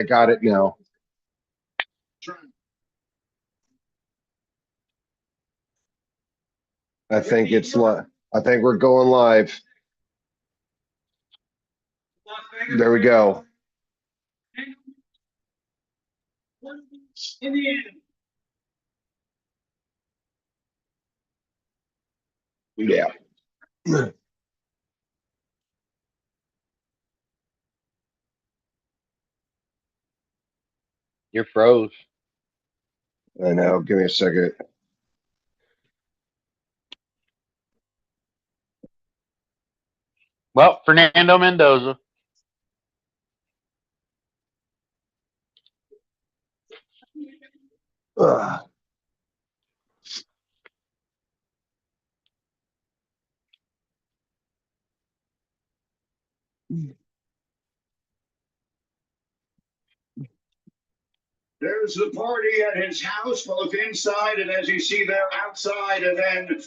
I got it now. I think it's I think we're going live. There we go. Yeah. You're froze. I know. Give me a second. Well, Fernando Mendoza. Ugh. There's the party at his house, both inside and as you see there outside. And then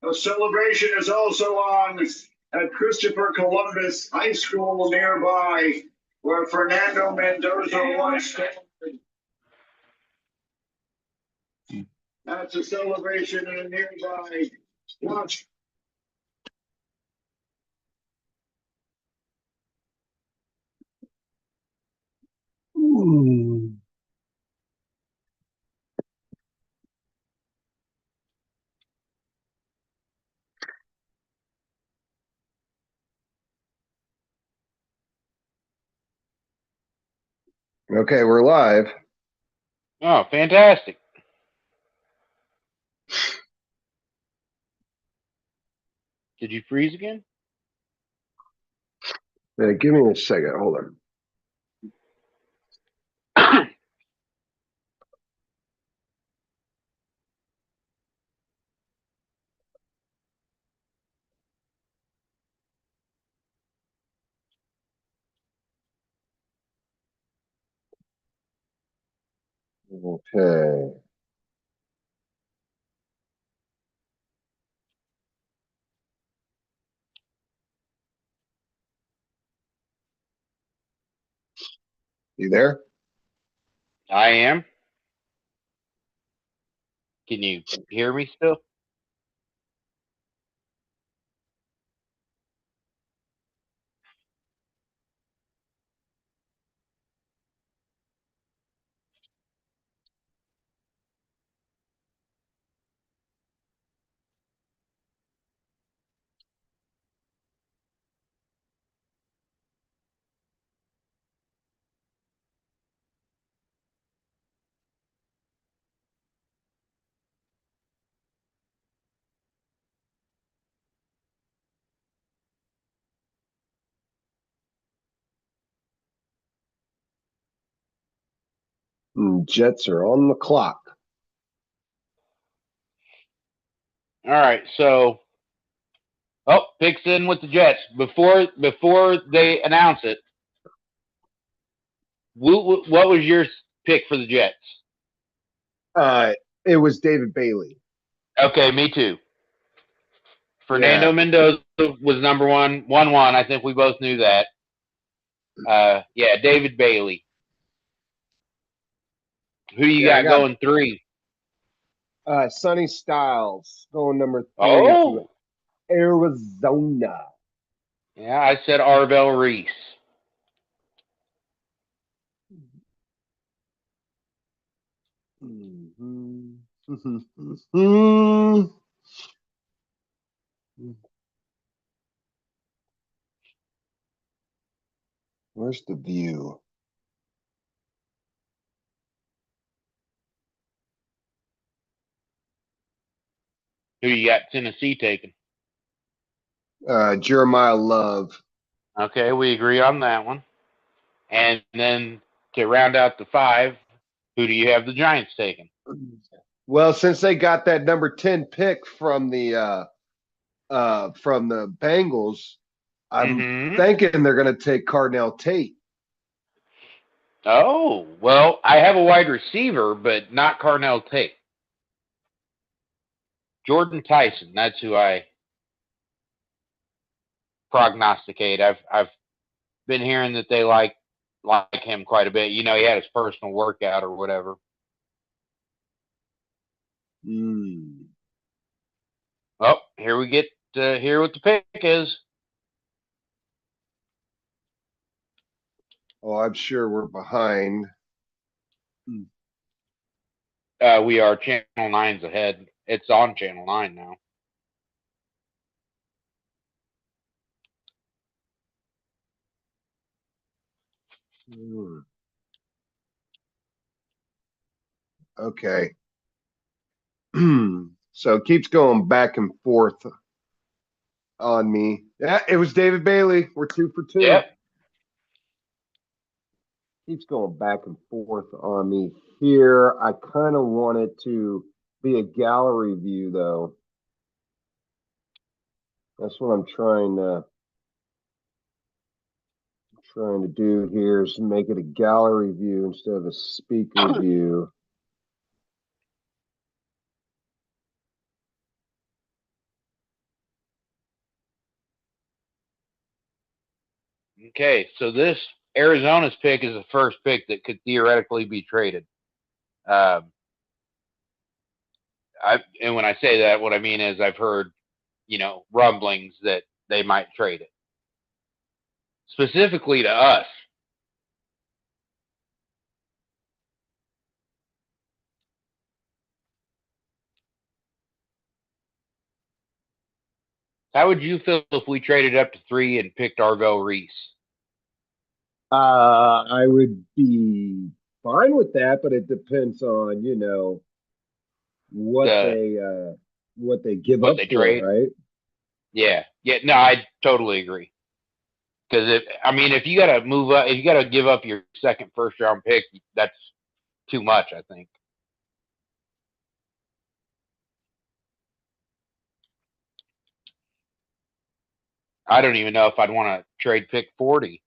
a celebration is also on at Christopher Columbus High School nearby, where Fernando Mendoza once stayed. That's a celebration in a nearby watch. Okay, we're live. Oh, fantastic. Did you freeze again? Give me a second. Hold on. Okay. You there? I am. Can you hear me still? Jets are on the clock. All right. So, picks in with the Jets before they announce it. What was your pick for the Jets? It was David Bailey. Okay, me too. Fernando Mendoza was number one, 1-1. I think we both knew that. Yeah, David Bailey. Who you got going 3? Sonny Styles going number 3 Oh, from Arizona. yeah, I said Arvell Reese. Where's the view? Who you got Tennessee taking? Jeremiah Love. Okay, we agree on that one. And then to round out the 5, who do you have the Giants taking? Well, since they got that number 10 pick from the Bengals, I'm thinking they're going to take Cardell Tate. Oh, well, I have a wide receiver, but not Carnell Tate. Jordan Tyson, that's who I prognosticate. I've been hearing that they like like him quite a bit. You know, he had his personal workout or whatever. Oh, here we get to hear what the pick is. Oh, I'm sure we're behind. We are Channel 9's ahead. It's on Channel 9 now. Okay. So it keeps going back and forth on me. Yeah, it was David Bailey. We're 2 for 2. Yep. Keeps going back and forth on me here. I kind of want it to be a gallery view, though. That's what I'm trying to do here is make it a gallery view instead of a speaker view. Okay, so this Arizona's pick is the first pick that could theoretically be traded. And when I say that, what I mean is I've heard, rumblings that they might trade it, specifically to us. How would you feel if we traded up to 3 and picked Arvell Reese? I would be fine with that, but it depends on, what they give What up they for trade? it, right? Yeah. No, I totally agree. Because if you got to move up, if you got to give up your second first round pick, that's too much, I think. I don't even know if I'd want to trade pick 40.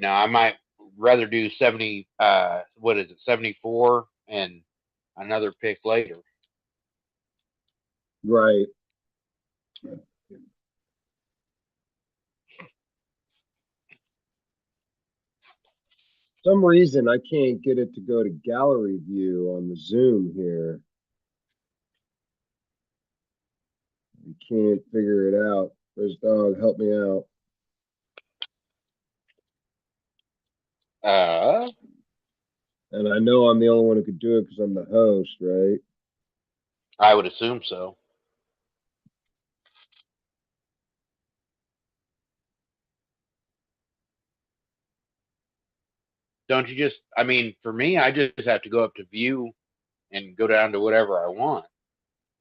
I might rather do 70. What is it, 74, and another pick later. Right. Some reason I can't get it to go to gallery view on the Zoom here. I can't figure it out. First dog, help me out. And I know I'm the only one who could do it because I'm the host, right? I would assume so. Don't you just? For me, I just have to go up to view and go down to whatever I want.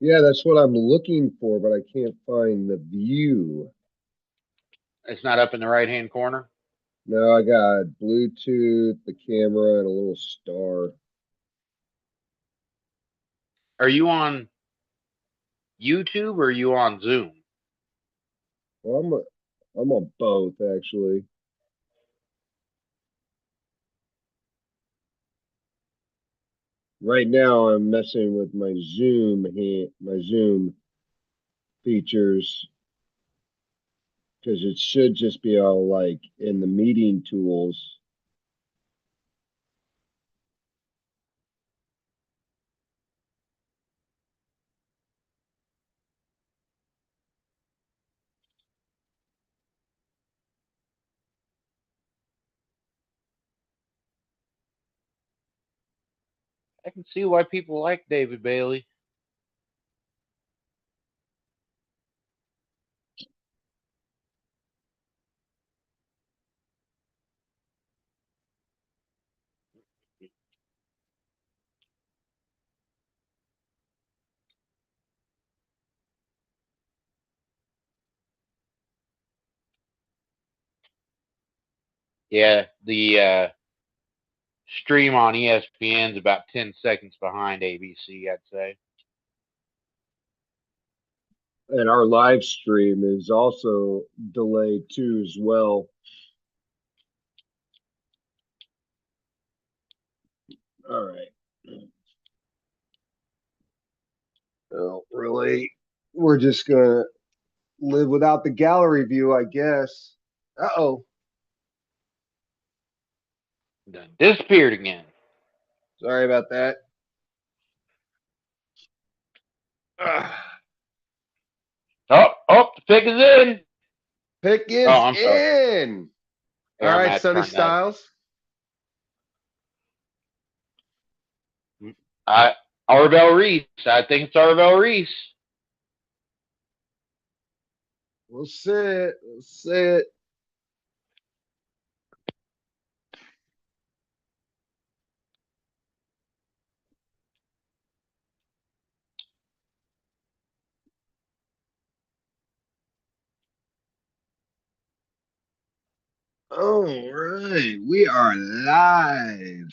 Yeah, that's what I'm looking for, but I can't find the view. It's not up in the right-hand corner? No, I got Bluetooth, the camera, and a little star. Are you on YouTube or are you on Zoom? Well, I'm on both, actually. Right now, I'm messing with my Zoom features because it should just be all like in the meeting tools. I can see why people like David Bailey. Yeah, the stream on ESPN is about 10 seconds behind ABC, I'd say. And our live stream is also delayed too, as well. All right. Oh, really? We're just gonna live without the gallery view, I guess. Uh-oh. Done disappeared again. Sorry about that. Ugh. Oh, the pick is in. Pick Oh, is I'm sorry. in. All Here, I'm right, at Sonny turn that. Styles. Arvell Reese. I think it's Arvell Reese. We'll see it. We'll see it. All right, we are live.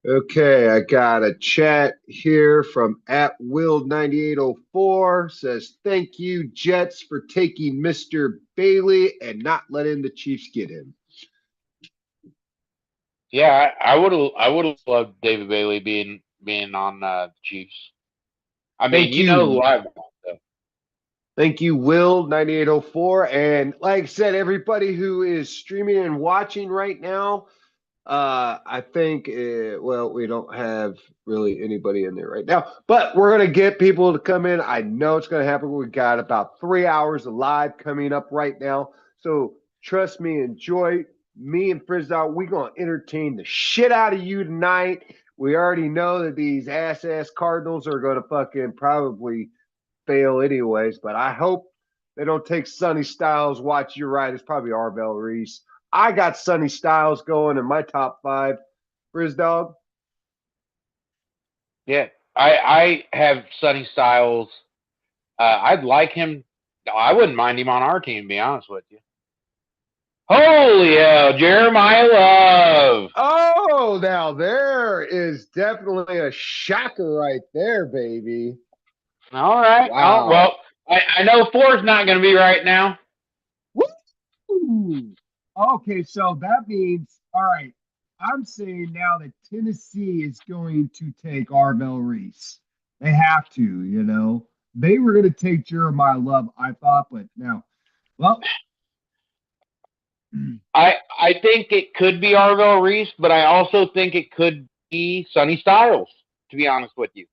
Okay, I got a chat here from @Will9804. Says, thank you, Jets, for taking Mr. Bailey and not letting the Chiefs get him. Yeah, I would have loved David Bailey being on the Chiefs. I mean, Thank you know who you. I want though. Thank you, Will9804. And like I said, everybody who is streaming and watching right now, I think, well, we don't have really anybody in there right now, but we're going to get people to come in. I know it's going to happen. We got about 3 hours of live coming up right now. So trust me, enjoy. Me and Frizzle, we're going to entertain the shit out of you tonight. We already know that these ass Cardinals are going to fucking probably fail anyways, but I hope they don't take Sonny Styles. Watch your right. It's probably Arvell Reese. I got Sonny Styles going in my top 5. Frizz Dog. Yeah, I have Sonny Styles. I'd like him. I wouldn't mind him on our team, to be honest with you. Holy hell, Jeremiah Love. Oh, now there is definitely a shocker right there, baby. All right. Wow. Oh, well, I know 4's not going to be right now. Woo! Okay, so that means, all right, I'm saying now that Tennessee is going to take Arvell Reese. They have to, you know. They were going to take Jeremiah Love, I thought, but now, well. I think it could be Arvell Reese, but I also think it could be Sonny Styles, to be honest with you.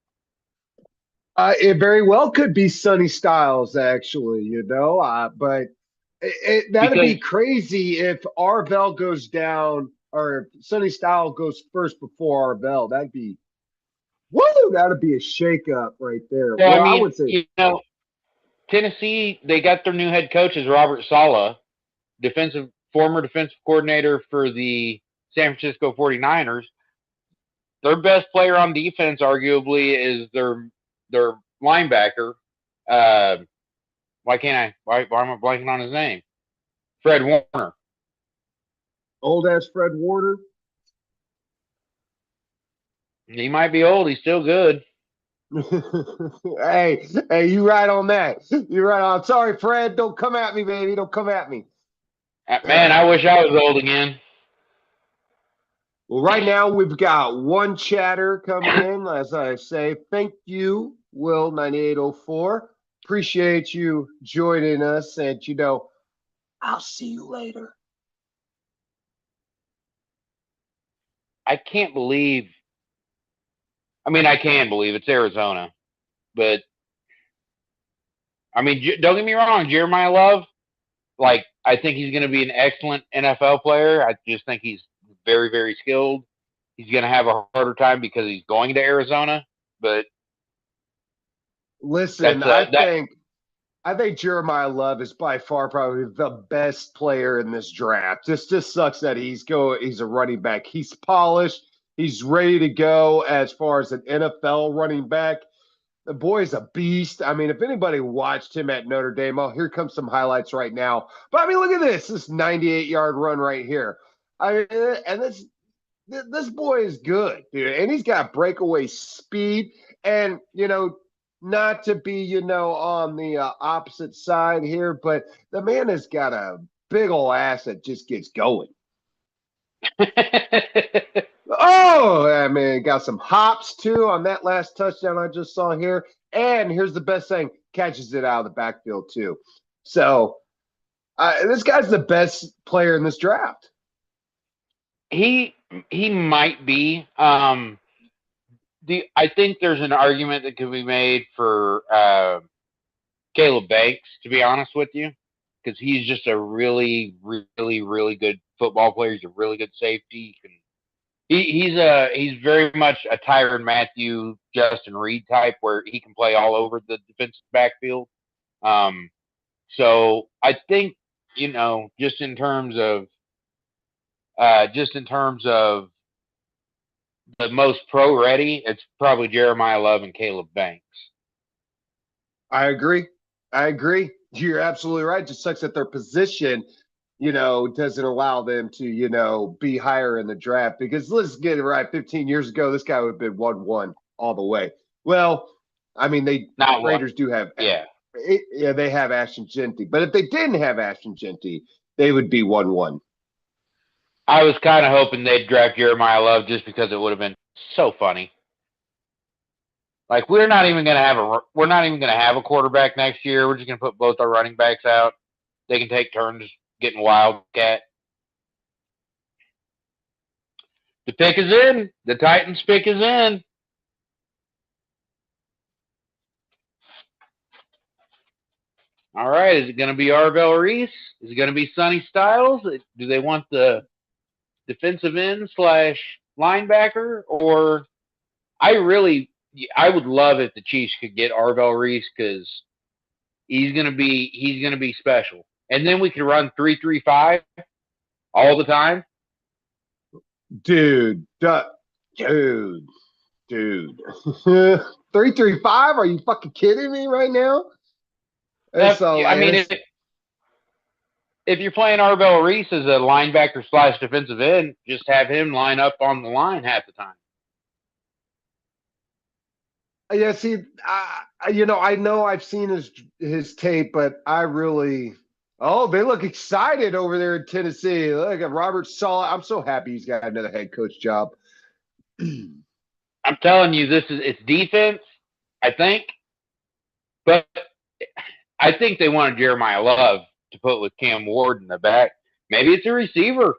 It very well could be Sonny Styles, actually, you know, but that'd be crazy if Arvell goes down or if Sonny Styles goes first before Arvell. That'd be, woo, that'd be a shakeup right there. Well, Well, I I mean, would say, you know, Tennessee, they got their new head coach is Robert Saleh, former defensive coordinator for the San Francisco 49ers. Their best player on defense, arguably, is their linebacker. Why can't I? Why am I blanking on his name? Fred Warner. old ass Fred Warner. He might be old. He's still good. hey, you right on that. You're right on. Sorry, Fred. Don't come at me, baby. Don't come at me. Man, I wish I was old again. Well, right now we've got one chatter coming in. As I say, thank you, Will9804. Appreciate you joining us. And, you know, I'll see you later. I can't believe. I mean, I can believe it's Arizona, but I mean, don't get me wrong, Jeremiah Love. Like, I think he's going to be an excellent NFL player. I just think he's very, very skilled. He's going to have a harder time because he's going to Arizona. But listen, I think Jeremiah Love is by far probably the best player in this draft. This just sucks that he's a running back. He's polished. He's ready to go as far as an NFL running back. The boy's a beast. I mean, if anybody watched him at Notre Dame, oh, here comes some highlights right now. But I mean, look at this 98-yard run right here. I mean, and this boy is good, dude, and he's got breakaway speed. And you know, not to be on the opposite side here, but the man has got a big old ass that just gets going. Oh, I mean, got some hops too on that last touchdown I just saw here. and here's the best thing, catches it out of the backfield too. So this guy's the best player in this draft. He might be. I think there's an argument that could be made for Caleb Banks, to be honest with you, because he's just a really, really, really good football player. He's a really good safety. He's very much a Tyrann Mathieu, Justin Reed type, where he can play all over the defensive backfield. So I think, just in terms of the most pro ready, it's probably Jeremiah Love and Caleb Banks. I agree. You're absolutely right. Just sucks that their position, doesn't allow them to, be higher in the draft. Because let's get it right. 15 years ago, this guy would have been 1-1 all the way. Well, I mean, Raiders do have, they have Ashton Genty. But if they didn't have Ashton Genty, they would be 1-1. I was kind of hoping they'd draft Jeremiah Love just because it would have been so funny. Like, we're not even going to have a quarterback next year. We're just going to put both our running backs out. They can take turns getting Wildcat. The pick is in. The Titans pick is in. All right. Is it going to be Arvell Reese? Is it going to be Sonny Styles? Do they want the defensive end / linebacker? Or I would love if the Chiefs could get Arvell Reese, because he's gonna be special. And then we could run 3-3-5 all the time. Dude. 3-3-5? Are you fucking kidding me right now? If you're playing Arvell Reese as a linebacker / defensive end, just have him line up on the line half the time. Yeah, see, I know I've seen his tape, but I really they look excited over there in Tennessee. Look at Robert Saleh. I'm so happy he's got another head coach job. I'm telling you, it's defense, I think. But I think they wanted Jeremiah Love to put with Cam Ward in the back. Maybe it's a receiver.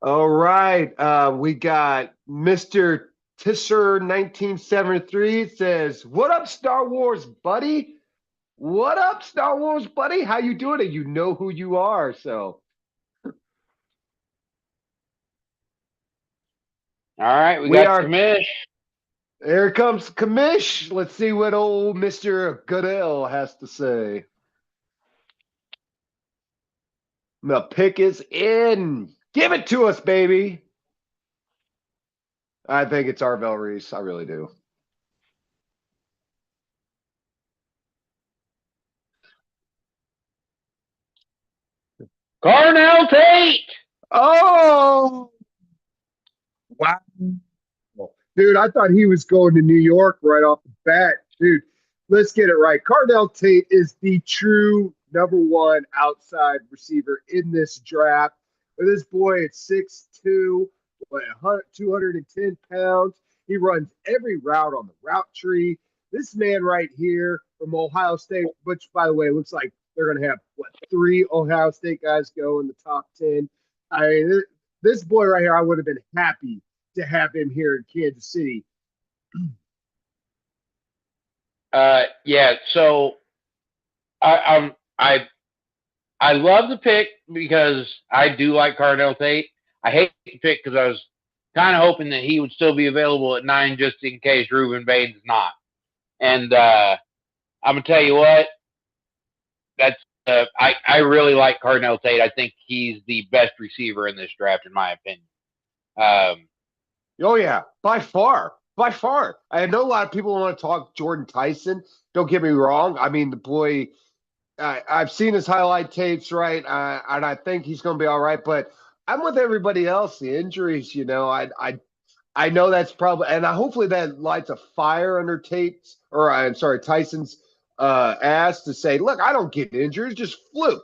All right. We got Mr. Tisser 1973 says, "What up, Star Wars buddy? What up, Star Wars buddy? How you doing? And you know who you are, so." All right, we got Kamish. Here comes Kamish. Let's see what old Mr. Goodell has to say. The pick is in. Give it to us, baby. I think it's Arvell Reese. I really do. Carnell Tate. Oh, wow. Dude, I thought he was going to New York right off the bat. Dude, let's get it right. Carnell Tate is the true #1 outside receiver in this draft. But this boy at 6'2", 210 pounds. He runs every route on the route tree. This man right here from Ohio State, which, by the way, looks like they're going to have, 3 Ohio State guys go in the top 10. I mean, this boy right here, I would have been happy to have him here in Kansas City. Yeah, so I love the pick because I do like Carnell Tate. I hate the pick because I was kind of hoping that he would still be available at 9 just in case Reuben Baines is not. And I'm gonna tell you what, that's I really like Carnell Tate. I think he's the best receiver in this draft, in my opinion. Oh yeah, by far. I know a lot of people want to talk Jordan Tyson. Don't get me wrong. I mean, the boy, I've seen his highlight tapes, right? And I think he's going to be all right. But I'm with everybody else. The injuries, I know that's probably, and hopefully that lights a fire under Tyson's ass to say, look, I don't get injured, it's just fluke,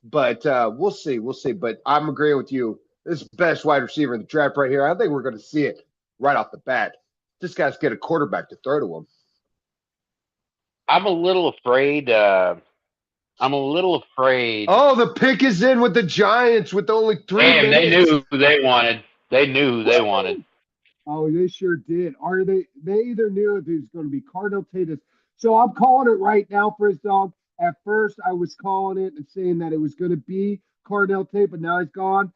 But we'll see. But I'm agreeing with you. This is the best wide receiver in the draft right here. I think we're going to see it right off the bat. Just got to get a quarterback to throw to him. I'm a little afraid. I'm a little afraid. Oh, the pick is in with the Giants with only 3 Damn, they minutes. knew who they wanted. They knew who they wanted. Oh, they sure did. Are they? They either knew if it was going to be Cardinal Tatus. So I'm calling it right now for his dog. At first, I was calling it and saying that it was going to be Cardinal Tate, but now he's gone.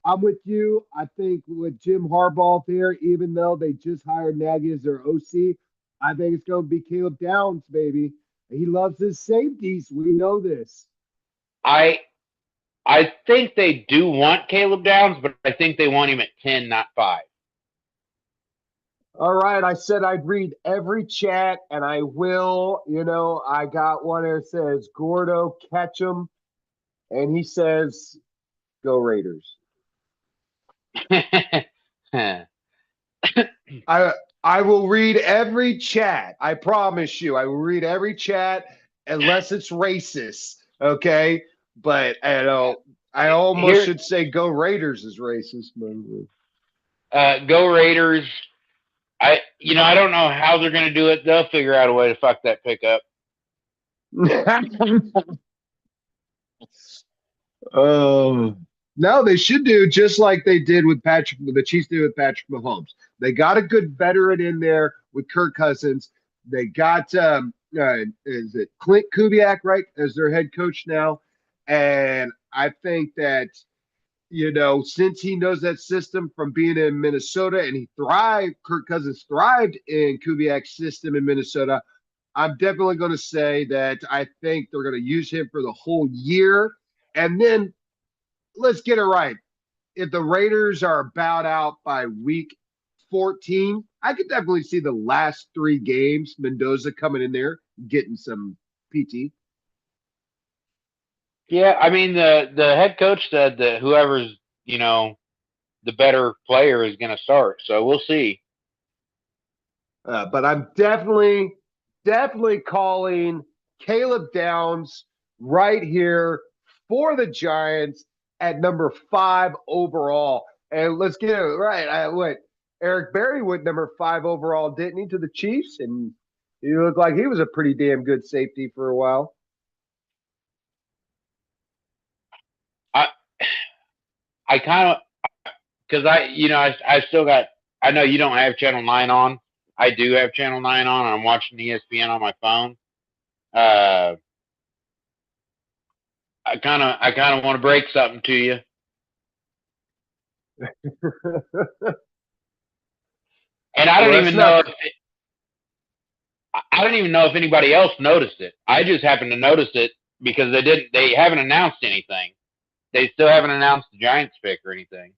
I'm with you. I think with Jim Harbaugh there, even though they just hired Nagy as their OC, I think it's going to be Caleb Downs, baby. He loves his safeties. We know this. I I think they do want Caleb Downs, but I think they want him at 10, not 5. All right, I said I'd read every chat, and I will. I got one that says Gordo Ketchum, and he says, "Go Raiders." I will read every chat. I promise you, I will read every chat unless it's racist. Okay, but I almost should say "Go Raiders" is racist. Go Raiders. I don't know how they're going to do it. They'll figure out a way to fuck that pickup. No, they should do just like they did with the Chiefs did with Patrick Mahomes. They got a good veteran in there with Kirk Cousins. They got is it Clint Kubiak, right, as their head coach now? And I think that since he knows that system from being in Minnesota and Kirk Cousins thrived in Kubiak's system in Minnesota. I'm definitely going to say that I think they're going to use him for the whole year. And then let's get it right. If the Raiders are bowed out by week 14, I could definitely see the last 3 games, Mendoza coming in there, getting some PT. Yeah, I mean the head coach said that whoever's the better player is going to start. So we'll see. But I'm definitely calling Caleb Downs right here for the Giants at number 5 overall. And let's get it right. Eric Berry went number 5 overall, didn't he, to the Chiefs? And he looked like he was a pretty damn good safety for a while. I kind of because I still got. I know you don't have Channel 9 on. I do have Channel 9 on. And I'm watching ESPN on my phone. I kind of want to break something to you. And I don't even know if anybody else noticed it. I just happened to notice it because they haven't announced anything. They still haven't announced the Giants pick or anything.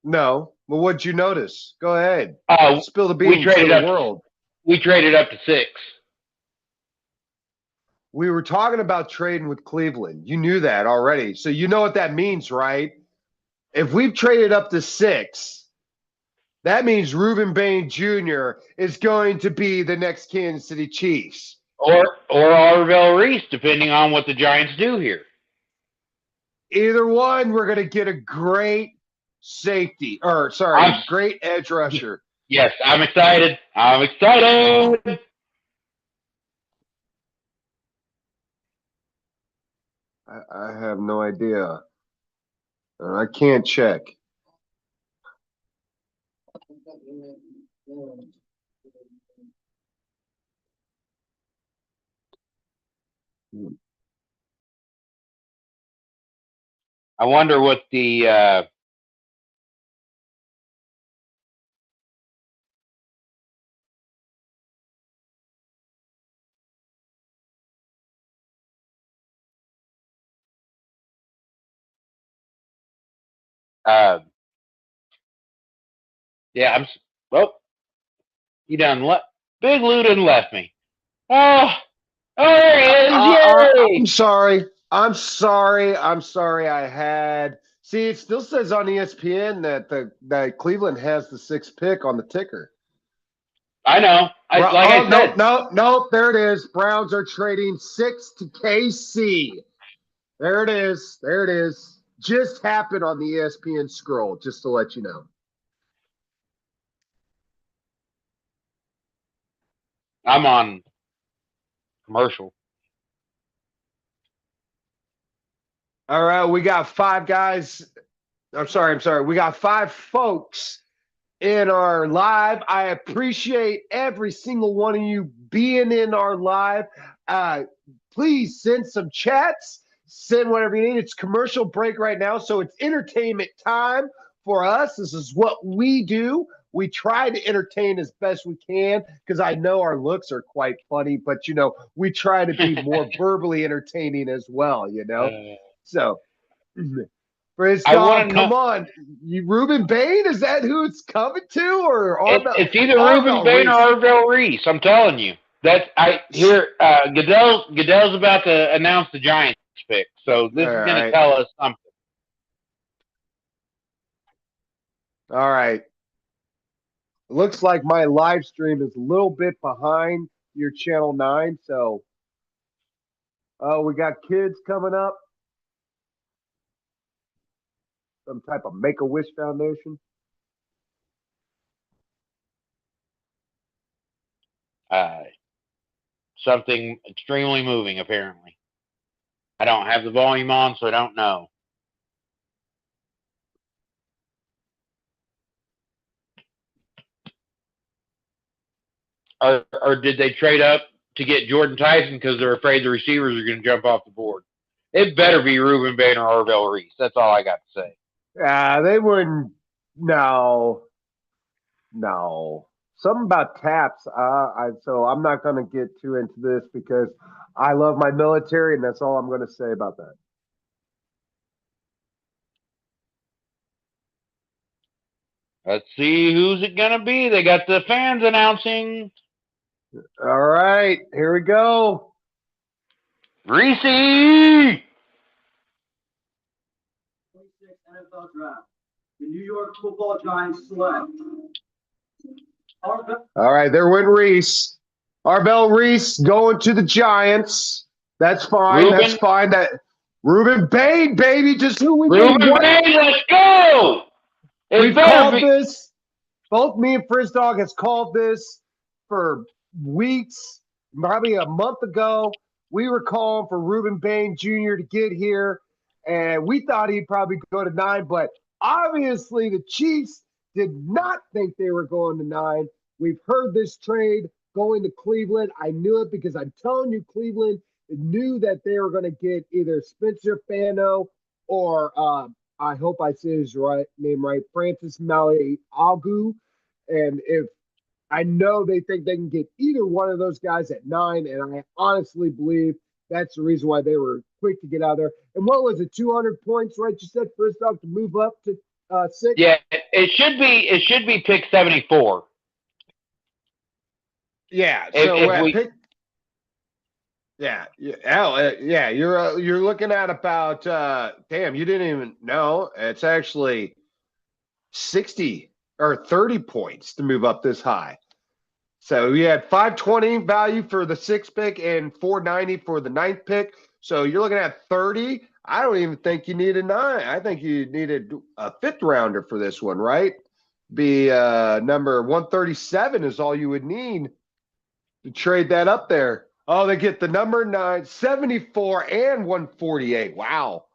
No. Well, what'd you notice? Go ahead. Spill the We beans traded to the world. We traded up to 6. We were talking about trading with Cleveland. You knew that already. So you know what that means, right? If we've traded up to 6, that means Reuben Bain Jr. is going to be the next Kansas City Chiefs. Or Arvell Reese, depending on what the Giants do here. Either one, we're going to get a great safety. Great edge rusher. Yes, I'm excited. I'm excited. I have no idea. I can't check. I wonder what the yeah, you done left. Big Lou done left me. Oh, there he is! Yay! I'm sorry. I had. See, it still says on ESPN that Cleveland has the 6th pick on the ticker. I know. I said. No. There it is. Browns are trading 6 to KC. There it is. Just happened on the ESPN scroll, just to let you know. I'm on commercial. All right, we got 5 guys. I'm sorry. We got 5 folks in our live. I appreciate every single one of you being in our live. Please send some chats, send whatever you need. It's commercial break right now, so it's entertainment time for us. This is what we do. We try to entertain as best we can because I know our looks are quite funny, but we try to be more verbally entertaining as well, So Frizz I want Dog, to know. come on. Ruben Bain, is that who it's coming to? Or It's either Ruben Arvell Bain or Reese? Arvell Reese. I'm telling you. Goodell's about to announce the Giants pick, so this is going to Right. tell us something. All right. Looks like my live stream is a little bit behind your channel 9. So, we got kids coming up. Some type of Make-A-Wish Foundation. Something extremely moving, apparently. I don't have the volume on, so I don't know. Or did they trade up to get Jordan Tyson because they're afraid the receivers are going to jump off the board? It better be Ruben Bain or Arvell Reese. That's all I got to say. They wouldn't. No. Something about taps. So I'm not going to get too into this because I love my military, and that's all I'm going to say about that. Let's see who's it going to be. They got the fans announcing. All right, here we go. Reese! 26 NFL Draft. The New York Football Giants select. All right, there went Reese. Arvell Reese going to the Giants. That's fine. Ruben, That's fine. That Ruben Bain, baby, just who we Ruben Bain, let's go! We've called this. Both me and Frizz Dog has called this for weeks, probably a month ago. We were calling for Ruben Bain Jr. to get here, and we thought he'd probably go to 9, but obviously the Chiefs did not think they were going to 9. We've heard this trade going to Cleveland. I knew it because I'm telling you, Cleveland knew that they were going to get either Spencer Fano or I hope I say his name right, Francis Maliagu. And if I know they think they can get either one of those guys at 9, and I honestly believe that's the reason why they were quick to get out there. And what was it, 200 points, right? You said first off to move up to 6. Yeah, it should be pick 74. Yeah. You're looking at about damn, you didn't even know. It's actually 60 or 30 points to move up this high. So we had 520 value for the 6th pick and 490 for the 9th pick. So you're looking at 30. I don't even think you need a 9. I think you needed a 5th rounder for this one, right? Be number 137 is all you would need to trade that up there. Oh, they get the number 9, 74 and 148. Wow.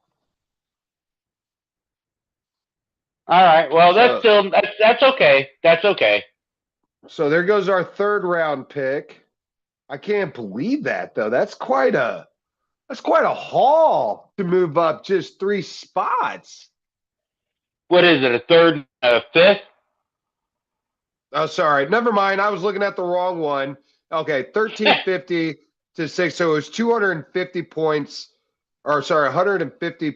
All right. Well, that's okay. That's okay. So there goes our 3rd round pick. I can't believe that though. That's quite a haul to move up just 3 spots. What is it? A 3rd, a 5th? Oh, sorry. Never mind. I was looking at the wrong one. Okay, 1350 to 6. So it was 250 points. Or sorry, 250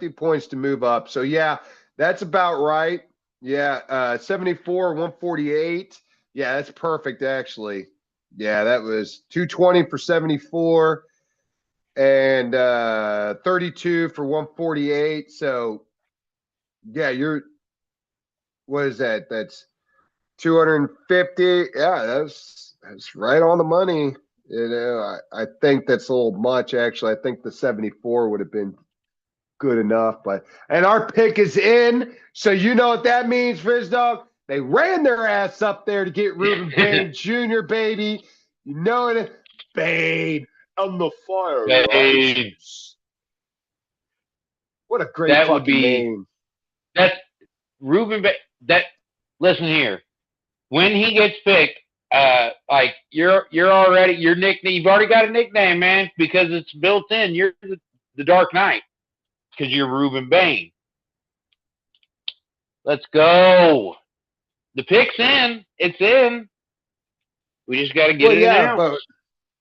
points to move up. So yeah, that's about right. Yeah, 74, 148. Yeah, that's perfect actually. Yeah, that was 220 for 74 and 32 for 148. So yeah, what is that? That's 250. Yeah, that's right on the money. I think that's a little much actually. I think the 74 would have been good enough, and our pick is in. So you know what that means, Frizz Dog. They ran their ass up there to get Reuben Bain Jr., baby. You know it. Bain on the fire Bain. rises. What a great That would fucking be name. that's Ruben. That listen here. When he gets picked, like you're already your nickname. You've already got a nickname, man, because it's built in. You're the Dark Knight because you're Ruben Bain. Let's go. The pick's in. It's in. We just got to get Well, it yeah, announced. but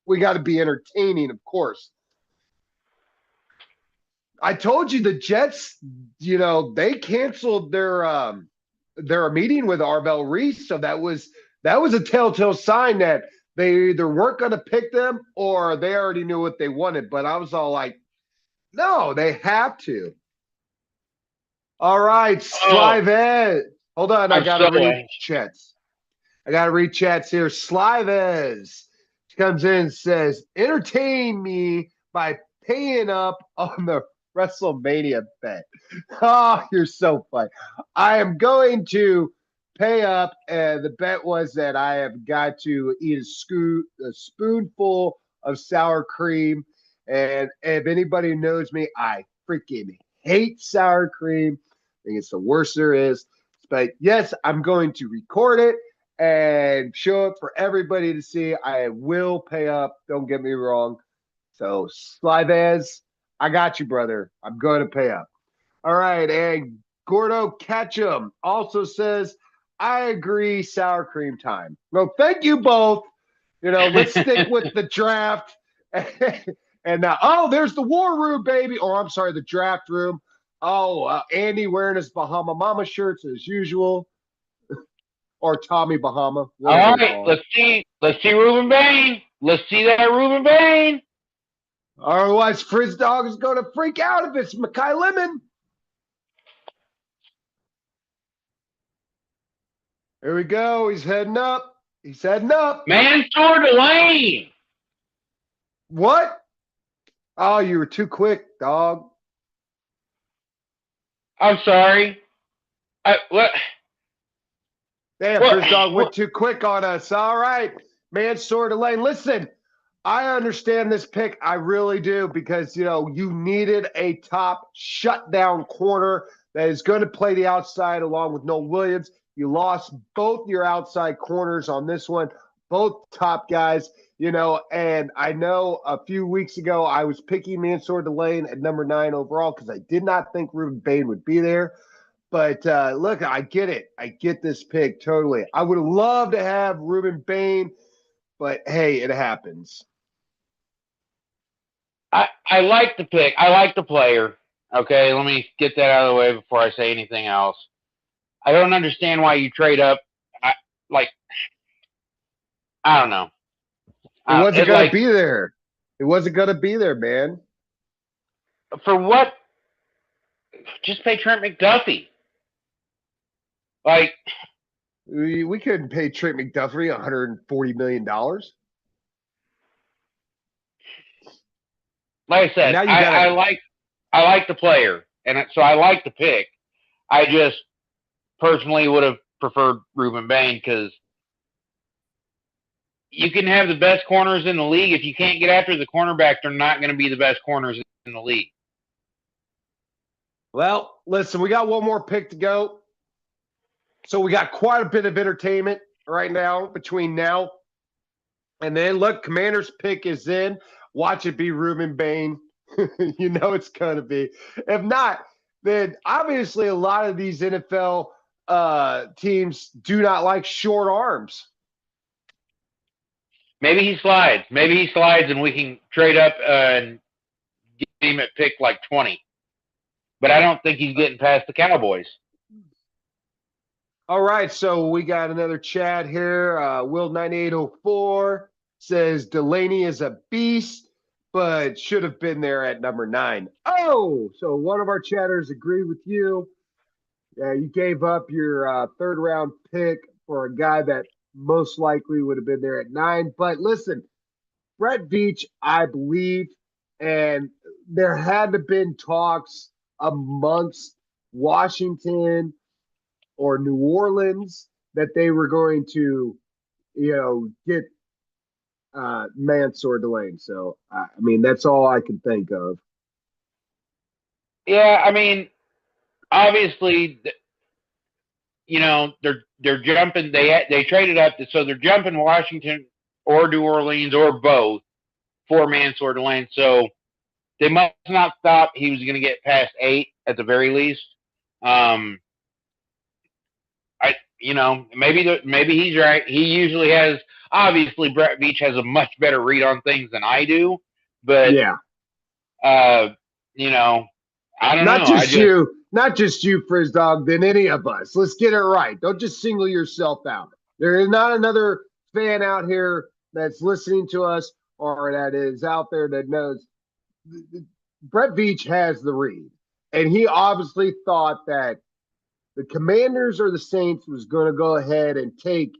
we got to be entertaining, of course. I told you the Jets, they canceled their meeting with Arvell Reese, so that was a telltale sign that they either weren't going to pick them or they already knew what they wanted. But I was all like, no, they have to. All right, Slive Ed. Hold on, I got to read chats. I got to read chats here. Slives comes in and says, entertain me by paying up on the WrestleMania bet. Oh, you're so funny. I am going to pay up, and the bet was that I have got to eat a spoonful of sour cream. And if anybody knows me, I freaking hate sour cream. I think it's the worst there is. But yes, I'm going to record it and show it for everybody to see. I will pay up. Don't get me wrong. So, Slyvez, I got you, brother. I'm going to pay up. All right. And Gordo Ketchum also says, I agree, sour cream time. Well, thank you both. Let's stick with the draft. And now, there's the war room, baby. Or I'm sorry, the draft room. Andy wearing his Bahama Mama shirts as usual. Or Tommy Bahama. All right, let's see Reuben Bain. Let's see that Reuben Bain. Otherwise, Frizz Dog is going to freak out if it's Makai Lemon. Here we go. He's heading up. Mansoor Delane. What? Oh, you were too quick, dog. I'm sorry. What? Damn, Frizz Dog went too quick on us. All right. Mansoor Delane. Listen, I understand this pick. I really do because, you needed a top shutdown corner that is going to play the outside along with Noel Williams. You lost both your outside corners on this one, both top guys, and I know a few weeks ago I was picking Mansoor Delane at number 9 overall because I did not think Reuben Bain would be there. But look, I get it. I get this pick totally. I would love to have Reuben Bain, but hey, it happens. I like the pick. I like the player. Okay, let me get that out of the way before I say anything else. I don't understand why you trade up. I don't know. It wasn't going to be there. It wasn't going to be there, man. For what? Just pay Trent McDuffie. We couldn't pay Trent McDuffie $140 million. Like I said, I like the player, and so I like the pick. I just personally would have preferred Reuben Bain because you can have the best corners in the league. If you can't get after the cornerback, they're not going to be the best corners in the league. Well, listen, we got one more pick to go. So we got quite a bit of entertainment right now between now and then. Look, Commander's pick is in. Watch it be Reuben Bain. You know it's going to be. If not, then obviously a lot of these NFL teams do not like short arms. Maybe he slides. And we can trade up and get him at pick 20. But I don't think he's getting past the Cowboys. All right, so we got another chat here. Will9804 says Delaney is a beast, but should have been there at number 9. Oh, so one of our chatters agreed with you. You gave up your third-round pick for a guy that most likely would have been there at 9. But listen, Brett Veach, I believe, and there had to have been talks amongst Washington or New Orleans that they were going to, get Mansour Delane. So, I mean, that's all I can think of. Yeah, I mean, obviously, they're jumping. They traded up, so they're jumping Washington or New Orleans or both for Mansour Delane. So they must not thought he was going to get past 8 at the very least. Maybe he's right. He usually has. Obviously, Brett Beach has a much better read on things than I do, but Yeah. uh, you know, I don't Not know. just you, not just you, Frizz Dog, than any of us. Let's get it right. Don't just single yourself out. There is not another fan out here that's listening to us or that is out there that knows Brett Beach has the read. And he obviously thought that the Commanders or the Saints was going to go ahead and take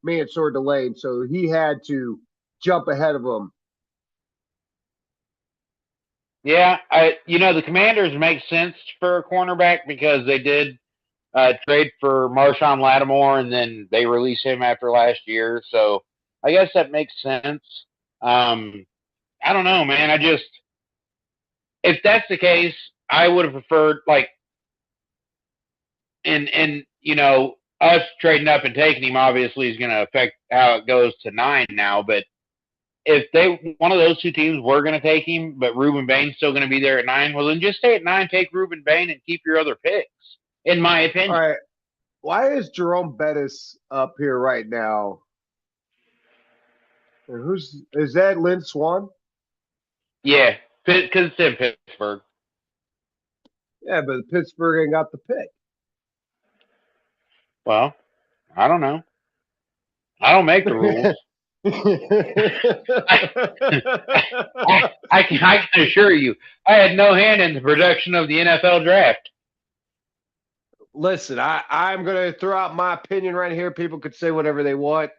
Mansour Delane. So he had to jump ahead of them. Yeah, the Commanders make sense for a cornerback because they did trade for Marshawn Lattimore and then they released him after last year. So I guess that makes sense. I don't know, man. If that's the case, I would have preferred and us trading up and taking him obviously is going to affect how it goes to 9 now. But if one of those two teams were going to take him, but Ruben Bain's still going to be there at 9, well then just stay at 9, take Ruben Bain, and keep your other picks. In my opinion. All right. Why is Jerome Bettis up here right now? And is that Lynn Swan? Yeah, because it's in Pittsburgh. Yeah, but Pittsburgh ain't got the pick. Well, I don't know. I don't make the rules. I can assure you, I had no hand in the production of the NFL draft. Listen, I'm going to throw out my opinion right here. People could say whatever they want.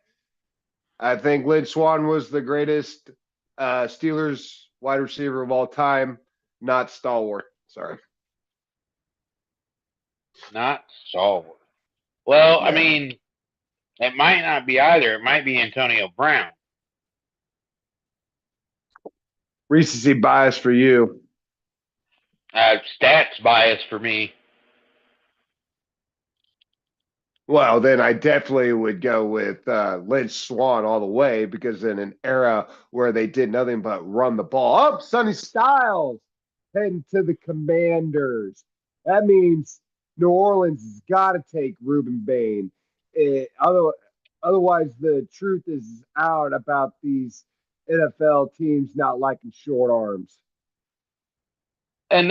I think Lynn Swan was the greatest Steelers wide receiver of all time, not stalwart. Sorry. Not stalwart. Well, Yeah. I mean, it might not be either. It might be Antonio Brown. Recency bias for you. Stats bias for me. Well, then I definitely would go with Lynn Swan all the way because in an era where they did nothing but run the ball. Oh, Sonny Styles heading to the Commanders. That means New Orleans has got to take Ruben Bain. Otherwise, the truth is out about these NFL teams not liking short arms. And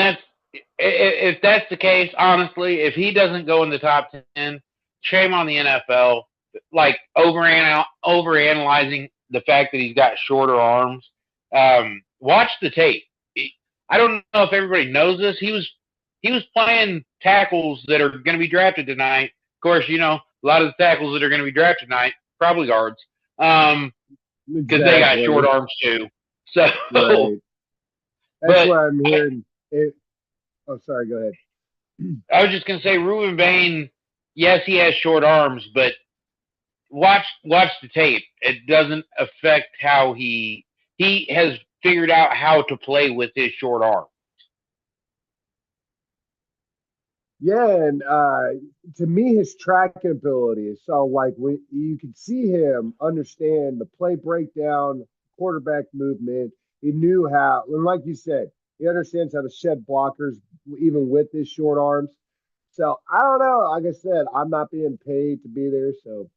if that's the case, honestly, if he doesn't go in the top 10, shame on the NFL. Like overanalyzing the fact that he's got shorter arms. Watch the tape. I don't know if everybody knows this. He was playing tackles that are going to be drafted tonight. Of course, a lot of the tackles that are going to be drafted tonight probably guards, because they got short arms too. So, right. That's what I'm hearing. Sorry. Go ahead. I was just going to say, Ruben Bain, yes, he has short arms, but watch the tape. It doesn't affect how he has figured out how to play with his short arm. Yeah, and to me, his tracking ability is so like when you can see him understand the play breakdown, quarterback movement. He knew how, and like you said, he understands how to shed blockers even with his short arms. So I don't know. Like I said, I'm not being paid to be there. So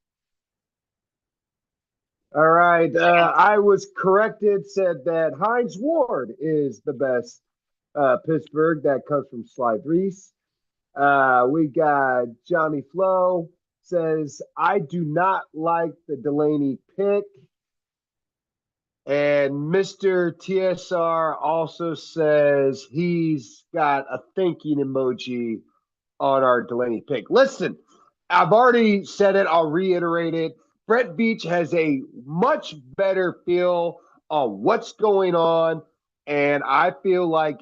all right, I was corrected. Said that Hines Ward is the best Pittsburgh. That comes from Slide Reese. We got Johnny Flo says, I do not like the Delaney pick. And Mr. TSR also says he's got a thinking emoji on our Delaney pick. Listen, I've already said it. I'll reiterate it. Brett Beach has a much better feel on what's going on. And I feel like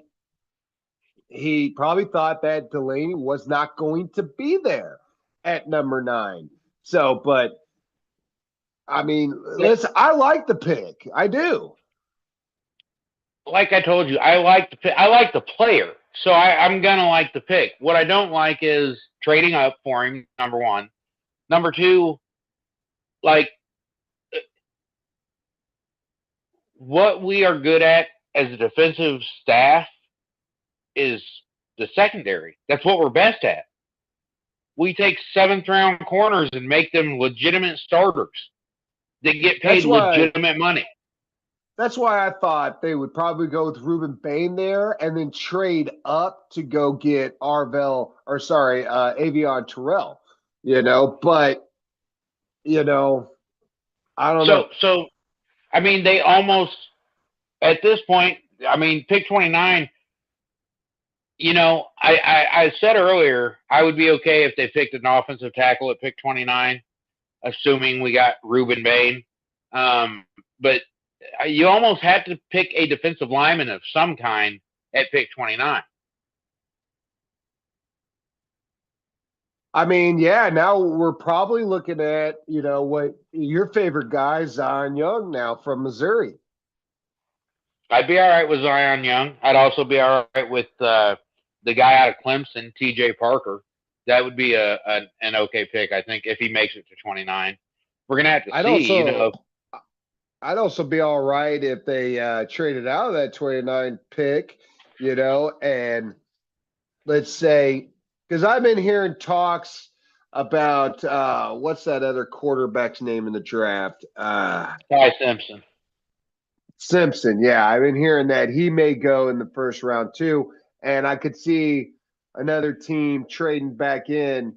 he probably thought that Delaney was not going to be there at number 9. So, but I mean, listen, I like the pick. I do. Like I told you, I like the pick. I like the player, so I'm gonna like the pick. What I don't like is trading up for him. Number one. Number two, like what we are good at as a defensive staff is the secondary. That's what we're best at. We take seventh round corners and make them legitimate starters. They get paid That's why. legitimate money. That's why I thought they would probably go with Ruben Bain there and then trade up to go get Avion Terrell. But I don't know. So I mean, they almost at this point. I mean, pick 29. I said earlier I would be okay if they picked an offensive tackle at pick 29, assuming we got Ruben Bain. But you almost have to pick a defensive lineman of some kind at pick 29. I mean, yeah, now we're probably looking at, what your favorite guy, Zion Young, now from Missouri. I'd be all right with Zion Young. I'd also be all right with the guy out of Clemson, T.J. Parker. That would be an okay pick, I think, if he makes it to 29. We're gonna have to see. I'd also be all right if they traded out of that 29 pick, and let's say, because I've been hearing talks about what's that other quarterback's name in the draft? Ty Simpson. Simpson, yeah, I've been hearing that he may go in the first round too, and I could see another team trading back in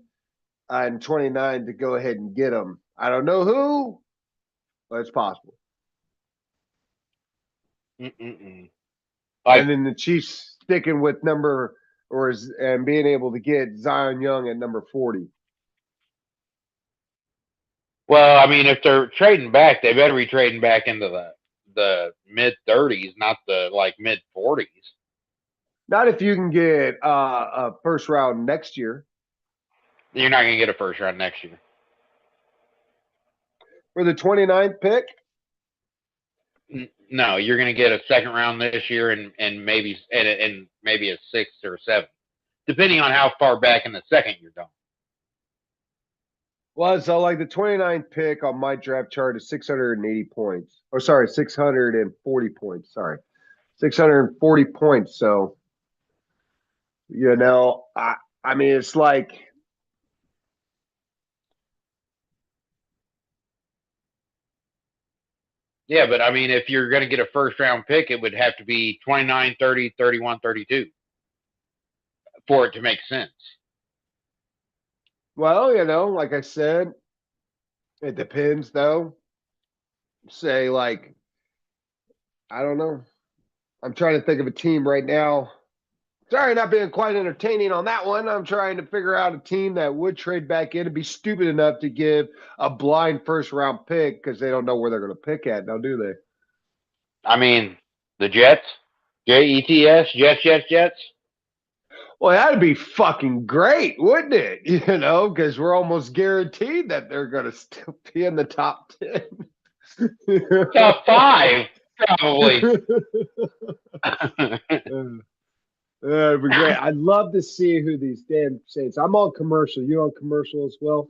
29 to go ahead and get him. I don't know who, but it's possible. And then the Chiefs sticking with and being able to get Zion Young at number 40. Well, I mean, if they're trading back, they better be trading back into the mid 30s, not the mid 40s. Not if you can get a first round next year. You're not going to get a first round next year. For the 29th pick? No, you're going to get a second round this year and maybe a sixth or seventh, depending on how far back in the second you're going. Well, so the 29th pick on my draft chart is 680 points. Or sorry, 640 points. Sorry. 640 points. So, I mean, it's like – yeah, but I mean, if you're going to get a first round pick, it would have to be 29, 30, 31, 32 for it to make sense. Well, like I said, it depends though. Say I don't know. I'm trying to think of a team right now. Sorry, not being quite entertaining on that one. I'm trying to figure out a team that would trade back in and be stupid enough to give a blind first round pick because they don't know where they're going to pick at now, do they? I mean, the Jets, Jets, Jets. Well, that'd be fucking great, wouldn't it? Because we're almost guaranteed that they're going to still be in the top 10. Top 5, probably. That'd be great. I'd love to see who these damn Saints. I'm on commercial. You on commercial as well?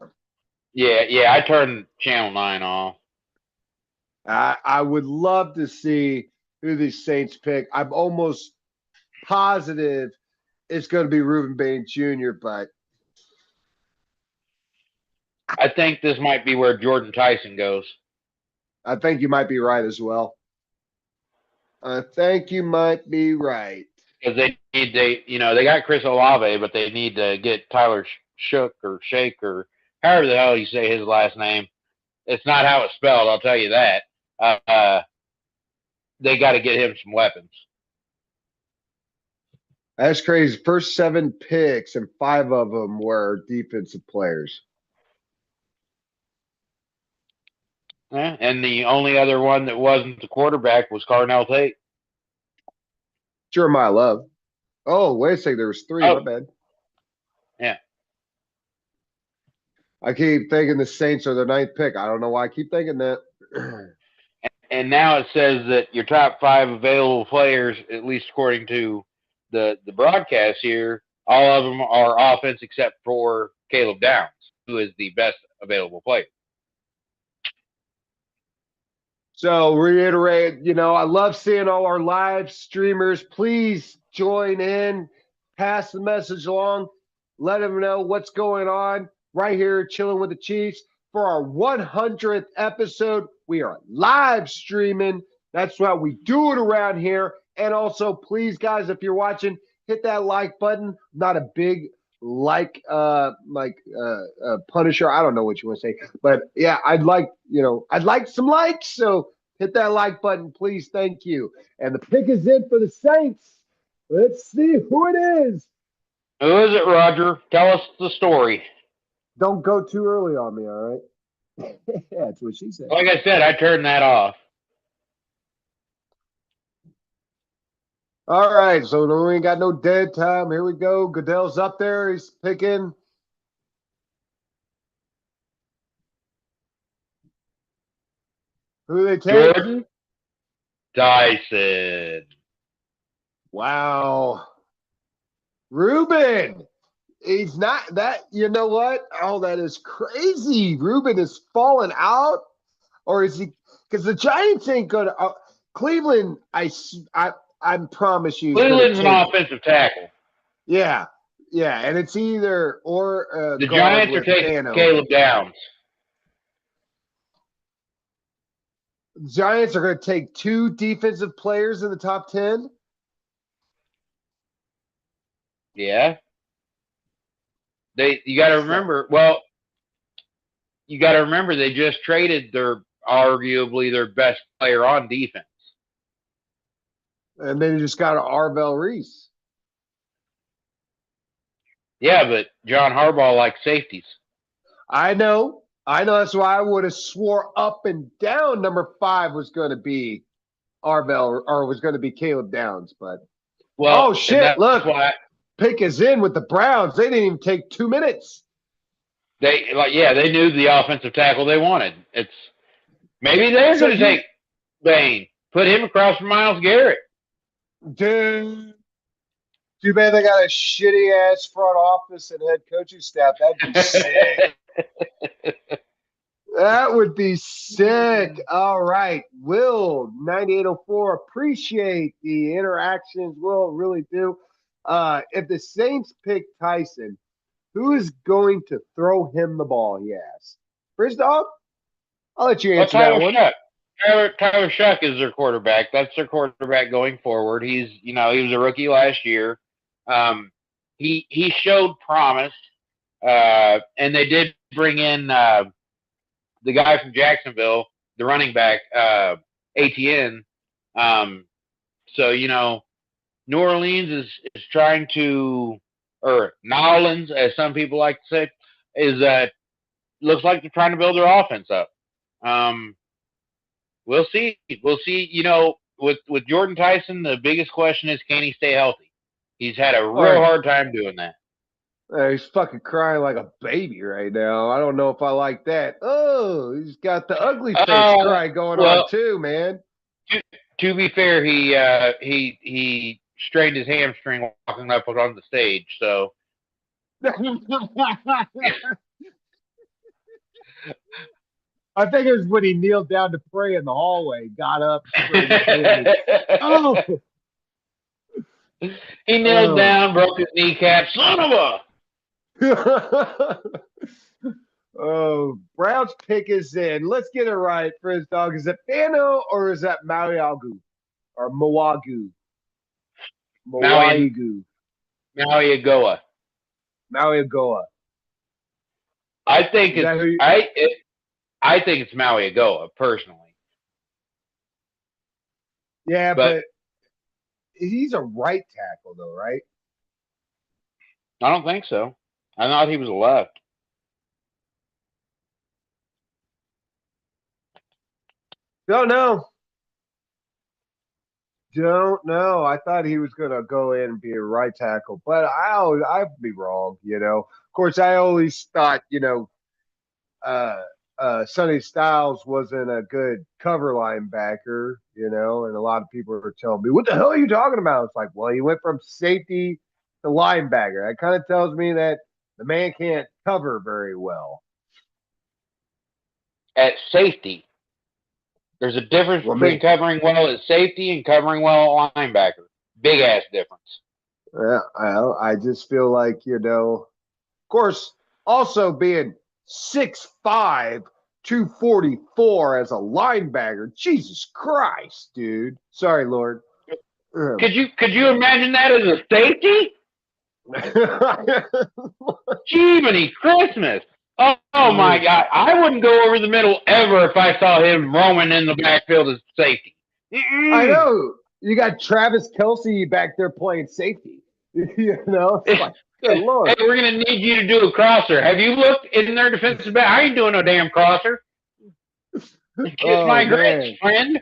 Yeah. I turned Channel 9 off. I would love to see who these Saints pick. I'm almost positive it's going to be Ruben Bain Jr., but I think this might be where Jordan Tyson goes. I think you might be right as well. I think you might be right. Because they got Chris Olave, but they need to get Tyler Shook or Shake or however the hell you say his last name. It's not how it's spelled, I'll tell you that. They got to get him some weapons. That's crazy. First 7 picks, and 5 of them were defensive players. Yeah, and the only other one that wasn't the quarterback was Carnell Tate. Jeremiah Love. Oh, wait a second. There was 3. My bad. Yeah. I keep thinking the Saints are the 9th pick. I don't know why I keep thinking that. And now it says that your top 5 available players, at least according to the broadcast here, all of them are offense except for Caleb Downs, who is the best available player. So reiterate, I love seeing all our live streamers. Please join in, pass the message along, let them know what's going on right here, chilling with the Chiefs. For our 100th episode, we are live streaming. That's why we do it around here. And also, please, guys, if you're watching, hit that like button. Not a big Punisher. I don't know what you want to say, but yeah, I'd like some likes. So hit that like button, please. Thank you. And the pick is in for the Saints. Let's see who it is. Who is it, Roger? Tell us the story. Don't go too early on me, all right? Yeah, that's what she said. Like I said, I turned that off. All right, so we ain't got no dead time. Here we go. Goodell's up there. He's picking. Who do they take? Jordan Tyson. Wow. Ruben. He's not that. You know what? Oh, that is crazy. Ruben is falling out, or is he? Because the Giants ain't gonna. Cleveland, I promise you, Cleveland's an offensive tackle. Yeah, and it's either or the Giants are taking Caleb Downs. The Giants are going to take 2 defensive players in the top 10. Yeah. You got to remember. Well, you got to remember they just traded arguably their best player on defense, and then you just got Arvell Reese. Yeah, but John Harbaugh likes safeties. I know. That's why I would have swore up and down number 5 was going to be Arvell or was going to be Caleb Downs. But oh shit! Look, pick is in with the Browns. They didn't even take 2 minutes. They knew the offensive tackle they wanted. It's maybe they're going to take Bain, put him across from Myles Garrett. Dude, too bad they got a shitty ass front office and head coaching staff. That'd be sick. That would be sick. All right. Will 9804, appreciate the interactions. Will really do. If the Saints pick Tyson, who is going to throw him the ball? He asked. First off, I'll let you answer that one. Tyler Shuck is their quarterback. That's their quarterback going forward. He was a rookie last year. He showed promise, and they did bring in the guy from Jacksonville, the running back, ATN. So New Orleans is trying to, or Nolans, as some people like to say, looks like they're trying to build their offense up. We'll see. With Jordan Tyson, the biggest question is, can he stay healthy? He's had a real hard time doing that. He's fucking crying like a baby right now. I don't know if I like that. Oh, he's got the ugly face cry going on too, man. To be fair, he strained his hamstring walking up on the stage, so. I think it was when he kneeled down to pray in the hallway, got up. Oh! He kneeled down, broke his kneecap. Son of a! Oh, Brown's pick is in. Let's get it right, Frizz Dog. Is it Fano or is that Mauiagu? Or Mauiagu? Mauiagoa. Mauiagoa. I think I think it's Mauiagoa, personally. Yeah, but he's a right tackle, though, right? I don't think so. I thought he was a left. Don't know. I thought he was going to go in and be a right tackle, but I'd be wrong, Of course, I always thought, Sonny Styles wasn't a good cover linebacker, and a lot of people were telling me, what the hell are you talking about? It's like, well, he went from safety to linebacker. That kind of tells me that the man can't cover very well. At safety, there's a difference between covering well at safety and covering well at linebacker. Big ass difference. Yeah, I just feel like, of course, also being 6'5", 244 as a linebacker. Jesus Christ, dude. Sorry, Lord. Could you imagine that as a safety? Jiminy Christmas. Oh my God. I wouldn't go over the middle ever if I saw him roaming in the backfield as safety. I know. You got Travis Kelce back there playing safety. It's like, good Lord. Hey, we're going to need you to do a crosser. Have you looked in their defensive back? I ain't doing no damn crosser. Kiss my grits, friend.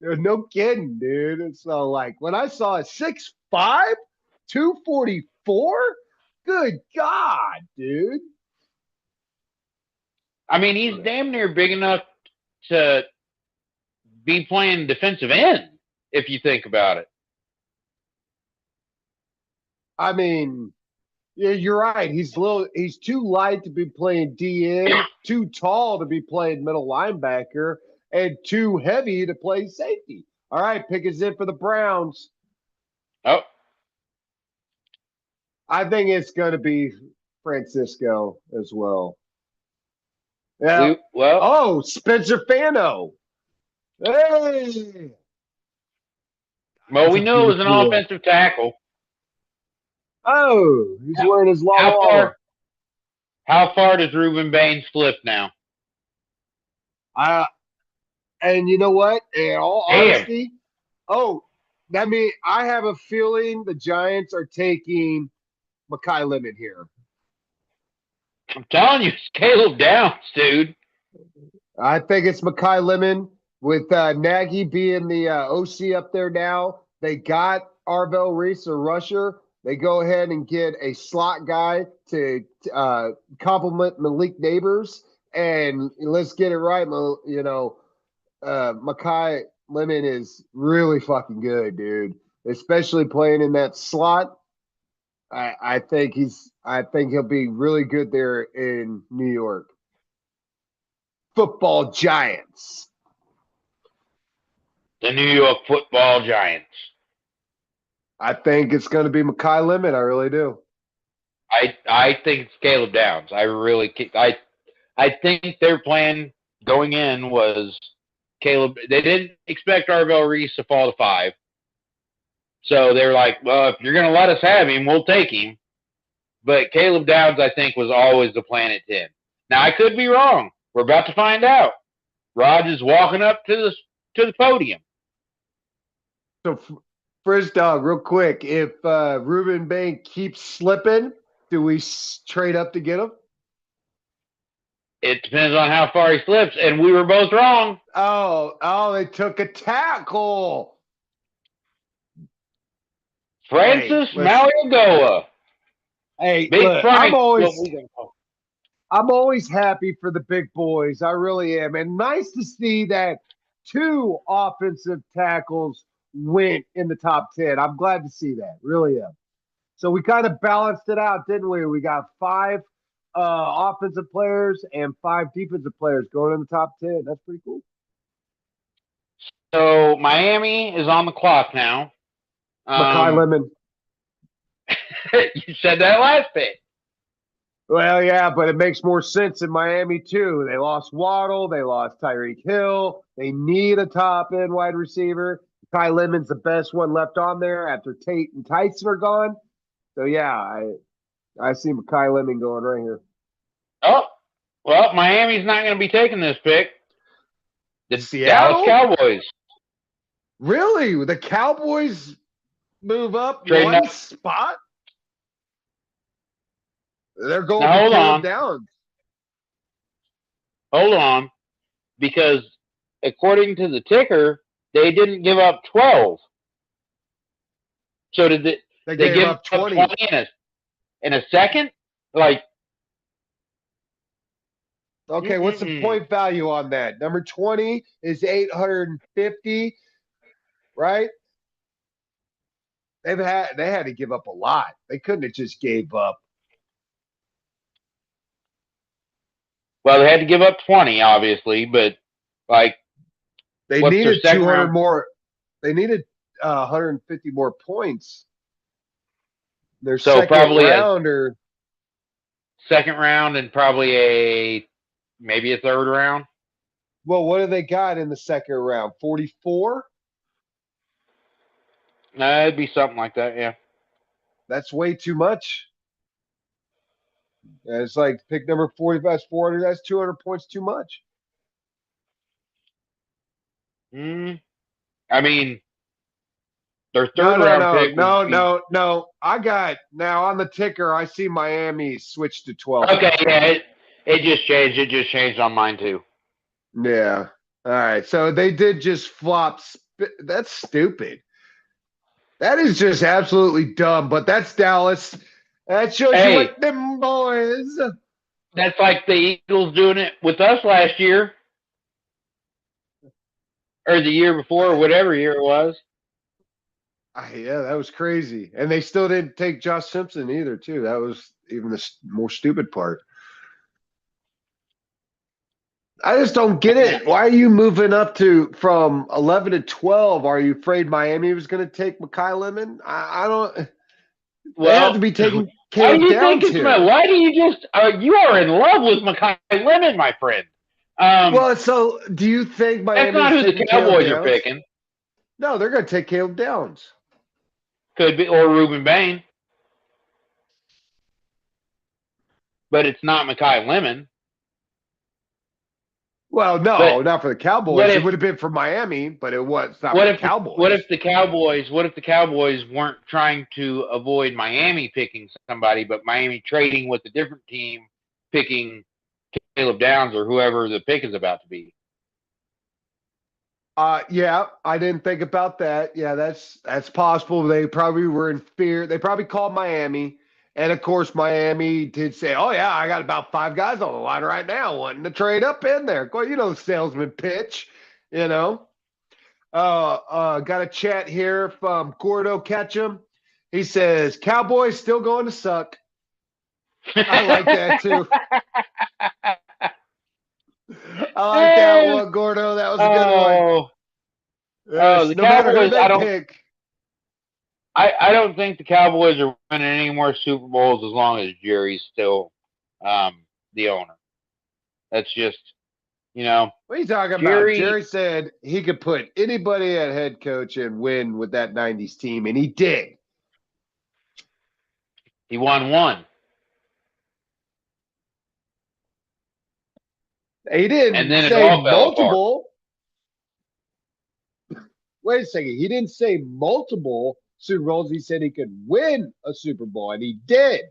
No kidding, dude. It's so like when I saw a 6'5", 244, good God, dude. I mean, he's damn near big enough to be playing defensive end, if you think about it. I mean, yeah, you're right. He's too light to be playing DN, too tall to be playing middle linebacker, and too heavy to play safety. All right, pick is in for the Browns. Oh. I think it's going to be Francisco as well. Yeah. Spencer Fano. Hey. Well, we knew it was an offensive tackle. Oh, he's wearing his long. How far does Ruben Baines flip now? And you know what? In all honesty, that means I have a feeling the Giants are taking Mekhi Lemon here. I'm telling you, it's Caleb Downs, dude. I think it's Mekhi Lemon with Nagy being the OC up there now. They got Arvell Reese, a rusher. They go ahead and get a slot guy to complement Malik Neighbors, and let's get it right. Mekhi Lemon is really fucking good, dude. Especially playing in that slot. I think he'll be really good there in New York. Football Giants. The New York Football Giants. I think it's going to be Mekhi Lemon. I really do. I think it's Caleb Downs. I think their plan going in was Caleb. They didn't expect Arvell Reese to fall to 5. So they're like, well, if you're going to let us have him, we'll take him. But Caleb Downs, I think, was always the plan at 10. Now, I could be wrong. We're about to find out. Rod is walking up to the podium. So, Frizz Dog, real quick, if Ruben Bain keeps slipping, do we trade up to get him? It depends on how far he slips, and we were both wrong. Oh, they took a tackle. Francis Maliagoa. Hey, look, I'm always happy for the big boys. I really am. And nice to see that 2 offensive tackles went in the top 10. I'm glad to see that. Really am. So we kind of balanced it out, didn't we? We got 5 offensive players and 5 defensive players going in the top 10. That's pretty cool. So Miami is on the clock now. Mekhi Lemon. You said that last bit. Well, yeah, but it makes more sense in Miami, too. They lost Waddle. They lost Tyreek Hill. They need a top-end wide receiver. Mekhi Lemon's the best one left on there after Tate and Tyson are gone. So, yeah, I see Mekhi Lemon going right here. Oh, well, Miami's not going to be taking this pick. The Seattle? Dallas Cowboys. Really? The Cowboys move up Trading one up. spot? They're going now, to Caleb Downs. Hold on. Because according to the ticker, they didn't give up 12. So did they give up 20 in a second? Like, Okay, what's the point value on that? Number 20 is 850, right? They had to give up a lot. They couldn't have just gave up. Well, they had to give up 20, obviously, but like They what's their needed second 200 round? more. They needed 150 more points. Their So second probably round, or second round and probably maybe a third round. well, what do they got in the second round? 44? It'd be something like that, yeah. That's way too much. And it's like pick number 45, that's 400, that's 200 points too much. I mean, their No, third no, round no, pick would no, be no, no. I got now on the ticker, I see Miami switch to 12 okay. now. Yeah, it just changed. It just changed on mine too. Yeah. All right. So they did just flop. That's stupid. That is just absolutely dumb, but that's Dallas. That shows you Hey, what them boys. that's like the Eagles doing it with us last year or the year before, or whatever year it was. Yeah, that was crazy. And they still didn't take Josh Simpson either, too. That was even the more stupid part. I just don't get it. Why are you moving up to from 11 to 12? Are you afraid Miami was going to take Mekhi Lemon? I don't. They have to Well, be taking why do Caleb you think Downs it's here. why do you just you are in love with Mekhi Lemon, my friend? Well, so do you think That's not Miami's who the taking Caleb Cowboys are Downs? picking. No, they're going to take Caleb Downs. Could be or Reuben Bain, but it's not Mekhi Lemon. Well, But no, not for the what Cowboys. It if would have been for Miami, but it was not for what the if what Cowboys. if the Cowboys weren't trying to avoid Miami picking somebody, but Miami trading with a different team, picking Caleb Downs or whoever the pick is about to be. Yeah, I didn't think about that. Yeah, that's possible. They probably were in fear. They probably called Miami, and of course, Miami did say, "Oh yeah, I got about 5 guys on the line right now, wanting to trade up in there." Well, you know, salesman pitch. You know. Got a chat here from Gordo Ketchum. He says, "Cowboys still going to suck." I like that too. I like that one, Gordo. That was a good one. Oh, Yes, the no matter who Cowboys. they pick. I don't think the Cowboys are winning any more Super Bowls as long as Jerry's still the owner. That's just What are you talking about? Jerry. Jerry said he could put anybody at head coach and win with that 90s team, and he did. He won one. He And didn't then it say all fell apart. multiple. Wait a second. He didn't say multiple Super Bowls. He said he could win a Super Bowl, and he did.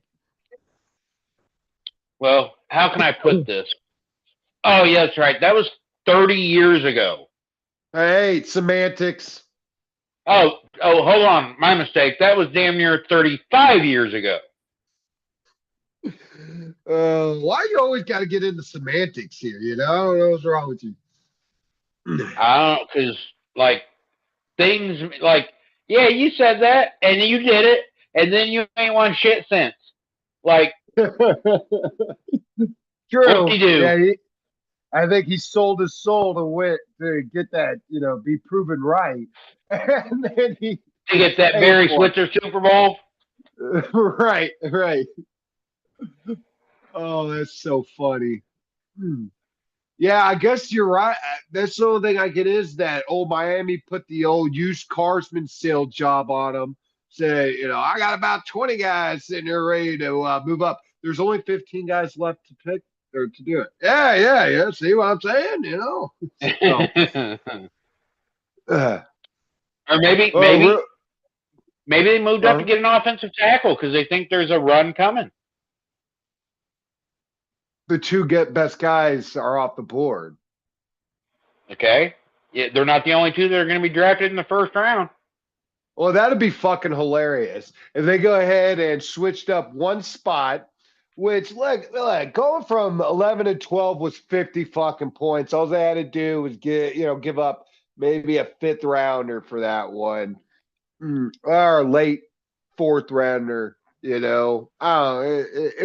Well, how can I put this? Oh, yeah, that's right. That was 30 years ago. Hey, semantics. Oh, hold on. My mistake. That was damn near 35 years ago. Why you always got to get into semantics here? You know, I don't know what's wrong with you. I don't know, because, like, things, like, yeah, you said that, and you did it, and then you ain't won shit since. Like, True. what do you do? Yeah, I think he sold his soul to get that, be proven right. And then he To get that paid Barry for Switzer Super Bowl? it. Right, right. Oh, that's so funny. Yeah, I guess you're right. That's the only thing I get is that old Miami put the old used carsman sale job on him. Say, I got about 20 guys sitting there ready to move up. There's only 15 guys left to pick or to do it. Yeah. See what I'm saying? So, Or maybe they moved up to get an offensive tackle because they think there's a run coming. The two best guys are off the board. Okay, yeah, they're not the only two that are going to be drafted in the first round. Well, that'd be fucking hilarious if they go ahead and switched up one spot Which look, going from 11 to 12 was 50 fucking points. All they had to do was give up maybe a fifth rounder for that one, or a late fourth rounder. It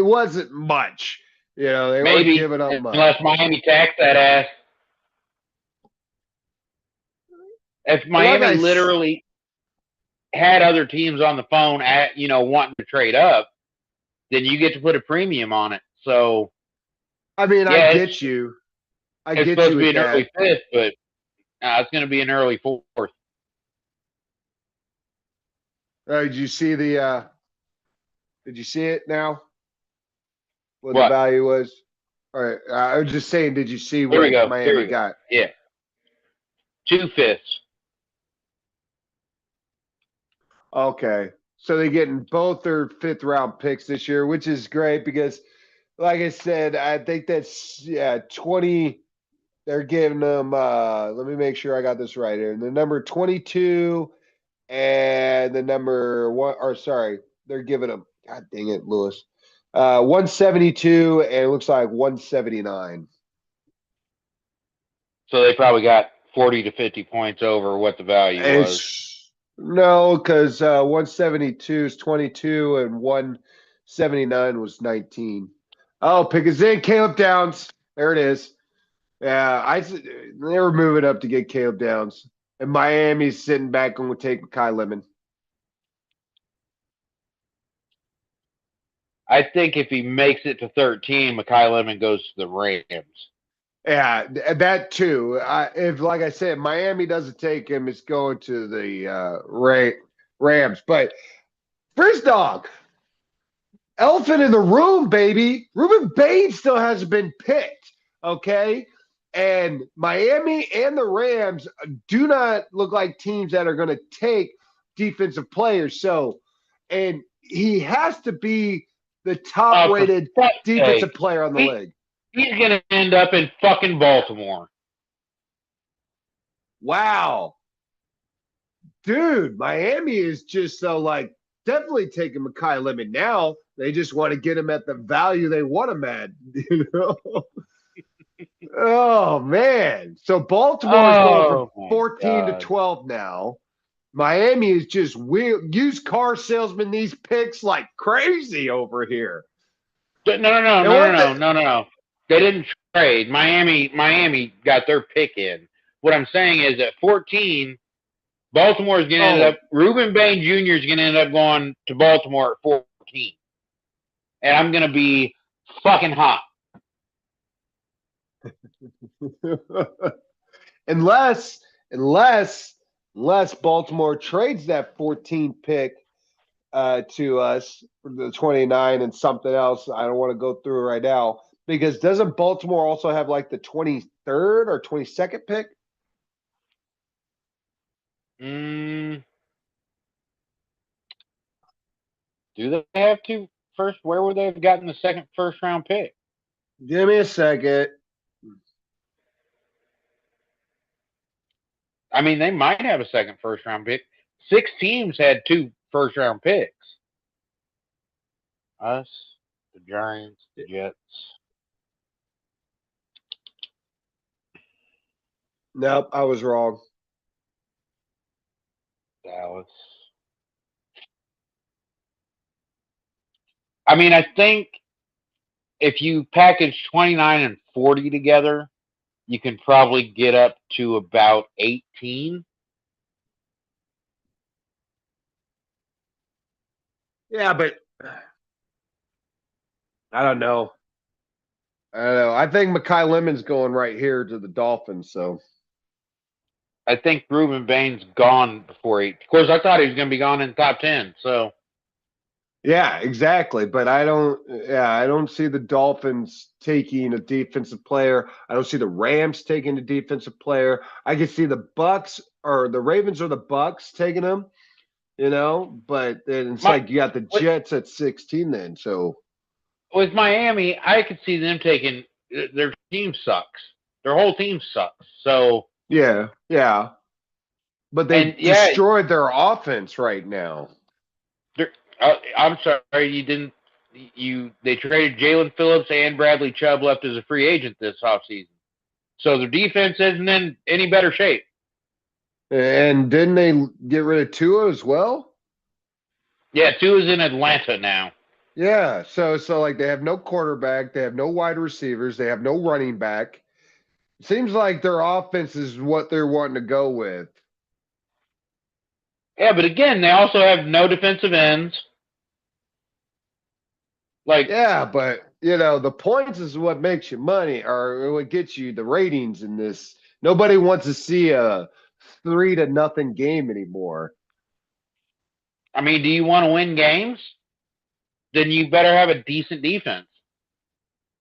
wasn't much. They weren't Maybe, giving up much. unless Miami taxed that ass. If Miami literally had other teams on the phone wanting to trade up, then you get to put a premium on it. So, I mean, I get you. It's supposed to be an early fifth, but it's going to be an early fourth. Did you see the? Did you see it now? What What? the value was? All right, I was just saying. Did you see Here we what go. Miami got? Yeah, 2/5. Okay, so they're getting both their fifth round picks this year, which is great because, like I said, I think that's 20. They're giving them. Let me make sure I got this right here. The number 22 and the number one. Or sorry, they're giving them. God dang it, Lewis. 172 and it looks like 179. So they probably got 40 to 50 points over what the value was. No, because 172 is 22 and 179 was 19. Oh, pick us in, Caleb Downs. There it is. Yeah, they were moving up to get Caleb Downs. And Miami's sitting back and will take Makai Lemon. I think if he makes it to 13, Makai Lemon goes to the Rams. Yeah, that too. If, like I said, Miami doesn't take him, it's going to the Rams. But first dog, elephant in the room, baby. Ruben Baines still hasn't been picked. Okay. And Miami and the Rams do not look like teams that are going to take defensive players. So, and he has to be the top rated defensive player on the league. He's going to end up in fucking Baltimore. Wow. Dude, Miami is just definitely taking Makai Lemon now. They just want to get him at the value they want him at, Oh, man. So Baltimore is going from 14 to 12 now. Miami is just used car salesman these picks like crazy over here. No. They didn't trade. Miami got their pick in. What I'm saying is at 14, Baltimore is going to end up. Ruben Bain Jr. is going to end up going to Baltimore at 14, and I'm going to be fucking hot. unless Baltimore trades that 14 pick to us for the 29 and something else. I don't want to go through it right now because doesn't Baltimore also have like the 23rd or 22nd pick? Do they have to first? Where would they have gotten the second first round pick? Give me a second. I mean, they might have a second first round pick. 6 teams had 2 first round picks. Us, the Giants, the Jets. Nope, I was wrong. Dallas. I mean, I think if you package 29 and 40 together, you can probably get up to about 18. Yeah, but I don't know. I think Makai Lemon's going right here to the Dolphins. So I think Ruben Bain's gone before 8. Of course, I thought he was going to be gone in the top 10. So yeah, exactly. But I don't see the Dolphins taking a defensive player. I don't see the Rams taking a defensive player. I can see the Bucks or the Ravens or the Bucks taking them, but then it's like you got the Jets at 16 then. So with Miami, I could see them taking their team sucks. Their whole team sucks. So yeah. But they destroyed their offense right now. I'm sorry, you didn't. they traded Jalen Phillips and Bradley Chubb left as a free agent this offseason. So their defense isn't in any better shape. And didn't they get rid of Tua as well? Yeah, Tua's in Atlanta now. Yeah. So like they have no quarterback, they have no wide receivers, they have no running back. Seems like their offense is what they're wanting to go with. Yeah, but again, they also have no defensive ends. Like, yeah, but the points is what makes you money, or what gets you the ratings in this. Nobody wants to see a 3-0 game anymore. I mean, do you want to win games? Then you better have a decent defense.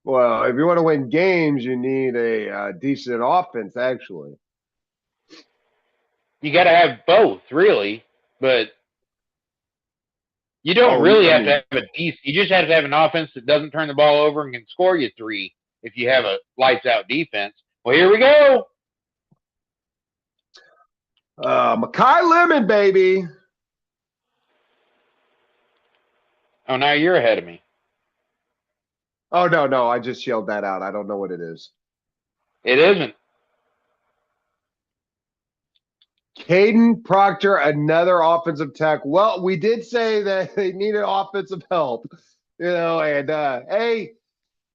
Well, if you want to win games, you need a decent offense, actually. You got to have both, really, but you don't really have to have a decent. You just have to have an offense that doesn't turn the ball over and can score you 3 if you have a lights out defense. Well, here we go. Makai Lemon, baby. Oh, now you're ahead of me. Oh, no, I just yelled that out. I don't know what it is. It isn't. Caden Proctor, another offensive tackle. Well, we did say that they needed offensive help, and hey,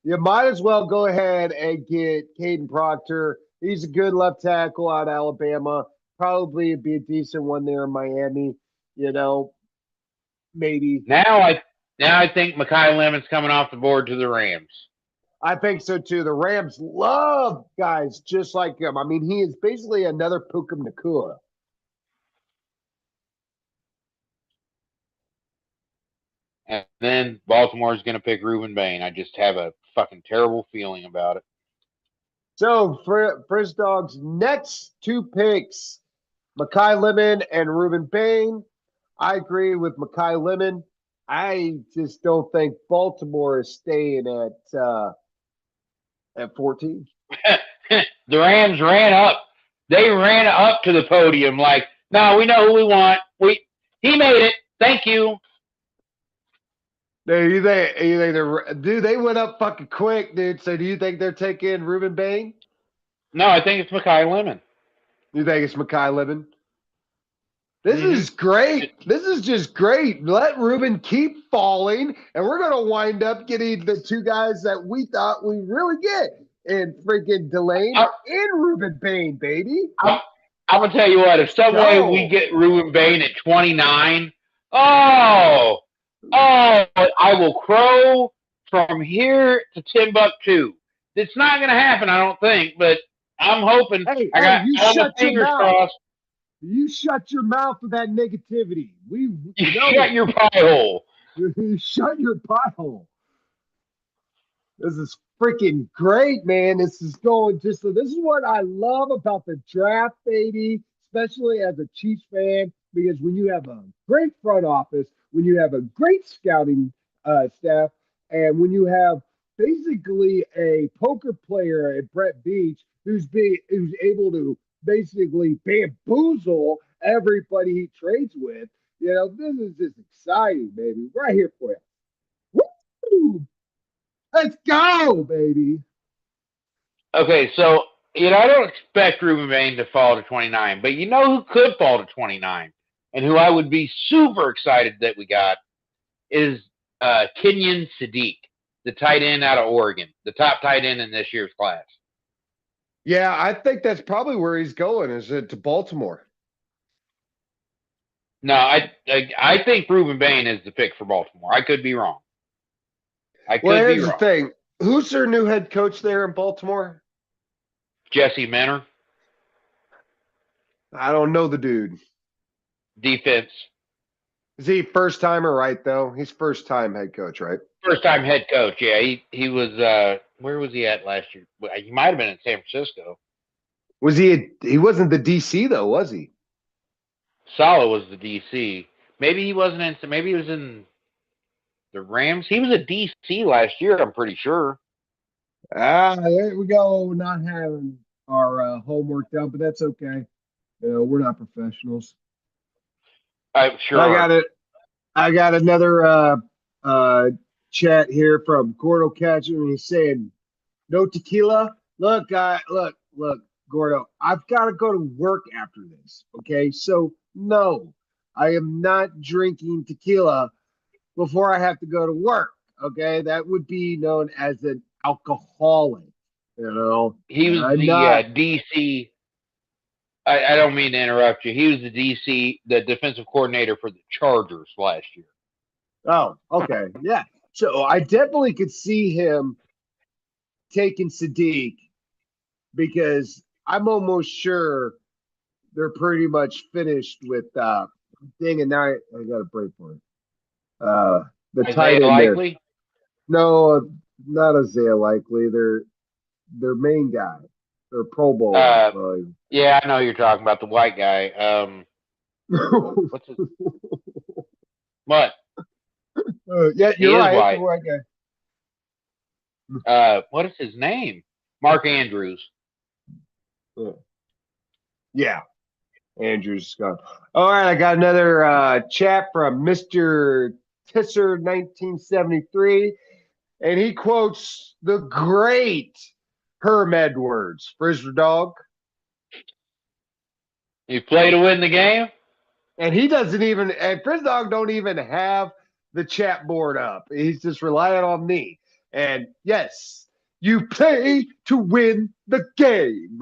you might as well go ahead and get Caden Proctor. He's a good left tackle out of Alabama. Probably be a decent one there in Miami, maybe. Now I think Makai Lemon's coming off the board to the Rams. I think so too. The Rams love guys just like him. I mean, he is basically another Puka Nacua. And then Baltimore's going to pick Reuben Bain. I just have a fucking terrible feeling about it. So, for Frizz Dog's next 2 picks, Makai Lemon and Reuben Bain. I agree with Makai Lemon. I just don't think Baltimore is staying at 14. The Rams ran up. They ran up to the podium like, no, we know who we want. He made it. Thank you. Dude, they went up fucking quick, dude. So do you think they're taking Reuben Bain? No, I think it's Makai Lemon. You think it's Makai Lemon? This is great. This is just great. Let Reuben keep falling, and we're going to wind up getting the 2 guys that we thought we really get in freaking Delane and Reuben Bain, baby. I'm going to tell you what. If some way we get Reuben Bain at 29, I will crow from here to Timbuktu. It's not going to happen, I don't think, but I'm hoping. Hey, I got all the fingers crossed. You shut your mouth with that negativity. Shut your pie hole. Shut your pie hole. This is freaking great, man. This is this is what I love about the draft, baby, especially as a Chiefs fan, because when you have a great front office, when you have a great scouting staff, and when you have basically a poker player at Brett Beach who's able to basically bamboozle everybody he trades with, this is just exciting, baby. Right here for you. Woo! Let's go, baby. Okay, so I don't expect Reuben Bain to fall to 29, but you know who could fall to 29, and who I would be super excited that we got is Kenyon Sadiq, the tight end out of Oregon, the top tight end in this year's class. Yeah, I think that's probably where he's going. Is it to Baltimore? No, I think Reuben Bain is the pick for Baltimore. I could be wrong. Here's the thing. Who's their new head coach there in Baltimore? Jesse Minter. I don't know the dude. Defense. Is he first timer, right, though? He's first time head coach, right? First time head coach, yeah. He was where was he at last year? He might have been in San Francisco. Was he wasn't the DC though, was he? Saleh was the DC. Maybe he wasn't in, maybe he was in the Rams. He was a DC last year, I'm pretty sure. There we go. Not having our homework done, but that's okay. We're not professionals. I'm sure. I got it. I got another chat here from Gordo Catcher, and he's saying, "No tequila." Look, Gordo. I've got to go to work after this. Okay, so no, I am not drinking tequila before I have to go to work. Okay, that would be known as an alcoholic. You know, He and was I'm the not. DC. I don't mean to interrupt you. He was the DC, the defensive coordinator for the Chargers last year. Oh, okay, yeah. So I definitely could see him taking Sadiq because I'm almost sure they're pretty much finished with thing, and now I got a break for it. The tight Isaiah end there. Likely. No, not Isaiah Likely. Their main guy. Their Pro Bowler. Yeah, I know you're talking about the white guy. What's his what? Yeah, He you're is right. The white. white guy. What is his name? Mark Andrews. Yeah. Andrew's gone. All right, I got another chat from Mr. Tisser 1973, and he quotes the great Herm Edwards, Frizzler Dog. You play to win the game? And he doesn't even, and Frizz Dog don't even have the chat board up. He's just relying on me. And yes, you play to win the game.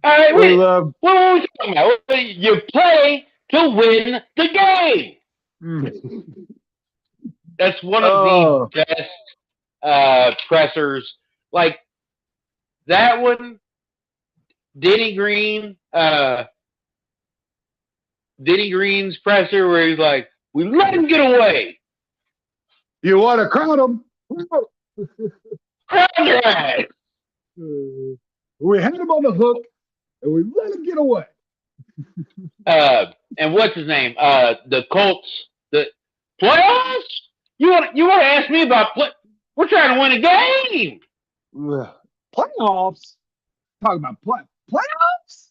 All right, wait. love. What were we talking about? You play to win the game. That's one of the best pressers. Like that one, Denny Green, Denny Green's presser where he's like, "We let him get away. You want to crowd him? Crowd your ass." We had him on the hook, and we let him get away. And what's his name? The Colts, the playoffs. You want to ask me about play? We're trying to win a game. Playoffs? Talking about playoffs?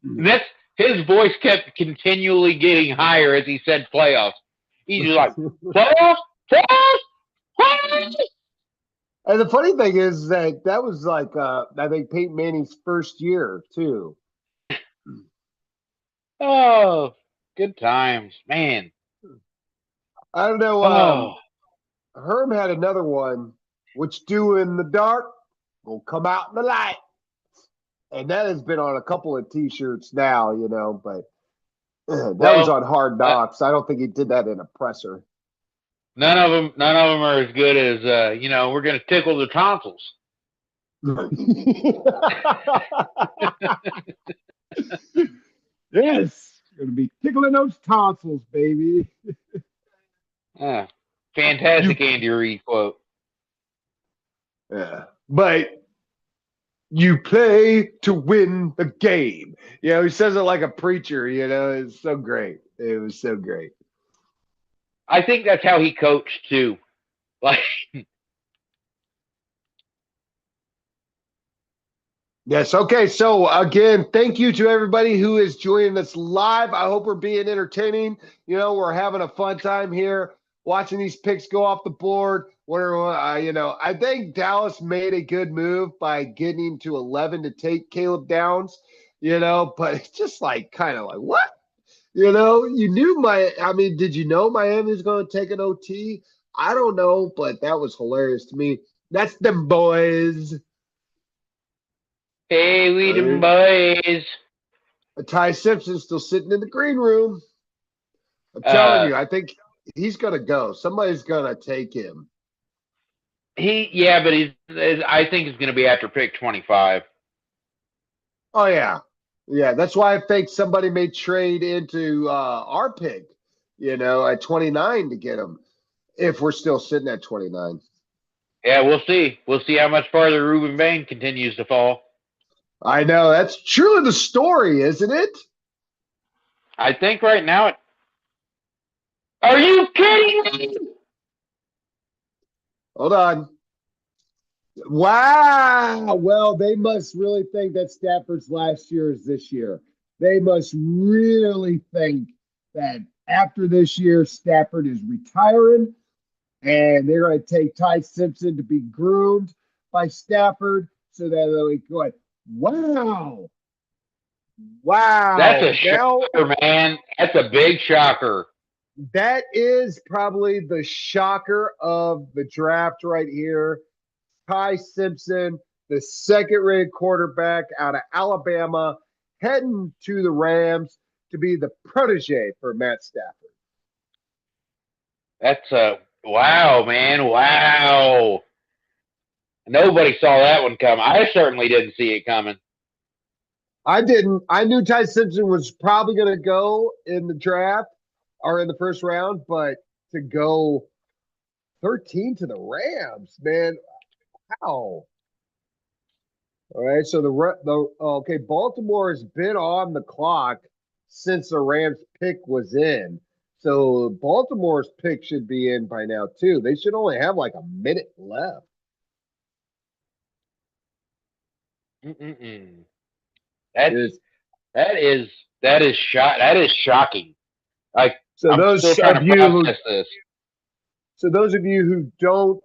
That's his voice kept continually getting higher as he said playoffs. He's just like playoffs. And the funny thing is that was like I think Peyton Manning's first year too. Oh, good times, man. I don't know. Herm had another one, which do in the dark will come out in the light. And that has been on a couple of T-shirts now, you know, but that was on Hard Knocks. I don't think he did that in a presser. None of them are as good as we're going to tickle the tonsils. Yes, going to be tickling those tonsils, baby. Fantastic Andy Reid quote. Yeah, but you play to win the game. You know, he says it like a preacher. You know, it's so great. It was so great. I think that's how he coached too. Like, yes. Okay. So again, thank you to everybody who is joining us live. I hope we're being entertaining. You know, we're having a fun time here watching these picks go off the board. I think Dallas made a good move by getting to 11 to take Caleb Downs. You know, but it's just like kind of like what? You know, did you know Miami was going to take an OT? I don't know, but that was hilarious to me. That's them boys. hey, we them boys. Ty Simpson's still sitting in the green room. I'm telling you, I think he's going to go. Somebody's going to take him. But I think it's going to be after pick 25. Oh, yeah. Yeah, that's why I think somebody may trade into our pick, you know, at 29 to get him if we're still sitting at 29. Yeah, we'll see. We'll see how much farther Ruben Bain continues to fall. I know. That's truly the story, isn't it? I think right now Are you kidding me? Hold on. Wow. Well, they must really think that Stafford's last year is this year. They must really think that after this year, Stafford is retiring, and they're going to take Ty Simpson to be groomed by Stafford so that they go, wow, That's wow. a Now, shocker, man. That's a big shocker. that is probably the shocker of the draft right here. Ty Simpson, the second-rated quarterback out of Alabama, heading to the Rams to be the protege for Matt Stafford. That's a wow, man. Wow. Nobody saw that one coming. I certainly didn't see it coming. I didn't. I knew Ty Simpson was probably going to go in the draft or in the first round, but to go 13 to the Rams, man, wow. All right, so okay, Baltimore has been on the clock since the Rams pick was in. So Baltimore's pick should be in by now too. They should only have like a minute left. Mm-mm-mm. It's, That is that is shocking. Like so I'm still those trying of to you who process this. So those of you who don't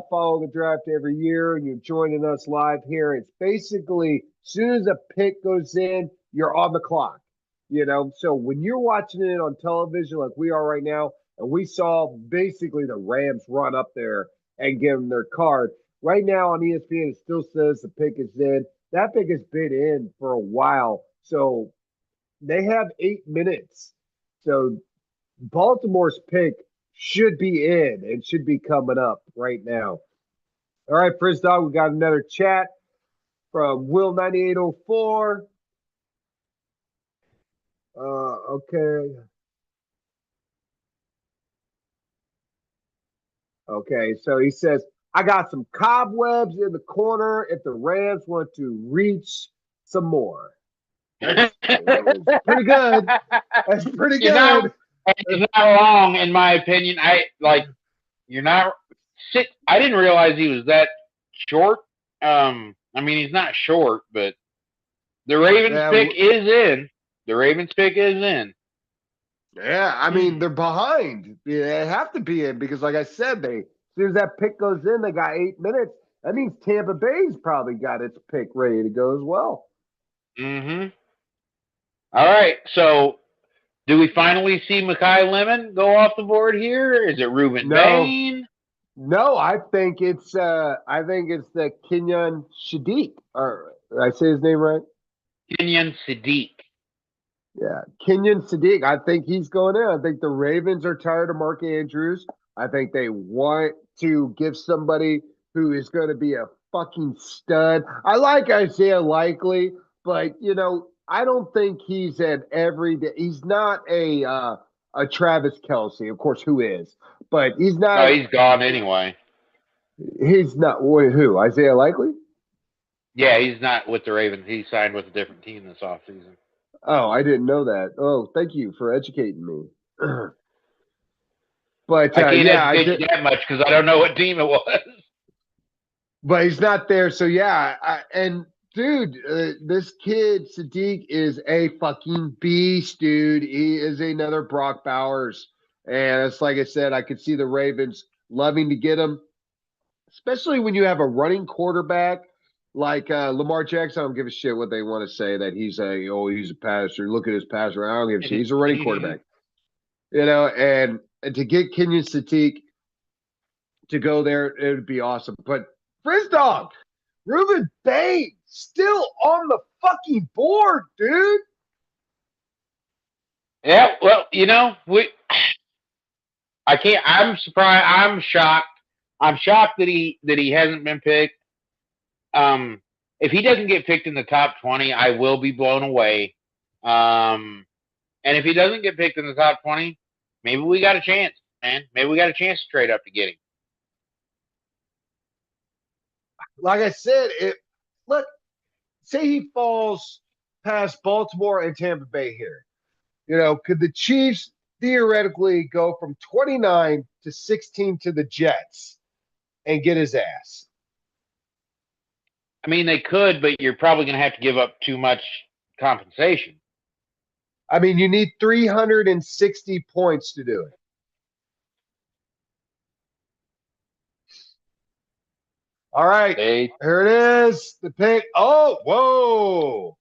follow the draft every year and you're joining us live here, it's basically as soon as a pick goes in, you're on the clock. So when you're watching it on television like we are right now, and we saw basically the Rams run up there and give them their card. Right now on ESPN, it still says the pick is in. That pick has been in for a while. So they have 8 minutes. So Baltimore's pick should be in and should be coming up right now. All right, Frizz Dog, we got another chat from Will9804. Okay. Okay, so he says, I got some cobwebs in the corner if the Rams want to reach some more. That's pretty good. That's pretty You know, good. he's not wrong in my opinion. You're not sick. I didn't realize he was that short. I mean he's not short, but the Ravens pick is in. The Ravens pick is in. Yeah, I mean they're behind. They have to be in because, like I said, as soon as that pick goes in, they got 8 minutes. That means Tampa Bay's probably got its pick ready to go as well. Mm-hmm. All right, so do we finally see Mekhi Lemon go off the board here? Is it Reuben No, Bain? no, I think it's the Kenyon Shadiq. Or did I say his name right? Kenyon Sadiq. Yeah, Kenyon Sadiq. I think he's going in. I think the Ravens are tired of Mark Andrews. I think they want to give somebody who is going to be a fucking stud. I like Isaiah Likely, but I don't think he's an everyday. He's not a Travis Kelsey, of course, who is, but he's No, not. he's gone anyway. He's not. Who? Isaiah Likely? Yeah, he's not with the Ravens. He signed with a different team this offseason. Oh, I didn't know that. Oh, thank you for educating me. But I can't yeah, educate you that much because I don't know what team it was. but he's not there. So yeah, and dude, this kid Sadiq is a fucking beast, dude. He is another Brock Bowers, and it's like I said, I could see the Ravens loving to get him, especially when you have a running quarterback like Lamar Jackson. I don't give a shit what they want to say that he's he's a passer. Look at his passer. I don't give a shit. He's a running quarterback, and to get Kenyon Sadiq to go there, it would be awesome. But Frizz Dog, Reuben Bain still on the fucking board, dude. Yeah, well, I can't. I'm surprised. I'm shocked. I'm shocked that he hasn't been picked. If he doesn't get picked in the top 20, I will be blown away. And if he doesn't get picked in the top 20, maybe we got a chance, man. Maybe we got a chance to trade up to get him. Like I said, say he falls past Baltimore and Tampa Bay here. Could the Chiefs theoretically go from 29 to 16 to the Jets and get his ass? I mean, they could, but you're probably going to have to give up too much compensation. I mean, you need 360 points to do it. All right, They here it is. The pick. Oh, whoa.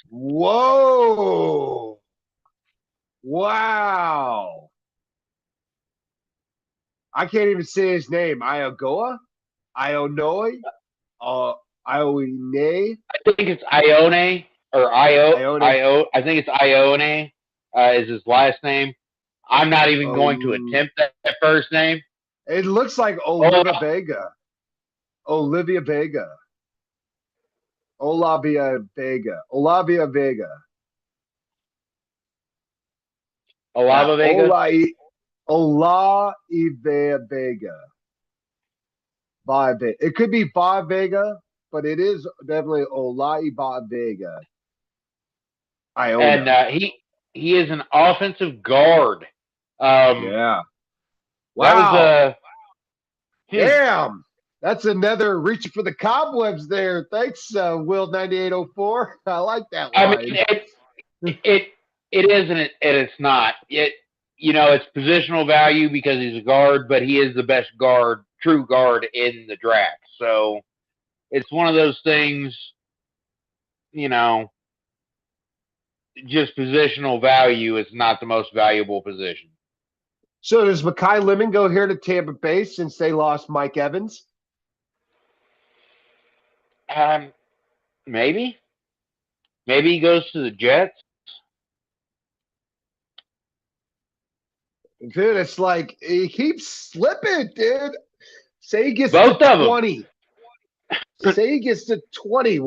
Whoa. Wow. I can't even say his name. Iogoa? Ionoi? Uh, Ione? I think it's Ione or Ione? I think it's Ione is his last name. I'm not even going to Oh, attempt that first name. it looks like Oh, Olivia Vega. Olivia Vega. Olavia Vega. Olavia Vega. Yeah, Olava Vega. Olavia Vega. It could be Ba Vega, but it is definitely Olaiba Vega. And Iona. he is an offensive guard. Yeah. That was Wow. hmm. Damn. That's another reaching for the cobwebs there. Thanks, Will 9804. I like that I mean, line. it is and it's not. It's positional value because he's a guard, but he is the best guard, true guard in the draft. So it's one of those things, you know, just positional value is not the most valuable position. So does Mekhi Lemon go here to Tampa Bay since they lost Mike Evans? Maybe he goes to the Jets. Dude, it's like he keeps slipping, dude. Say he gets Both to of them. 20. Say he gets to 20.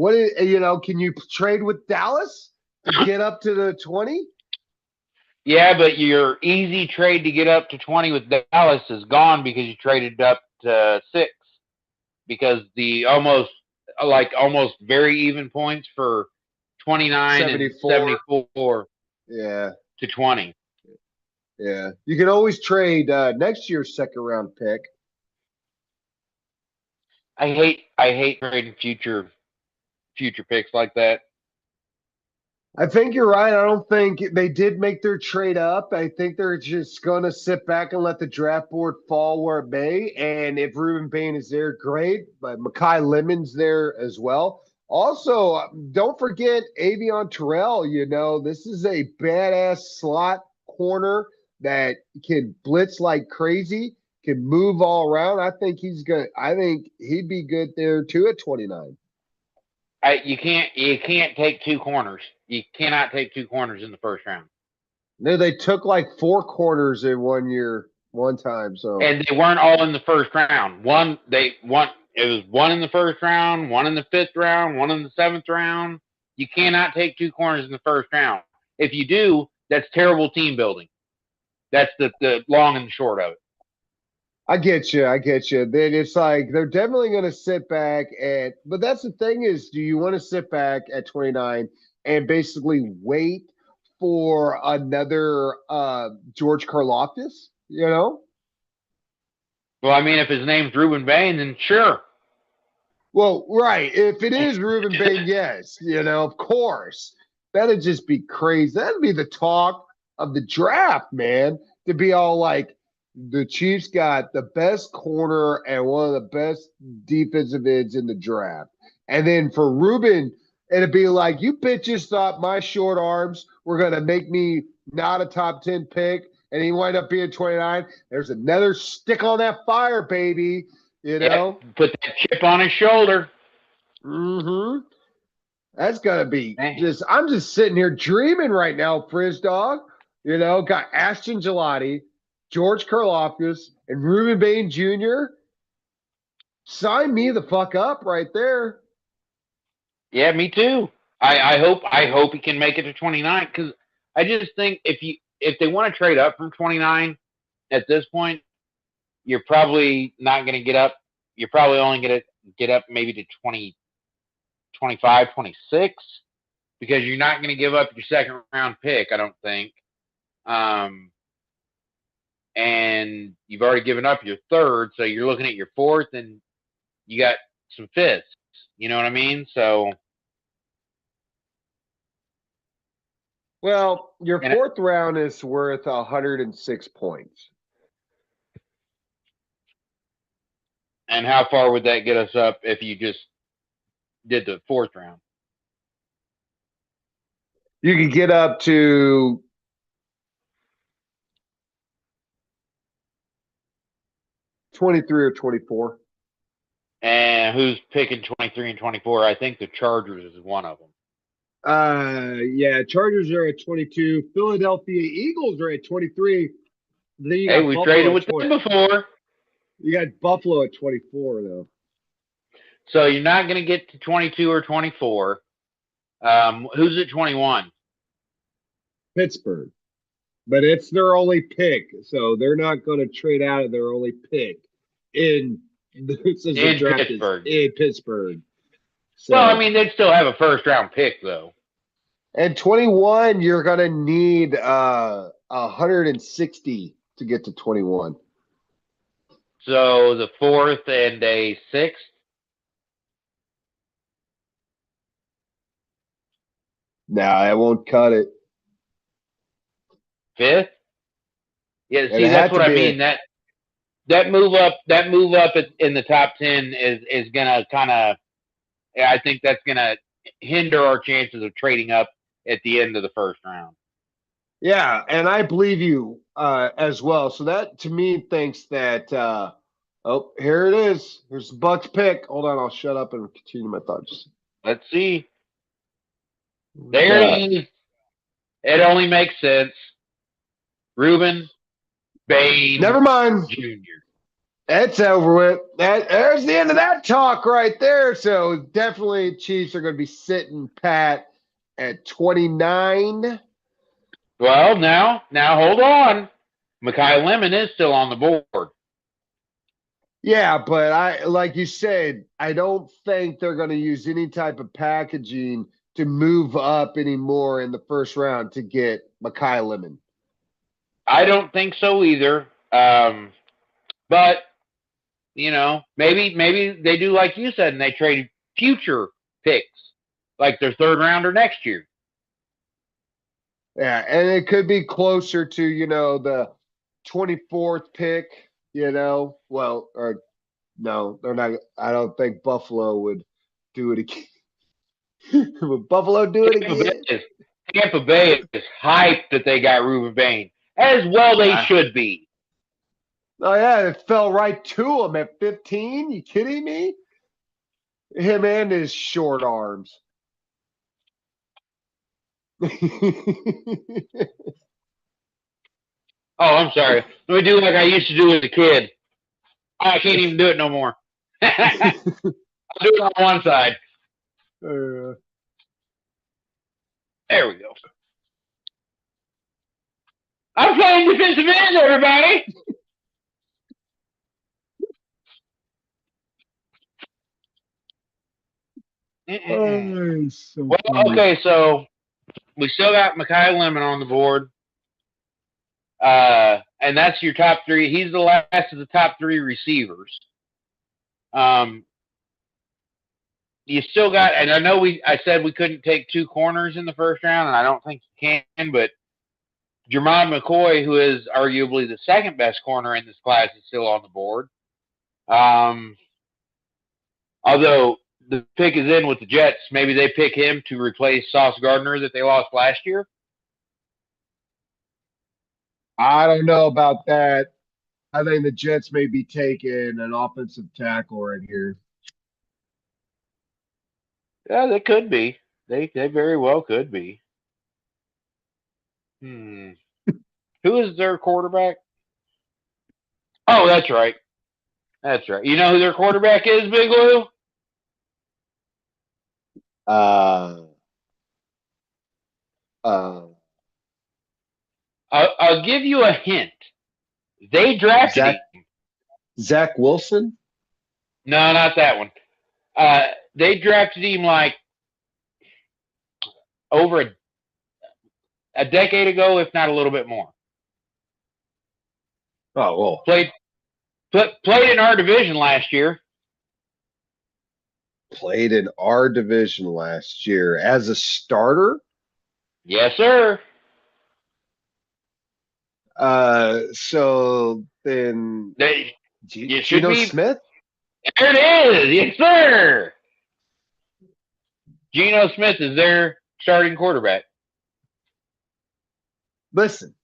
Can you trade with Dallas to get up to the 20? Yeah, but your easy trade to get up to 20 with Dallas is gone because you traded up to 6 because the almost very even points for 29 74. and 74 Yeah. to 20. Yeah. You can always trade next year's second round pick. I hate trading future picks like that. I think you're right. I don't think they did make their trade up. I think they're just going to sit back and let the draft board fall where it may. And if Ruben Bain is there, great. But Mekhi Lemon's there as well. Also, don't forget Avion Terrell. This is a badass slot corner that can blitz like crazy, can move all around. I think he'd be good there too at 29. You can't take 2 corners. You cannot take 2 corners in the first round. No, they took like 4 corners in 1 year, one time. So And they weren't all in the first round. It was 1 in the first round, 1 in the 5th round, 1 in the 7th round. You cannot take 2 corners in the first round. If you do, that's terrible team building. That's the long and the short of it. I get you. Then it's like they're definitely going to sit back but that's the thing is, do you want to sit back at 29 and basically wait for another George Karlaftis? Well, I mean, if his name's Ruben Bain, then sure. Well, right. If it is Ruben Bain, yes, of course. That'd just be crazy. That'd be the talk of the draft, man. To be all like, the Chiefs got the best corner and one of the best defensive ends in the draft. And then for Ruben, it'd be like, you bitches thought my short arms were going to make me not a top 10 pick, and he wind up being 29. There's another stick on that fire, baby. Yep, put that chip on his shoulder. Mm-hmm. That's gotta be I'm just sitting here dreaming right now, Frizz Dog. Got Ashton Gelati, George Karlaftis, and Ruben Bain Jr. Sign me the fuck up right there. Yeah, me too. I hope he can make it to 29 because I just think if they want to trade up from 29 at this point, you're probably not going to get up. You're probably only going to get up maybe to 20, 25, 26 because you're not going to give up your second round pick, I don't think. And you've already given up your third, so you're looking at your fourth and you got some fifths. You know what I mean? So Well, your And- fourth round is worth 106 points. And how far would that get us up if you just did the fourth round? You could get up to 23 or 24. And who's picking 23 and 24? I think the Chargers is one of them. Yeah, Chargers are at 22. Philadelphia Eagles are at 23. Then you Hey, got we Buffalo traded at with 20. them before. You got Buffalo at 24 though. So you're not going to get to 22 or 24. Who's at 21? Pittsburgh. But it's their only pick, so they're not going to trade out of their only pick in Pittsburgh. in Pittsburgh. So, Well, I mean, they'd still have a first round pick though. and 21, you're going to need 160 to get to 21. So the fourth and a sixth. No, that won't cut it. Fifth. Yeah, see, It'd have that's to what I be mean. That move up in the top 10 is gonna kind of. I think that's gonna hinder our chances of trading up at the end of the first round. Yeah, and I believe you as well. So that to me thinks that oh, here it is. Here's the Bucks pick. Hold on, I'll shut up and continue my thoughts. Let's see. There it is. It only makes sense. Reuben Bain Never mind. Jr. That's over with. There's the end of that talk right there. So definitely Chiefs are going to be sitting pat at 29. Well, now hold on. Mekhi Lemon is still on the board. Yeah, but I like you said, I don't think they're going to use any type of packaging to move up anymore in the first round to get Mekhi Lemon. I don't think so either. But you know, maybe they do like you said, and they trade future picks, like their third rounder next year. Yeah, and it could be closer to, the 24th pick, well, or no, they're not. I don't think Buffalo would do it again. Would Buffalo do it again? Tampa Bay is hyped that they got Reuben Bain. As well they should be. Oh, yeah, it fell right to him at 15. You kidding me? Him and his short arms. Oh, I'm sorry. Let me do like I used to do as a kid. I can't even do it no more. I'll do it on one side. There we go. I'm playing defensive end, everybody. So well, funny. okay, so we still got Mekhi Lemon on the board. And that's your top three. He's the last of the top three receivers. You still got, and I know I said we couldn't take two corners in the first round, and I don't think you can, but Jermon McCoy, who is arguably the second best corner in this class, is still on the board. Although the pick is in with the Jets, maybe they pick him to replace Sauce Gardner that they lost last year. I don't know about that. I think the Jets may be taking an offensive tackle right here. Yeah, they could be. They very well could be. Who is their quarterback? Oh, that's right. That's right. You know who their quarterback is, Big Lou? I'll give you a hint. They drafted him. Zach Wilson? No, not that one. They drafted him like over a decade ago, if not a little bit more. Oh, well. Played in our division last year. Played in our division last year as a starter? Yes, sir. So then You should Geno be. Smith? There it is. Yes, sir. Geno Smith is their starting quarterback. Listen,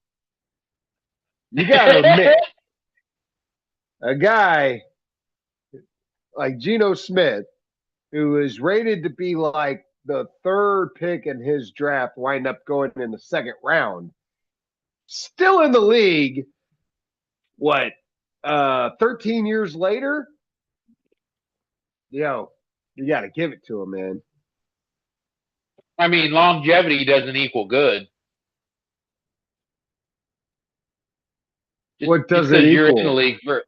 you got to admit, a guy like Geno Smith, who is rated to be like the third pick in his draft, wind up going in the second round, still in the league, what, 13 years later? Yo, you got to give it to him, man. I mean, longevity doesn't equal good. What does because it you're in the equal? league for.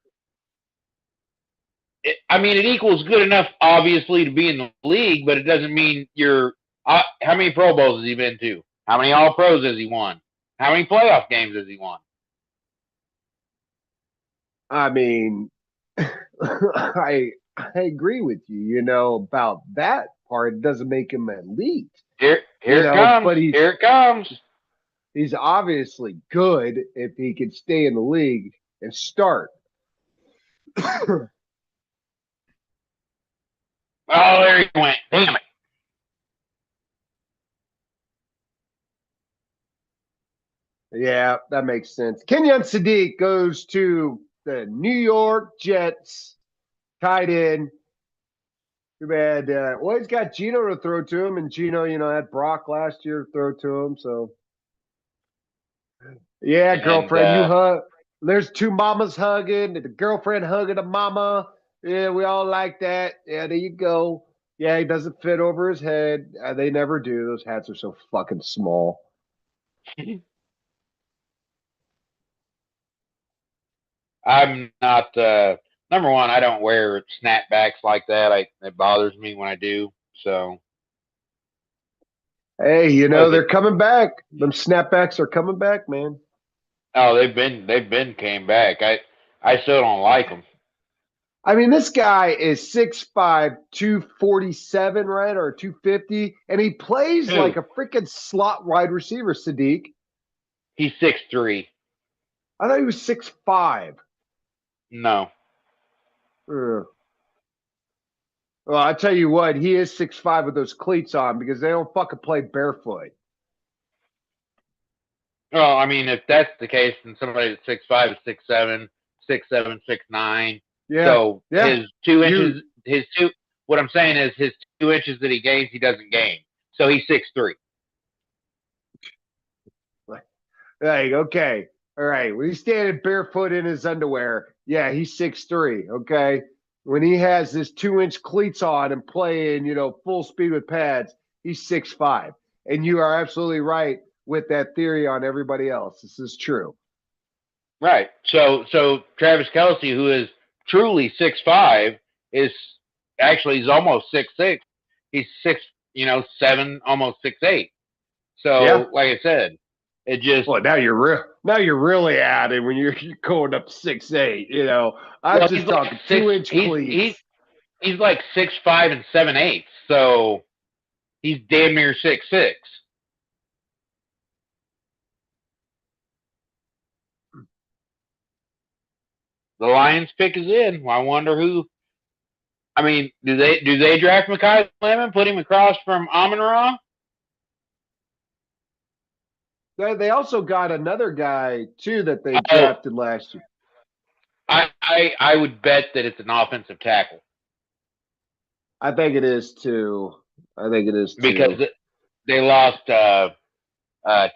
I mean, it equals good enough, obviously, to be in the league, but it doesn't mean you're. How many Pro Bowls has he been to? How many All Pros has he won? How many playoff games has he won? I mean, I agree with you, about that part. It doesn't make him elite, Here it comes. but Here it comes. he's obviously good if he can stay in the league and start. Oh, there he went. Damn it. Yeah, that makes sense. Kenyon Sadiq goes to the New York Jets, tight end. Too bad. Well, he's got Geno to throw to him, and Geno, had Brock last year to throw to him. So, yeah, girlfriend, you hug. There's two mamas hugging, the girlfriend hugging the mama. Yeah, we all like that. Yeah, there you go. Yeah, he doesn't fit over his head. They never do. Those hats are so fucking small. I'm not. Number one, I don't wear snapbacks like that. It bothers me when I do. So. Hey, they're coming back. Them snapbacks are coming back, man. Oh, they've came back. I still don't like them. I mean, this guy is 6'5", 247, right? Or 250. And he plays like a freaking slot wide receiver, Sadiq. He's 6'3". I thought he was 6'5". No. Well, I tell you what, he is 6'5" with those cleats on because they don't fucking play barefoot. Well, I mean, if that's the case, then somebody that's 6'5" is 6'7", 6'7", 6'9". Yeah. So yeah. his 2 inches, what I'm saying is his 2 inches that he gains, he doesn't gain. So he's 6'3". Like, okay. All right. When he's standing barefoot in his underwear, yeah, he's 6'3". Okay. When he has his 2-inch cleats on and playing, full speed with pads, he's 6'5". And you are absolutely right with that theory on everybody else. This is true. Right. So Travis Kelce, who is truly 6'5", is actually he's almost 6'6". He's 7, almost 6'8". So, like I said, it just. Well, now you're really at it when you're going up 6'8". I'm just talking like 2-inch cleats. He's like 6'5" 7/8". So he's damn near 6'6". The Lions pick is in. I wonder who. I mean, do they draft Mekhi Lemon, put him across from Amon-Ra? They also got another guy too that they drafted last year. I would bet that it's an offensive tackle. I think it is too. Because they lost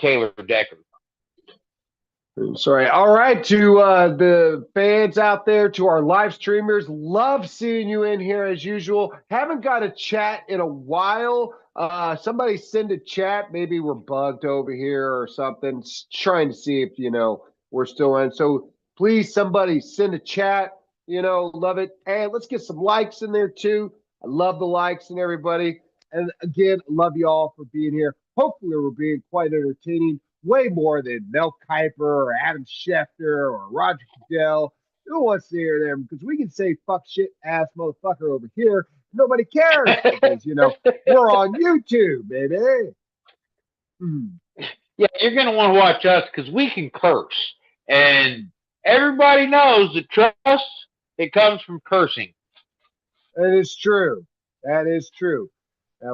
Taylor Decker. Sorry. All right, to the fans out there, to our live streamers, love seeing you in here as usual. Haven't got a chat in a while. Somebody send a chat. Maybe we're bugged over here or something. Trying to see if we're still in. So please, somebody send a chat. Love it. And let's get some likes in there too. I love the likes and everybody. And again, love you all for being here. Hopefully, we're being quite entertaining. Way more than Mel Kiper or Adam Schefter or Roger Goodell. Who wants to hear them? Because we can say fuck shit ass motherfucker over here. Nobody cares because, we're on YouTube, baby. Yeah, you're going to want to watch us because we can curse. And everybody knows that trust, it comes from cursing. That is true. That is true.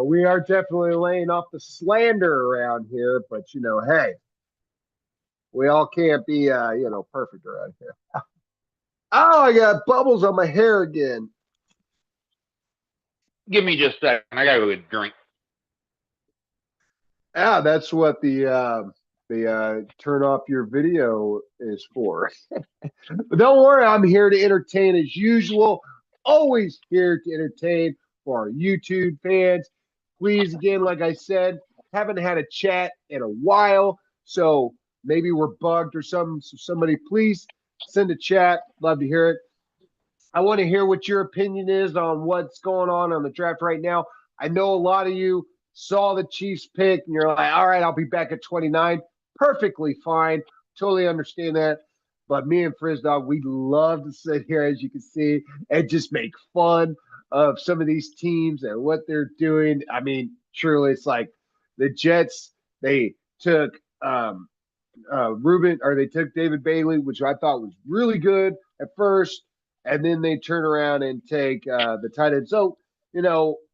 We are definitely laying off the slander around here, but hey, we all can't be perfect around here. Oh, I got bubbles on my hair again. Give me just a second. I gotta go get a drink. Ah, that's what the turn off your video is for. But don't worry, I'm here to entertain as usual. Always here to entertain for our YouTube fans. Please, again, like I said, haven't had a chat in a while, so maybe we're bugged or something. So somebody, please send a chat. Love to hear it. I want to hear what your opinion is on what's going on the draft right now. I know a lot of you saw the Chiefs pick and you're like, all right, I'll be back at 29. Perfectly fine. Totally understand that. But me and Frizdog, we love to sit here, as you can see, and just make fun of some of these teams and what they're doing. I mean, truly, it's like the Jets, they took they took David Bailey, which I thought was really good at first, and then they turn around and take the tight end. So,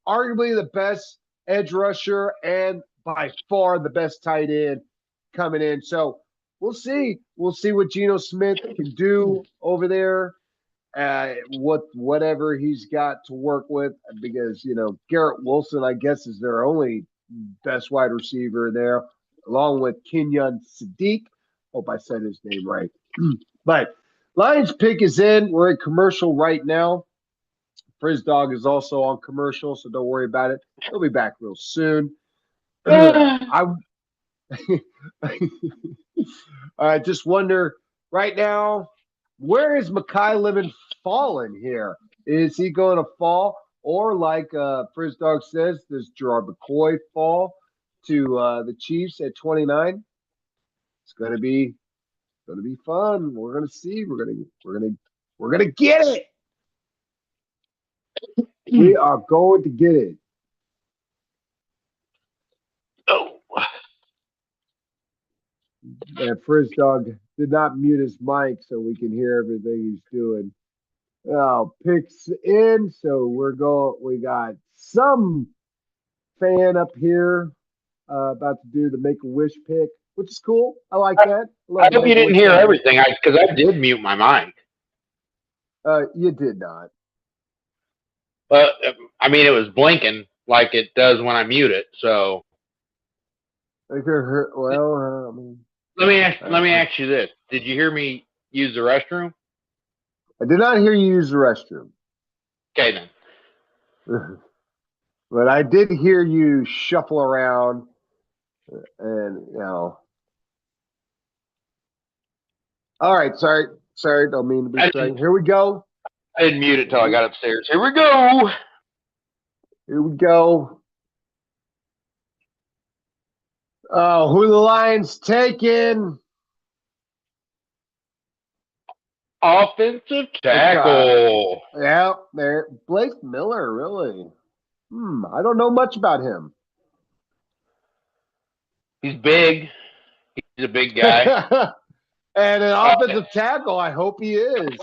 arguably the best edge rusher and by far the best tight end coming in. So we'll see. We'll see what Geno Smith can do over there. Whatever he's got to work with, because Garrett Wilson, I guess, is their only best wide receiver there, along with Kenyon Sadiq. Hope I said his name right. But Lions pick is in. We're in commercial right now. Frizdog is also on commercial, so don't worry about it. He'll be back real soon. I just wonder right now, where is Mekhi Living falling here? Is he going to fall? Or like Frizdog says, does Gerard McCoy fall to the Chiefs at 29? It's going to be fun. We're going to see. We're going to get it. We are going to get it. Oh. And Frizdog did not mute his mic so we can hear everything he's doing. Picks in, so we got some fan up here about to do the Make-A-Wish pick, which is cool. I like that. I hope you didn't hear everything, because I did mute my mic. You did not. But I mean, it was blinking like it does when I mute it. So, well, I mean, let me ask you this: did you hear me use the restroom? I did not hear you use the restroom. Okay, then. But I did hear you shuffle around, and All right, sorry, don't mean to be strange. Here we go. I didn't mute it till I got upstairs. Here we go. Here we go. Oh, who the Lions taking? Offensive tackle. Yeah, there. Blake Miller, really. I don't know much about him. He's big. He's a big guy. And an offensive tackle, I hope he is.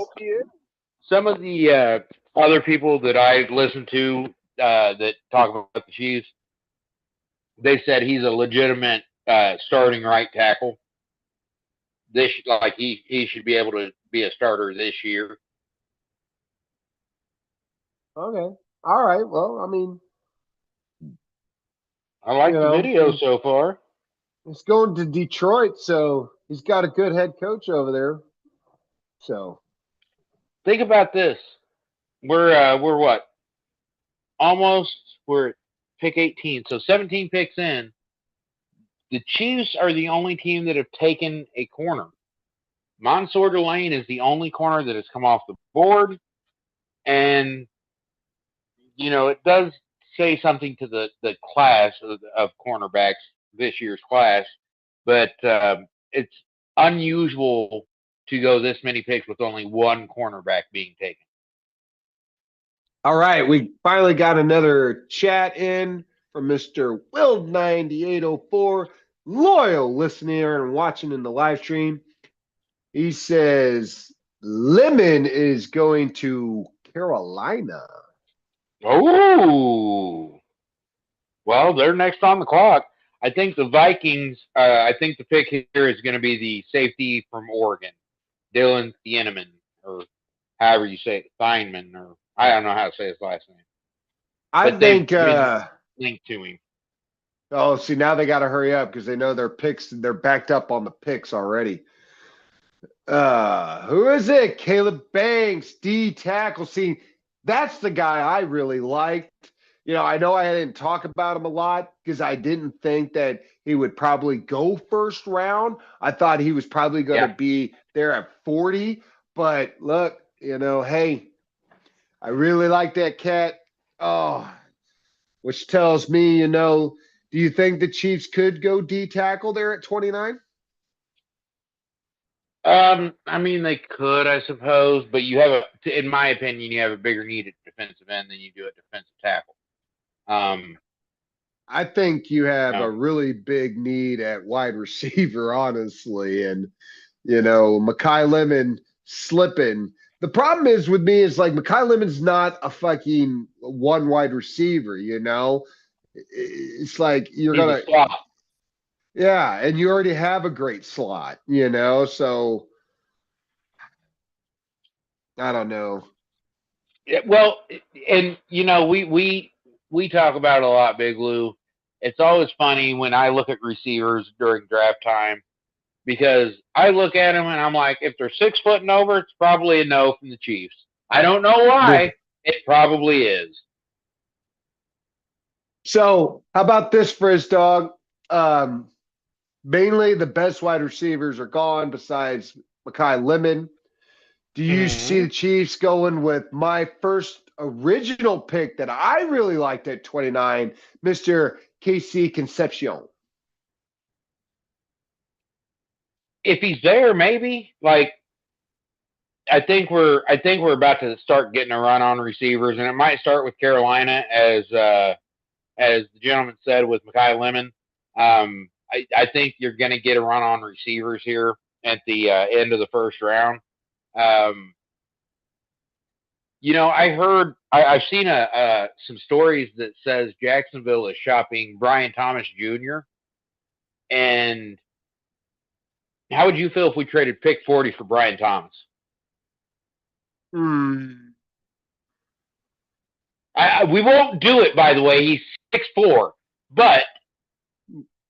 Some of the other people that I listen to that talk about the Chiefs, they said he's a legitimate starting right tackle. He should be able to be a starter this year. Okay. All right. Well, I mean, I like the video so far. He's going to Detroit, so he's got a good head coach over there. So think about this. We're what? We're at pick 18. So 17 picks in. The Chiefs are the only team that have taken a corner. Mansour Delane is the only corner that has come off the board. And, it does say something to the class of cornerbacks, this year's class. But it's unusual to go this many picks with only one cornerback being taken. All right, we finally got another chat in from Mr. Will9804, loyal listener and watching in the live stream. He says Lemon is going to Carolina. Oh, well, they're next on the clock. I think the Vikings. I think the pick here is going to be the safety from Oregon, Dylan Thieneman, or however you say it, Thieneman, or I don't know how to say his last name, I but they've think been linked to him. oh, see now they got to hurry up because they know their picks, they're backed up on the picks already. Who is it? Caleb Banks, D tackle. See, that's the guy I really liked. I know I didn't talk about him a lot because I didn't think that he would probably go first round. I thought he was probably going to Yeah. be there at 40. But look, hey, I really like that cat. Oh, which tells me, do you think the Chiefs could go D tackle there at 29? I mean, they could, I suppose, but in my opinion, you have a bigger need at defensive end than you do at defensive tackle. I think you have No. a really big need at wide receiver, honestly. And, Makai Lemon slipping. The problem is with me is like Makai Lemon's not a fucking one wide receiver, It's like you're He's a gonna slot. yeah, and you already have a great slot, so I don't know. Yeah, well, and we talk about it a lot, Big Lou. It's always funny when I look at receivers during draft time because I look at them and I'm like, if they're 6 foot and over, it's probably a no from the Chiefs. I don't know why. It probably is. So how about this, Frizz Dog? Um, Mainly the best wide receivers are gone besides Makai Lemon. Do you see Mm-hmm. the Chiefs going with my first original pick that I really liked at 29, Mr. KC Concepcion? If he's there, maybe. Like I think we're about to start getting a run on receivers, and it might start with Carolina, as the gentleman said with Makai Lemon. I think you're going to get a run on receivers here at the end of the first round. Um, I've seen some stories that says Jacksonville is shopping Brian Thomas Jr. And how would you feel if we traded pick 40 for Brian Thomas? Hmm. We won't do it, by the way. He's 6'4", but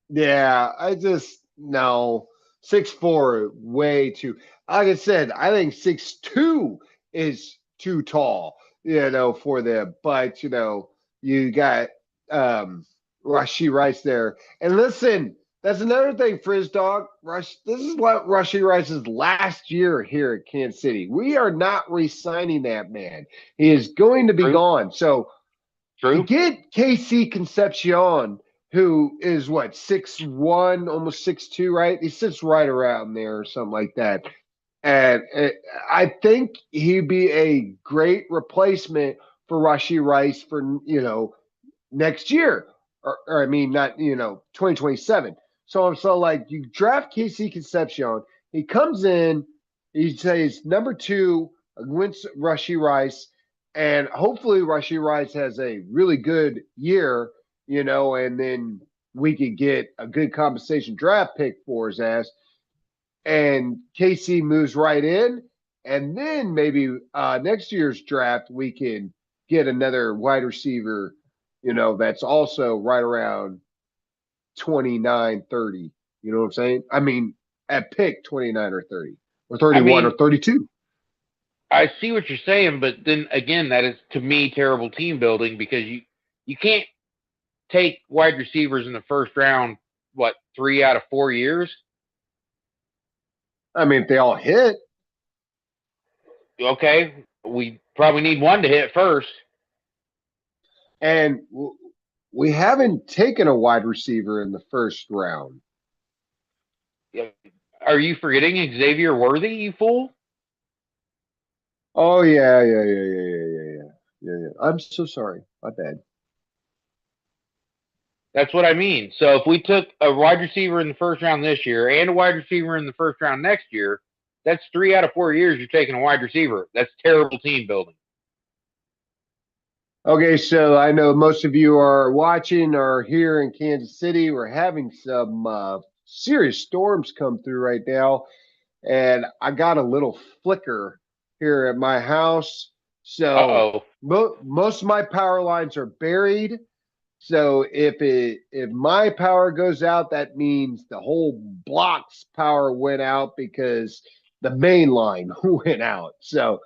Yeah, I just no 6'4", way too. Like I said, I think 6'2" is too tall, for them. But you got Rashi Rice there. And listen, that's another thing, Frizz Dog. This is what Rashi Rice's last year here at Kansas City. We are not re-signing that man. He is going to be true, gone. So to true. get KC Concepcion, who is what 6'1", almost 6'2", right? He sits right around there or something like that. And I think he'd be a great replacement for Rashi Rice for next year, or I mean not 2027. So like you draft KC Concepcion, he comes in, he says number two against Rashi Rice, and hopefully Rashi Rice has a really good year, and then we could get a good compensation draft pick for his ass, and KC moves right in, and then maybe next year's draft we can get another wide receiver, that's also right around 29, 30. You know what I'm saying? I mean, at pick 29 or 30 or I 31 or mean, 32. I see what you're saying, but then again, that is to me terrible team building because you can't take wide receivers in the first round. What, 3 out of 4 years? I mean, if they all hit, Okay, we probably need one to hit first. and we haven't taken a wide receiver in the first round. Are you forgetting Xavier Worthy, you fool? Oh yeah. I'm so sorry. My bad. That's what I mean. So if we took a wide receiver in the first round this year and a wide receiver in the first round next year, That's 3 out of 4 years you're taking a wide receiver. That's terrible team building. Okay, so I know most of you are watching or here in Kansas City. We're having some serious storms come through right now, and I got a little flicker here at my house. So Uh-oh. most of my power lines are buried. So if my power goes out, that means the whole block's power went out because the main line went out. So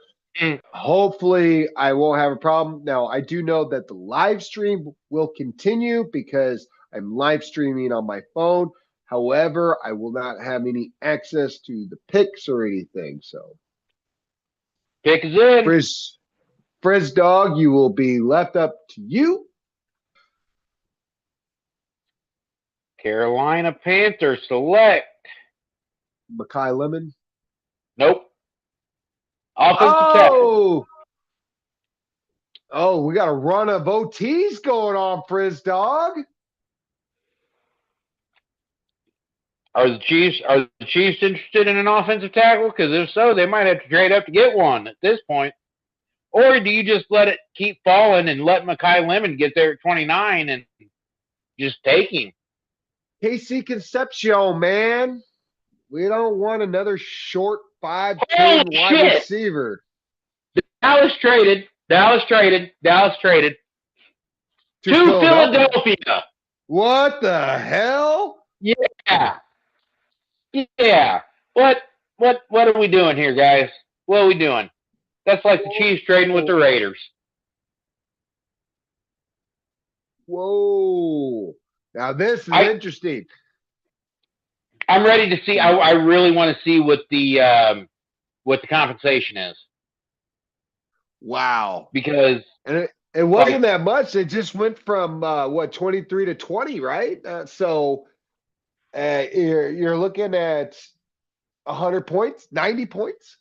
hopefully I won't have a problem. Now I do know that the live stream will continue because I'm live streaming on my phone. However, I will not have any access to the picks or anything. So Pick is in. Frizz Dog, you will be left up to you. Carolina Panthers select. Makai Lemon. Nope. Offensive tackle. Oh, we got a run of OTs going on, Frizz Dog. Are the Chiefs interested in an offensive tackle? Because if so, they might have to trade up to get one at this point. Or do you just let it keep falling and let Makai Lemon get there at 29 and just take him? KC Concepcion, man. We don't want another short 5'10" Holy wide shit. receiver. Dallas traded to Philadelphia. What the hell? Yeah. Yeah. What are we doing here, guys? What are we doing? That's like the Chiefs trading with the Raiders. Whoa. Now this is interesting. I'm ready to see. I really want to see what the compensation is. Wow. Because it wasn't that much. It just went from 23 to 20, right? So you're looking at 100 points, 90 points.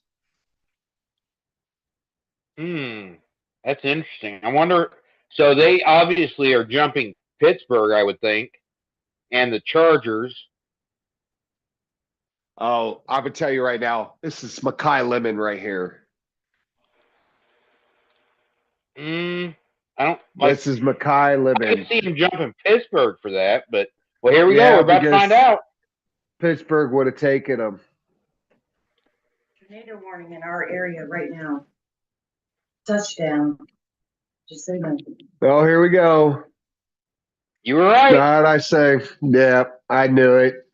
That's interesting. I wonder. So they obviously are jumping Pittsburgh, I would think, and the Chargers. Oh, I would tell you right now, this is Makai Lemon right here. I don't like. This is Makai Lemon. I can see him jumping Pittsburgh for that, but well, here we go. We're about to find out. Pittsburgh would have taken him. Tornado warning in our area right now. Touchdown. Just so you know. Oh, here we go. You were right. What I say? Yeah, I knew it.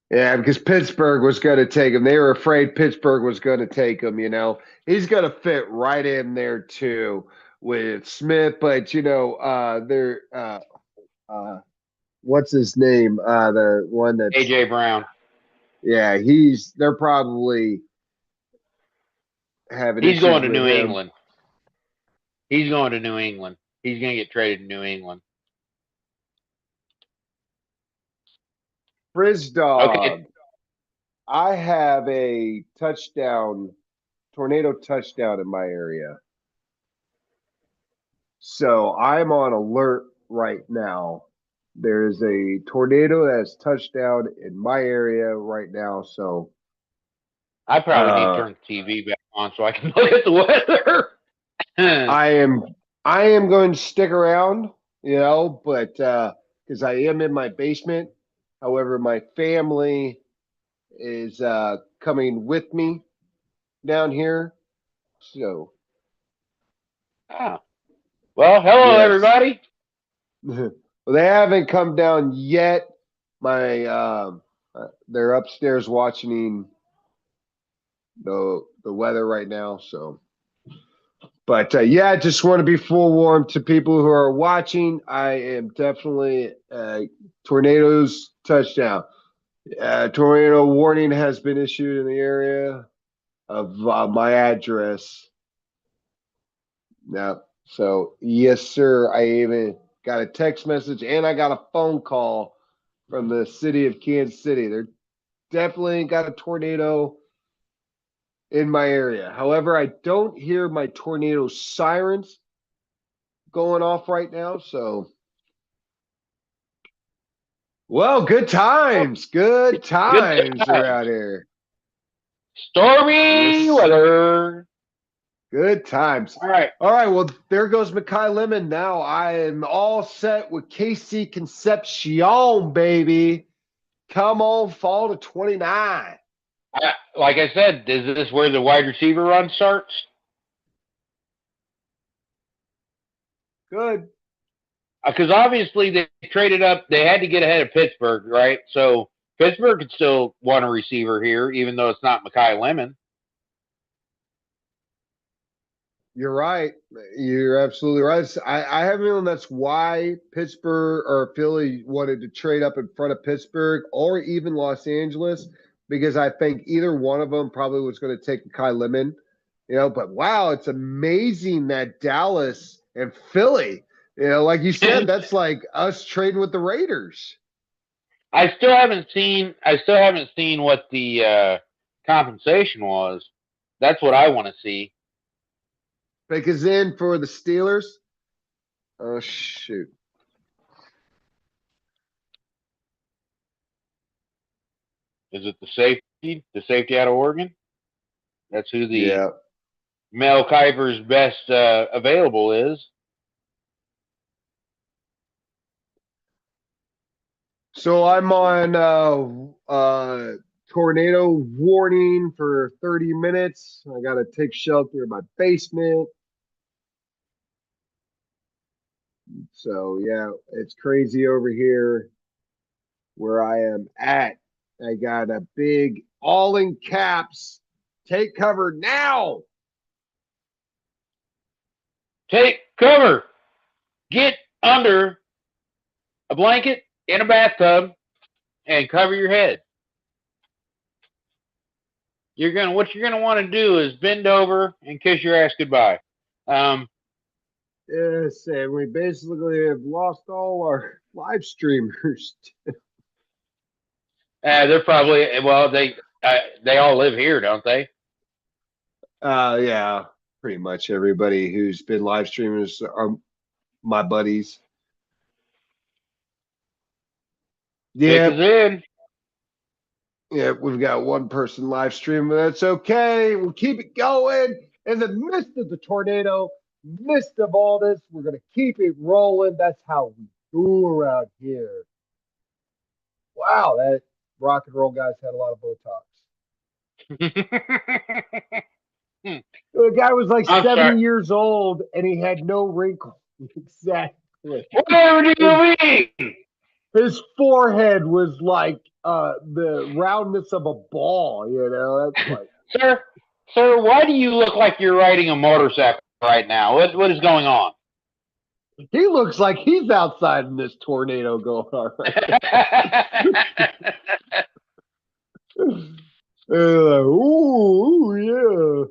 Yeah, because Pittsburgh was going to take him. They were afraid Pittsburgh was going to take him, you know. He's going to fit right in there, too, with Smith. But, you know, they're what's his name? The one that's A.J. Brown. Yeah, they're probably having He's going to with New him. England. He's going to New England. He's going to get traded to New England. Frizz Dog. Okay. I have a tornado touchdown in my area. So I'm on alert right now. There's a tornado that has touched down in my area right now. So I probably need to turn the TV back on so I can look at the weather. I am going to stick around, you know, but because I am in my basement. However, my family is coming with me down here. So well, hello everybody. Well, they haven't come down yet. My they're upstairs watching the weather right now. So, but yeah, I just want to be forewarned to people who are watching. I am definitely tornadoes touchdown. Tornado warning has been issued in the area of my address. Now, so yes, sir. I even got a text message and I got a phone call from the city of Kansas City. They're definitely got a tornado in my area. However, I don't hear my tornado sirens going off right now. So, well, good times. Good times around here. Stormy Yes. weather. Good times. All right. All right. Well, there goes Makai Lemon. Now I am all set with KC Concepcion, baby. Come on, fall to 29. Like I said, is this where the wide receiver run starts? Good. Because obviously they traded up. They had to get ahead of Pittsburgh, right? So Pittsburgh could still want a receiver here, even though it's not Makai Lemon. You're right. You're absolutely right. I have a feeling that's why Pittsburgh or Philly wanted to trade up in front of Pittsburgh or even Los Angeles, because I think either one of them probably was going to take Kai Lemon. But wow, it's amazing that Dallas and Philly, like you said, that's like us trading with the Raiders. I still haven't seen. What the compensation was. That's what I want to see. Because in for the Steelers. Oh shoot. Is it the safety? The safety out of Oregon? That's who the Yeah. Mel Kiper's best available is. So I'm on tornado warning for 30 minutes. I got to take shelter in my basement. So yeah, it's crazy over here where I am at. I got a big all in caps. Take cover now. Take cover. Get under a blanket in a bathtub and cover your head. What you're gonna want to do is bend over and kiss your ass goodbye. Yes, and we basically have lost all our live streamers. They're probably they all live here, don't they? Yeah, pretty much everybody who's been live streamers are my buddies. Yeah, Pick is in. yeah, we've got one person live streaming, but that's okay. We'll keep it going. In the midst of the tornado, midst of all this, we're gonna keep it rolling. That's how we do around here. Wow, that rock and roll guy's had a lot of Botox. The guy was like I'm 70 sorry. years old and he had no wrinkles. Exactly. Whatever do you mean? His forehead was like the roundness of a ball, That's like Sir, why do you look like you're riding a motorcycle right now? What is going on? he looks like he's outside in this tornado going on right ooh, yeah.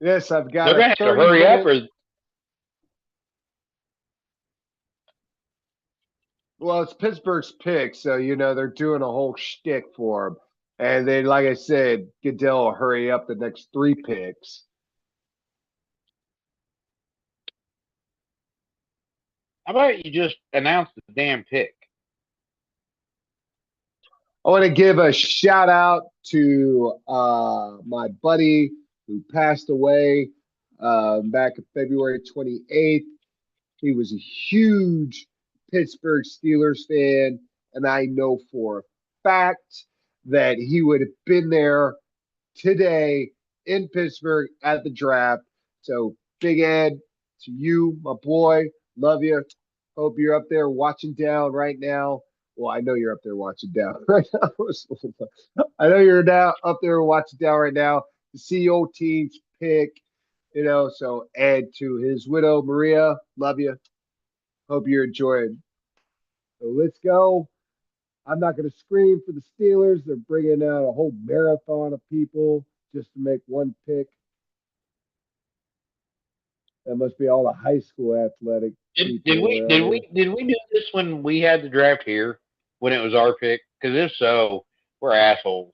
Yes, I've got They're gonna a have to 30 hurry up, minute. or Well, it's Pittsburgh's pick, so they're doing a whole shtick for him. And then, like I said, Goodell will hurry up the next 3 picks. how about you just announce the damn pick? I want to give a shout out to my buddy who passed away back in February 28th. He was a huge Pittsburgh Steelers fan, and I know for a fact that he would have been there today in Pittsburgh at the draft. So, Big Ed, to you, my boy, love you. Hope you're up there watching down right now. Well, I know you're up there watching down right now. I know you're up there watching down right now to see your team's pick. So Ed, to his widow, Maria, love you. Hope you're enjoying. So let's go. I'm not going to scream for the Steelers. They're bringing out a whole marathon of people just to make one pick. That must be all the high school athletic Did people we around did here. we did we do this when we had the draft here when it was our pick? Because if so, we're assholes.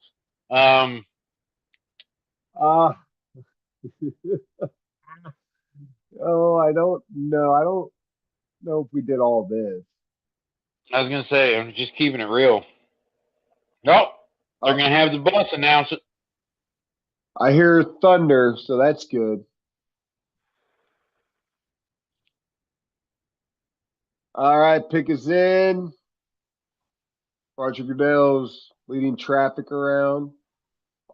Uh, oh, I don't know. I don't know if we did all this. I was gonna say I'm just keeping it real. Nope. They're going to have the bus announce it. I hear thunder, so that's good. All right, pick us in. Roger Goodell's leading traffic around.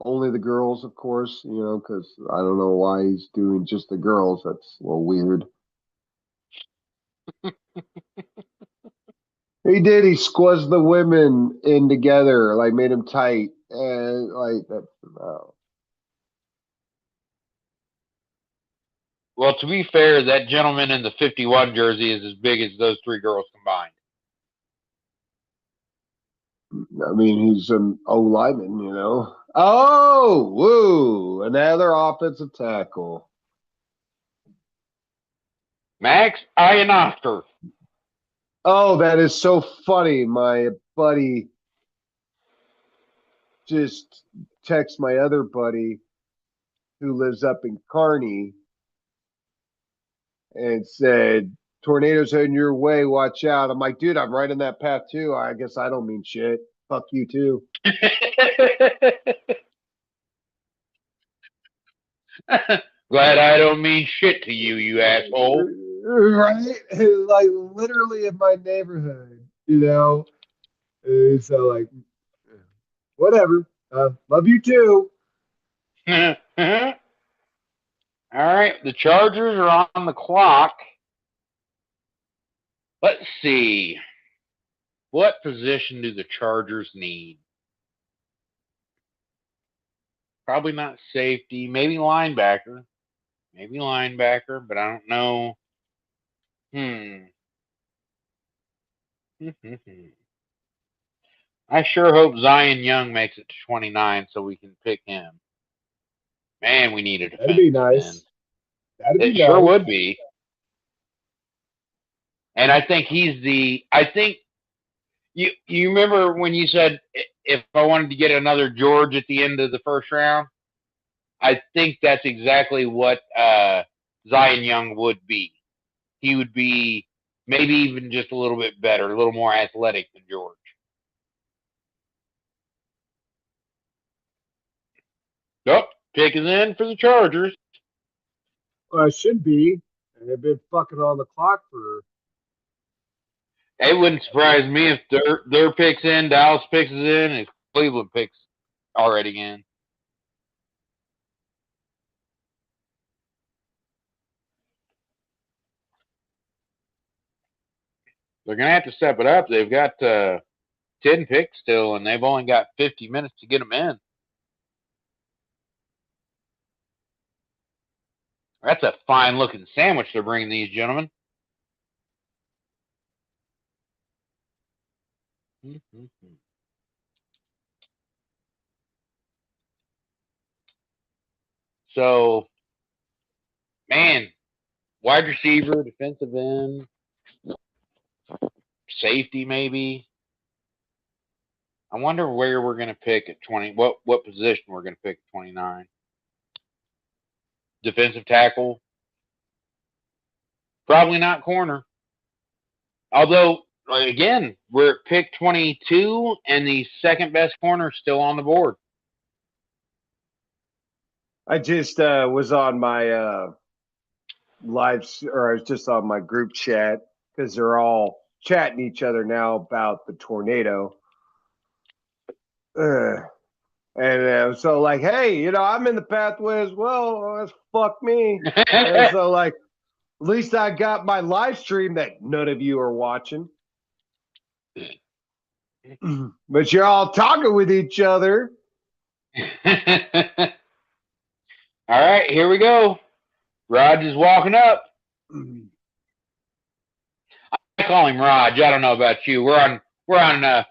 Only the girls, of course, because I don't know why he's doing just the girls. That's a little weird. He did. He squeezed the women in together, like made them tight, and like that. Well, to be fair, that gentleman in the 51 jersey is as big as those 3 girls combined. I mean, he's an O lineman. Oh, woo! Another offensive tackle. Max Ionoster. Oh, that is so funny. My buddy just texted my other buddy who lives up in Kearney and said, tornadoes heading your way, watch out. I'm like, dude, I'm right in that path too. I guess I don't mean shit. Fuck you too. Glad I don't mean shit to you, you asshole. Right? Like literally in my neighborhood, So like, whatever. Love you too. All right, the Chargers are on the clock. Let's see. What position do the Chargers need? Probably not safety, maybe linebacker. But I don't know. I sure hope Zion Young makes it to 29 so we can pick him. Man, we need a defensive That'd be nice. end. That'd be It sure nice. would be. And I think I think you remember when you said if I wanted to get another George at the end of the first round? I think that's exactly what Zion Young would be. He would be maybe even just a little bit better, a little more athletic than George. Nope, pick is in for the Chargers. Well, I should be. They've been fucking on the clock for. It wouldn't surprise me if their picks in, Dallas picks is in, and Cleveland picks already in. They're gonna have to step it up. They've got 10 picks still, and they've only got 50 minutes to get them in. That's a fine-looking sandwich they're bringing these gentlemen. So, man, wide receiver, defensive end, safety maybe. I wonder where we're going to pick at 20. What position we're going to pick at 29? Defensive tackle. Probably not corner. Although, again, we're at pick 22, and the second best corner is still on the board. I just was on my live, or I was just on my group chat because they're all chatting each other now about the tornado. And so, like, hey, I'm in the pathway as well. That's fuck me. And so, like, at least I got my live stream that none of you are watching. But you're all talking with each other. All right, here we go. Raj is walking up. I call him Raj. I don't know about you. We're on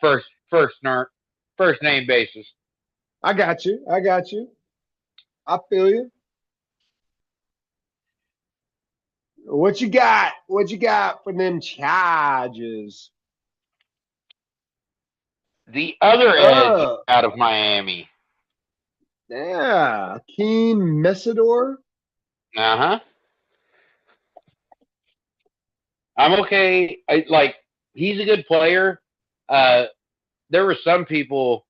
first name basis. I got you. I feel you. What you got? What you got for them Chargers? The other edge out of Miami. Yeah, Keen Messidor. Uh-huh. I'm okay. He's a good player. There were some people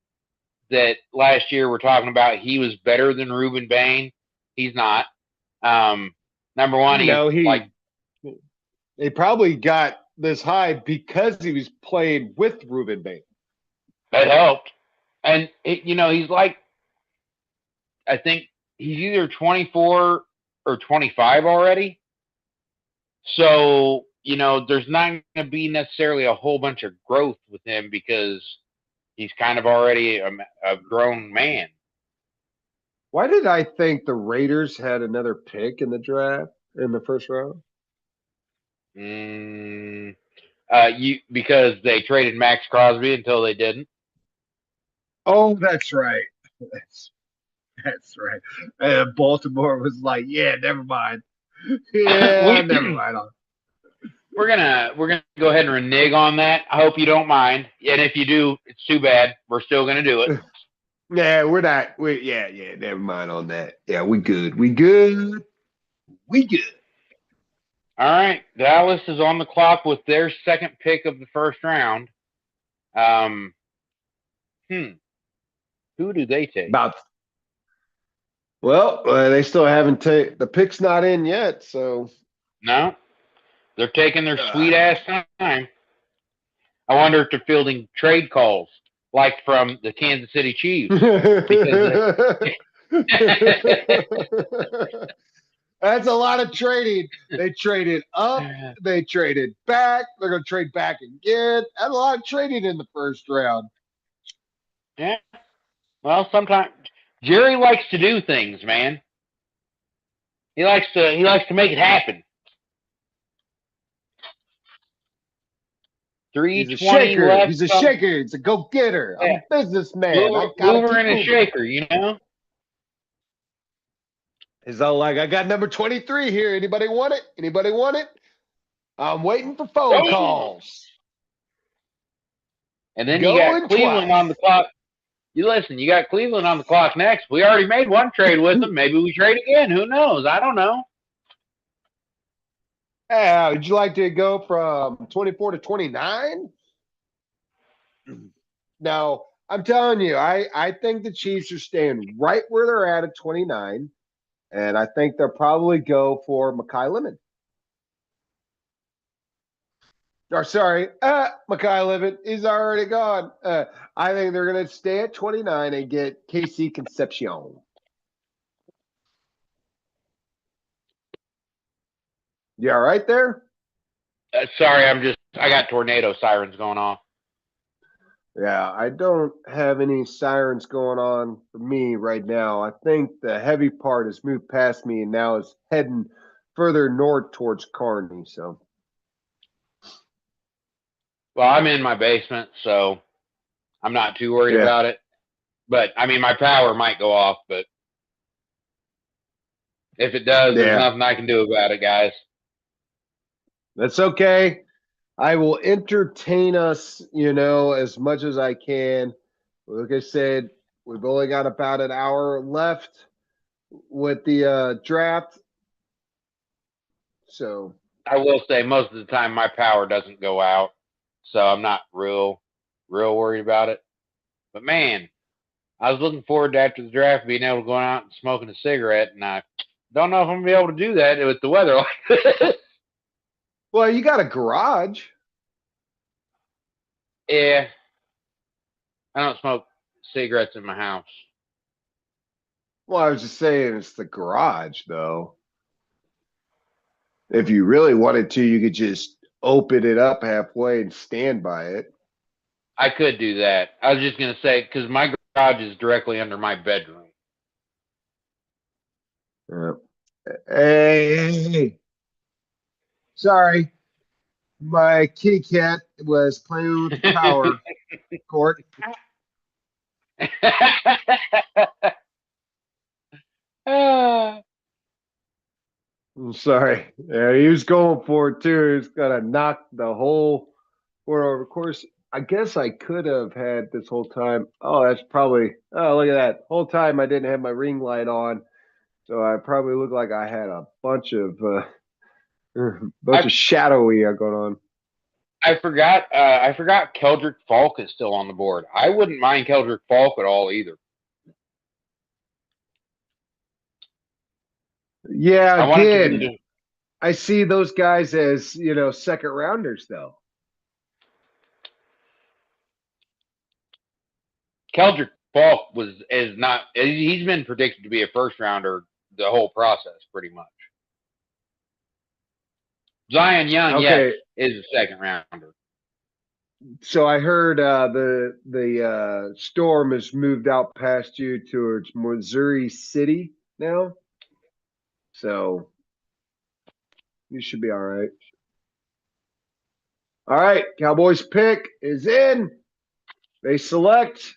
that last year we're talking about he was better than Ruben Bain. He's not. Number one, he's No, like they probably got this high because he was playing with Ruben Bain. that helped, and he's like, I think he's either 24 or 25 already. So there's not going to be necessarily a whole bunch of growth with him because he's kind of already a grown man. Why did I think the Raiders had another pick in the draft in the first round? Because they traded Max Crosby until they didn't. Oh, that's right. That's right. And Baltimore was like, "Yeah, never mind. Yeah, never mind." We're gonna go ahead and renege on that. I hope you don't mind, and if you do, it's too bad. We're still gonna do it. Yeah, we're not. Yeah. Never mind on that. Yeah, we good. We good. We good. All right, Dallas is on the clock with their second pick of the first round. Who do they take? Well, they still haven't taken the pick's not in yet, so No, they're taking their sweet ass time. I wonder if they're fielding trade calls like from the Kansas City Chiefs. That's a lot of trading. They traded up, they traded back, they're going to trade back again. That's a lot of trading in the first round. Yeah. Well, sometimes Jerry likes to do things, man. He likes to make it happen. He's a shaker. Left. He's a shaker. He's a go-getter. Yeah. I'm a businessman. Mover and a shaker, He's all like, I got number 23 here. Anybody want it? Anybody want it? I'm waiting for phone calls. And then you got Cleveland on the clock. You got Cleveland on the clock next. We already made one trade with them. Maybe we trade again. Who knows? I don't know. Hey, would you like to go from 24 to 29? No, I'm telling you, I think the Chiefs are staying right where they're at 29. And I think they'll probably go for Mekhi Lemon. Or sorry, Mekhi Lemon. He's already gone. I think they're going to stay at 29 and get KC Concepcion. You all right there? Sorry, I got tornado sirens going off. Yeah, I don't have any sirens going on for me right now. I think the heavy part has moved past me and now is heading further north towards Kearney. So, well, I'm in my basement, so I'm not too worried about it. But I mean, my power might go off, but if it does, there's nothing I can do about it, guys. That's okay. I will entertain us, as much as I can. Like I said, we've only got about an hour left with the draft. So I will say most of the time my power doesn't go out, so I'm not real worried about it. But man, I was looking forward to after the draft being able to go out and smoking a cigarette, and I don't know if I'm gonna be able to do that with the weather like this. Well, you got a garage. Yeah. I don't smoke cigarettes in my house. Well, I was just saying it's the garage, though. If you really wanted to, you could just open it up halfway and stand by it. I could do that. I was just going to say, because my garage is directly under my bedroom. Hey. Sorry. My kitty cat was playing with the power cord. I'm sorry. Yeah, he was going for it too. He's gonna knock the whole board over. Of course, I guess I could have had this whole time. Oh, that's probably. Oh, look at that. Whole time I didn't have my ring light on, so I probably looked like I had a bunch of shadowy going on. I forgot Keldrick Falk is still on the board. I wouldn't mind Keldrick Falk at all either. Yeah, I wanted to again, do I see those guys as, second rounders though. Keldrick Falk is not. He's been predicted to be a first rounder the whole process, pretty much. Zion Young, yes, Okay, is a second rounder. so I heard the storm has moved out past you towards Missouri City now. So you should be all right. All right, Cowboys pick is in. They select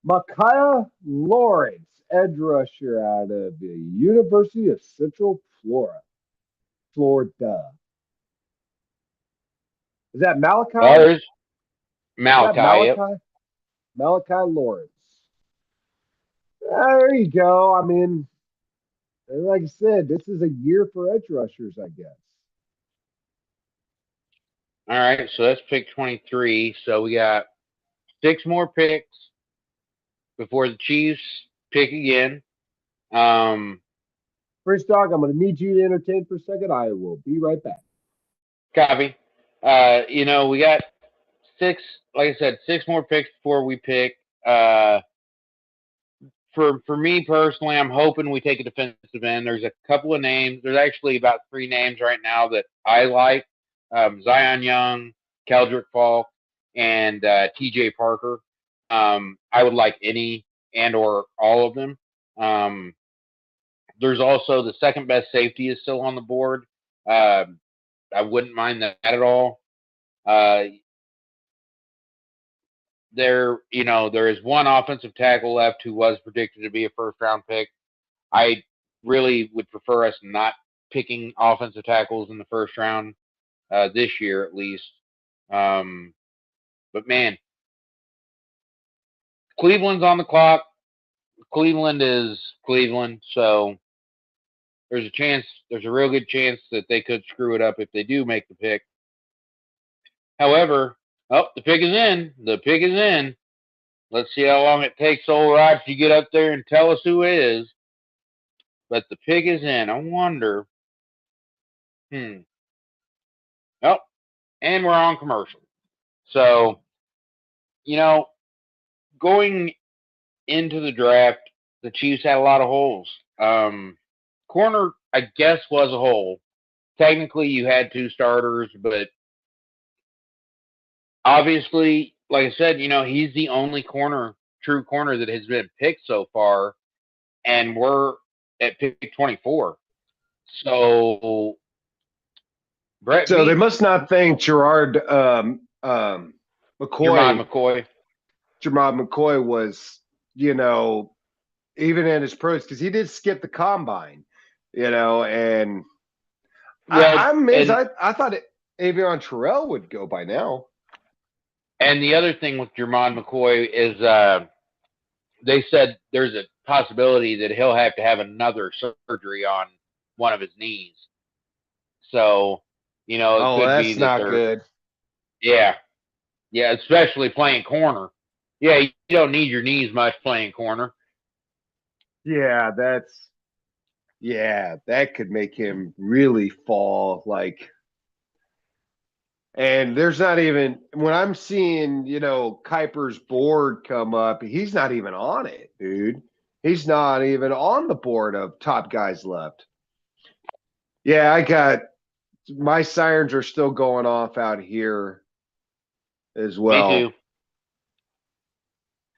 Micaiah Lawrence, edge rusher out of the University of Central Florida. Florida. Is that Malachi? There's Is that Malachi. Yep. Malachi? Malachi Lawrence. There you go. I mean, like I said, this is a year for edge rushers, I guess. All right, so that's pick 23. So we got 6 more picks before the Chiefs pick again. First dog, I'm going to need you to entertain for a second. I will be right back. Copy. We got 6. Like I said, 6 more picks before we pick. For me personally, I'm hoping we take a defensive end. There's a couple of names. There's actually about 3 names right now that I like: Zion Young, Keldrick Falk, and T.J. Parker. I would like any and or all of them. There's also the second best safety is still on the board. I wouldn't mind that at all. There is one offensive tackle left who was predicted to be a first round pick. I really would prefer us not picking offensive tackles in the first round this year, at least. But man, Cleveland's on the clock. Cleveland is Cleveland, so there's a real good chance that they could screw it up if they do make the pick. However, the pick is in. The pick is in. Let's see how long it takes old Rod to get up there and tell us who it is. But the pick is in. I wonder. Oh, and we're on commercial. So, going into the draft, the Chiefs had a lot of holes. Corner, I guess, was a hole. Technically, you had 2 starters, but obviously, like I said, he's the only true corner that has been picked so far, and we're at pick 24. So, Brett So they Veach, must not think McCoy. Jermod McCoy was, even in his pros, because he did skip the combine, and I thought Avion Terrell would go by now. And the other thing with Jermod McCoy is they said there's a possibility that he'll have to have another surgery on one of his knees. So, it could that's be that not they're good. Yeah, especially playing corner. Yeah, you don't need your knees much playing corner. Yeah, that could make him really fall and there's not even when I'm seeing, Kuiper's board come up, he's not even on it, dude. He's not even on the board of top guys left. Yeah, I got my sirens are still going off out here as well. Me too.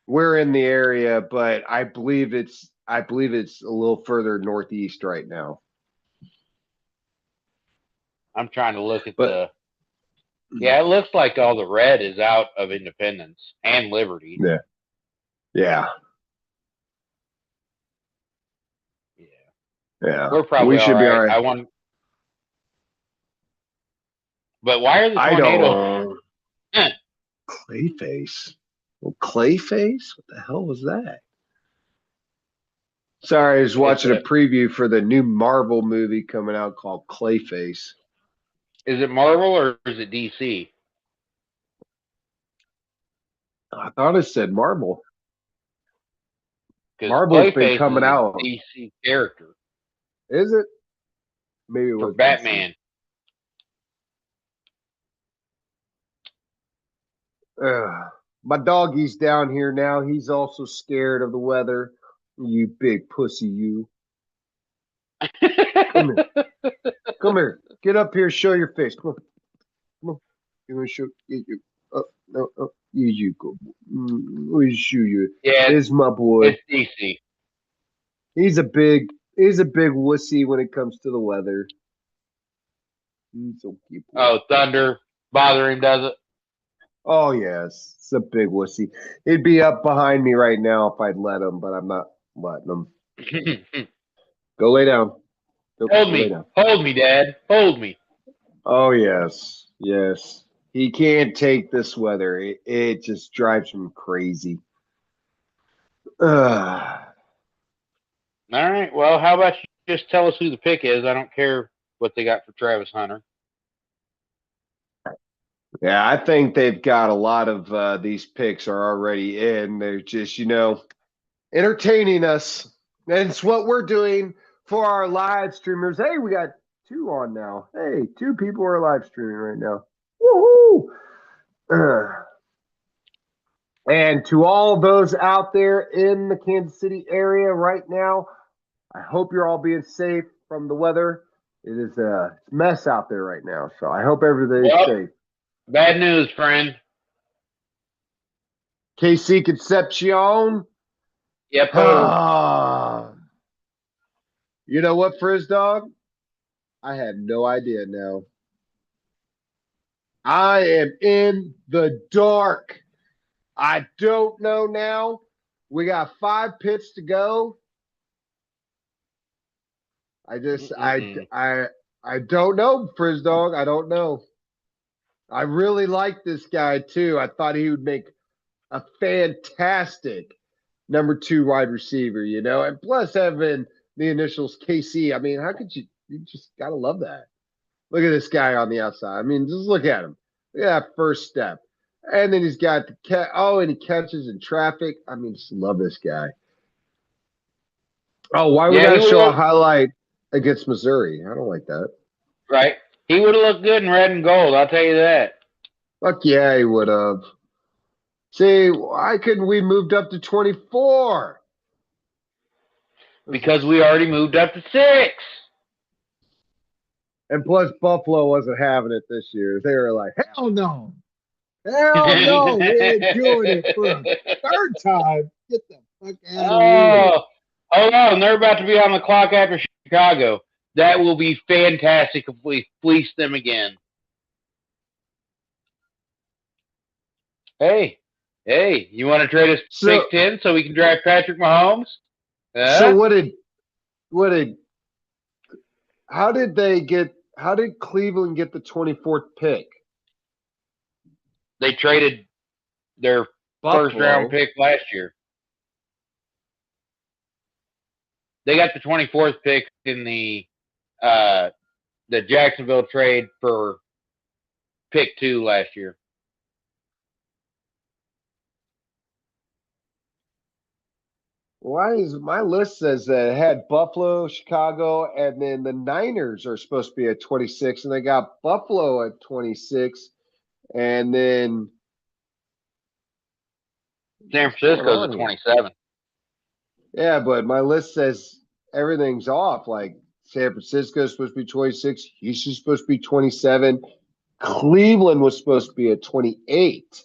We're in the area, but I believe it's a little further northeast right now. I'm trying to look at Yeah, it looks like all the red is out of Independence and Liberty. Yeah. Yeah. Yeah. We're probably we should all be right. all right. But why are the tornadoes? Clayface. Well, Clayface? What the hell was that? Sorry, I was watching a preview for the new Marvel movie coming out called Clayface. Is it Marvel or is it DC? I thought it said Marvel. Because Marvel's been Clayface coming is out. a DC character Is it? Maybe it for was Batman. My doggy's down here now. He's also scared of the weather. You big pussy, you. Come here. Come here. Get up here. Show your face. Come on. Come on. You want to show? You. Oh, no. Oh, you go. Let me show you. Yeah, There's my boy. it's DC. He's a big wussy when it comes to the weather. He's so cute. Oh, Thunder bothering does it? Oh yes, it's a big wussy. He'd be up behind me right now if I'd let him, but I'm not letting him. Go lay down. Go Hold lay me. down. Hold me, Dad. Hold me. Oh yes, yes. He can't take this weather. It just drives him crazy. Ugh. All right. Well, how about you just tell us who the pick is? I don't care what they got for Travis Hunter. Yeah, I think they've got a lot of these picks are already in. They're just, entertaining us. And it's what we're doing for our live streamers. Hey, we got 2 on now. Hey, 2 people are live streaming right now. Woohoo! And to all those out there in the Kansas City area right now, I hope you're all being safe from the weather. It is a mess out there right now, so I hope everybody's safe. Bad news, friend. KC Concepcion. Yep. You know what, Frizz Dog? I have no idea now. I am in the dark. I don't know now. We got 5 pits to go. I don't know, Frizz Dog. I don't know. I really like this guy too. I thought he would make a fantastic number 2 wide receiver, and plus having the initials KC. I mean, how could you just gotta love that. Look at this guy on the outside. I mean, just look at him. Look at that first step. And then he's got and he catches in traffic. I mean, just love this guy. Oh, why we gotta show a highlight against Missouri? I don't like that. Right. He would have looked good in red and gold, I'll tell you that. Fuck yeah, he would have. See, why couldn't we moved up to 24? Because we already moved up to 6. And plus, Buffalo wasn't having it this year. They were like, hell no. Hell no, we ain't doing it for a 3rd time. Get the fuck out of here. Hold on. They're about to be on the clock after Chicago. That will be fantastic if we fleece them again. Hey, you want to trade us pick 10 so we can draft Patrick Mahomes? So how did Cleveland get the 24th pick? They traded their Buffalo. 1st round pick last year. They got the 24th pick in the Jacksonville trade for pick 2 last year. Why is my list says that it had Buffalo, Chicago, and then the Niners are supposed to be at 26, and they got Buffalo at 26, and then San Francisco's at 27. Yeah, but my list says everything's off. Like San Francisco is supposed to be 26, Houston's supposed to be 27, Cleveland was supposed to be at 28.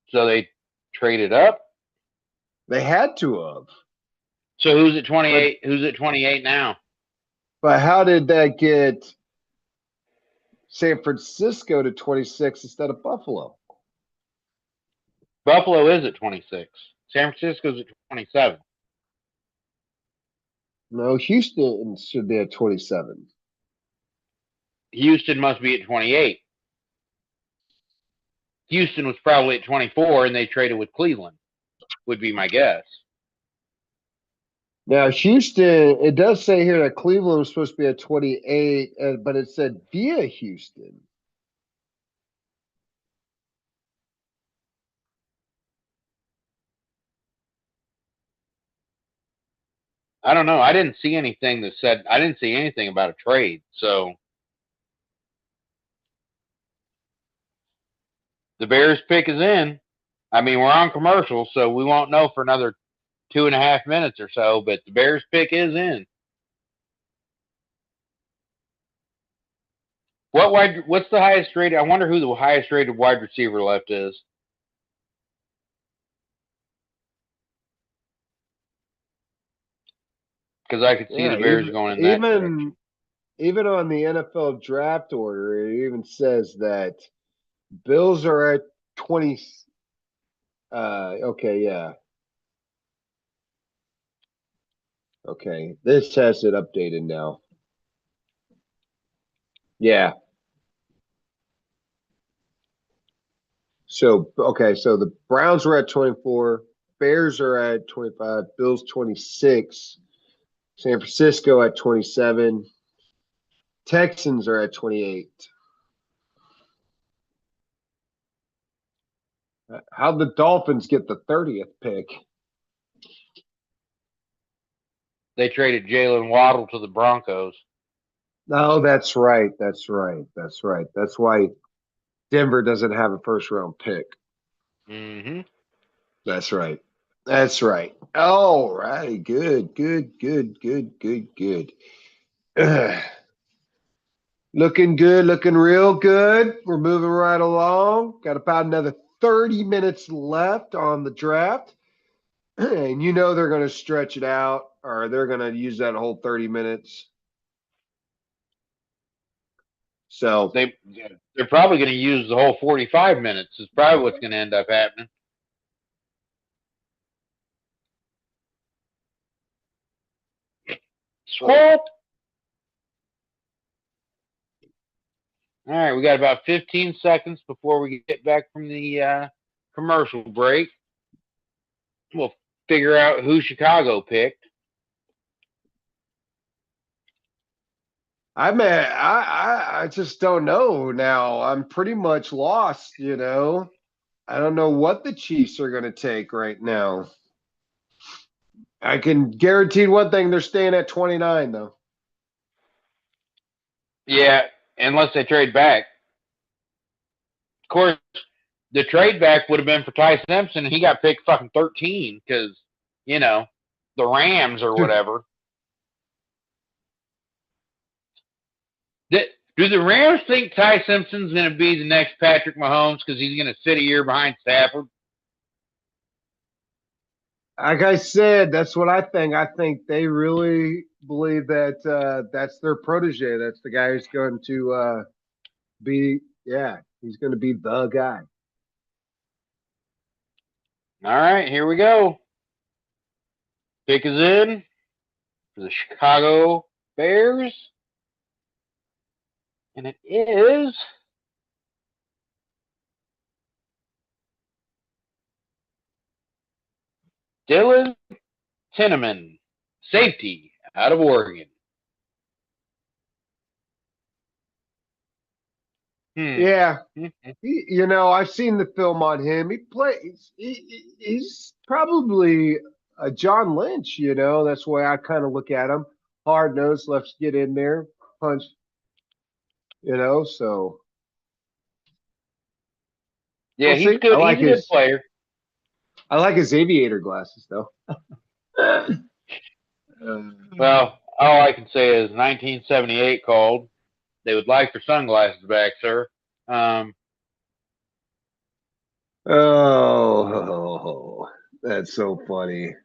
So they traded up? They had to have. So who's at 28? Who's at 28 now? But how did that get San Francisco to 26 instead of Buffalo? Buffalo is at 26. San Francisco's at 27. No, Houston should be at 27. Houston must be at 28. Houston was probably at 24, and they traded with Cleveland, would be my guess. Now, Houston, it does say here that Cleveland was supposed to be at 28, but it said via Houston. I don't know. I didn't see anything that said I didn't see anything about a trade. So the Bears pick is in. I mean, we're on commercial, so we won't know for another 2.5 minutes or so. But the Bears pick is in. What's the highest rated? I wonder who the highest rated wide receiver left is. Because I could see Yeah, the Bears going in that direction. even on the NFL draft order, it even says that Bills are at 20. Okay, yeah. Okay, this has it updated now. Yeah. So, okay, so the Browns are at 24, Bears are at 25, Bills 26, San Francisco at 27, Texans are at 28. How'd the Dolphins get the 30th pick? They traded Jalen Waddle to the Broncos. No, that's right. That's right. That's right. That's why Denver doesn't have a first round pick. Mm-hmm. That's right. That's right. All right. Good, good, good, good, good, good. Looking good, looking real good. We're moving right along. Got about another 30 minutes left on the draft. And you know they're going to stretch it out or they're going to use that whole 30 minutes. So They're probably going to use the whole 45 minutes. Is probably what's going to end up happening. Squirrel. All right, we got about 15 seconds before we get back from the commercial break. We'll figure out who Chicago picked. I just don't know now. I'm pretty much lost, you know. I don't know what the Chiefs are going to take right now. I can guarantee one thing, they're staying at 29 though. Yeah, unless they trade back. Of course, the trade back would have been for Ty Simpson, and he got picked fucking 13 because, you know, the Rams or whatever. Do the Rams think Ty Simpson's going to be the next Patrick Mahomes because he's going to sit a year behind Stafford? Like I said, that's what I think. I think they really believe that that's their protege. That's the guy who's going to he's going to be the guy. All right, here we go. Pick is in for the Chicago Bears. And it is Dylan Tinneman, safety out of Oregon. Yeah, you know, I've seen the film on him. He's probably a John Lynch. You know, that's the way I kind of look at him. Hard nose, let's get in there, punch. You know, so Yeah, we'll he's see. good. He's a good player. I like his aviator glasses though. Well, all I can say is 1978 called. They would like their sunglasses back, sir. Oh, that's so funny.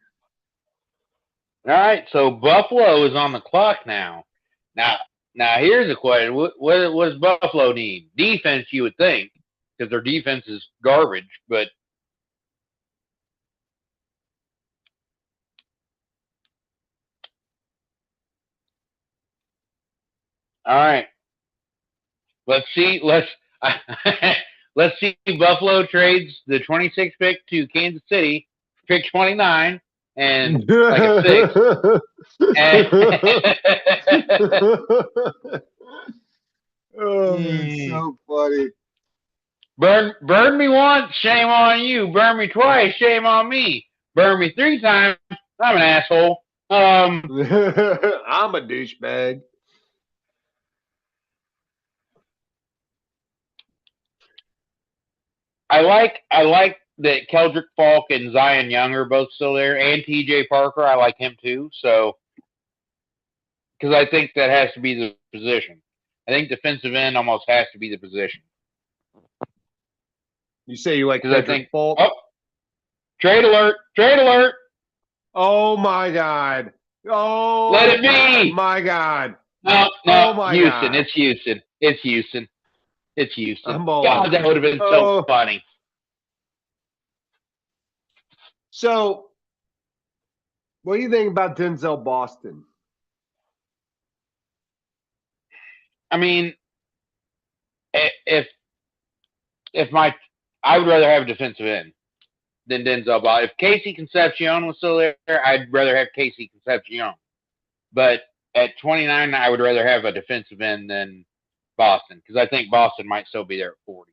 All right, so Buffalo is on the clock now. Now here's a question: what does Buffalo need? Defense, you would think, because their defense is garbage. But all right, let's see. Let's see. Buffalo trades the 26th pick to Kansas City, pick 29, and like a 6. Oh, it's so funny. Burn me once, shame on you. Burn me twice, shame on me. Burn me 3 times, I'm an asshole. I'm a douchebag. I like that Keldrick Falk and Zion Young are both still there, and T.J. Parker. I like him too. So, because I think that has to be the position. I think defensive end almost has to be the position. You say you like Because I Kendrick think Falk? trade alert, trade alert. Oh my God! Oh, Let it be. My God! No, Oh my Houston. God! It's Houston. It's Houston. It's Houston. I'm all God, that would have been so funny. So, what do you think about Denzel Boston? I mean, if I would rather have a defensive end than Denzel Boston. If Casey Concepcion was still there, I'd rather have Casey Concepcion. But at 29, I would rather have a defensive end than Boston because I think Boston might still be there at 40.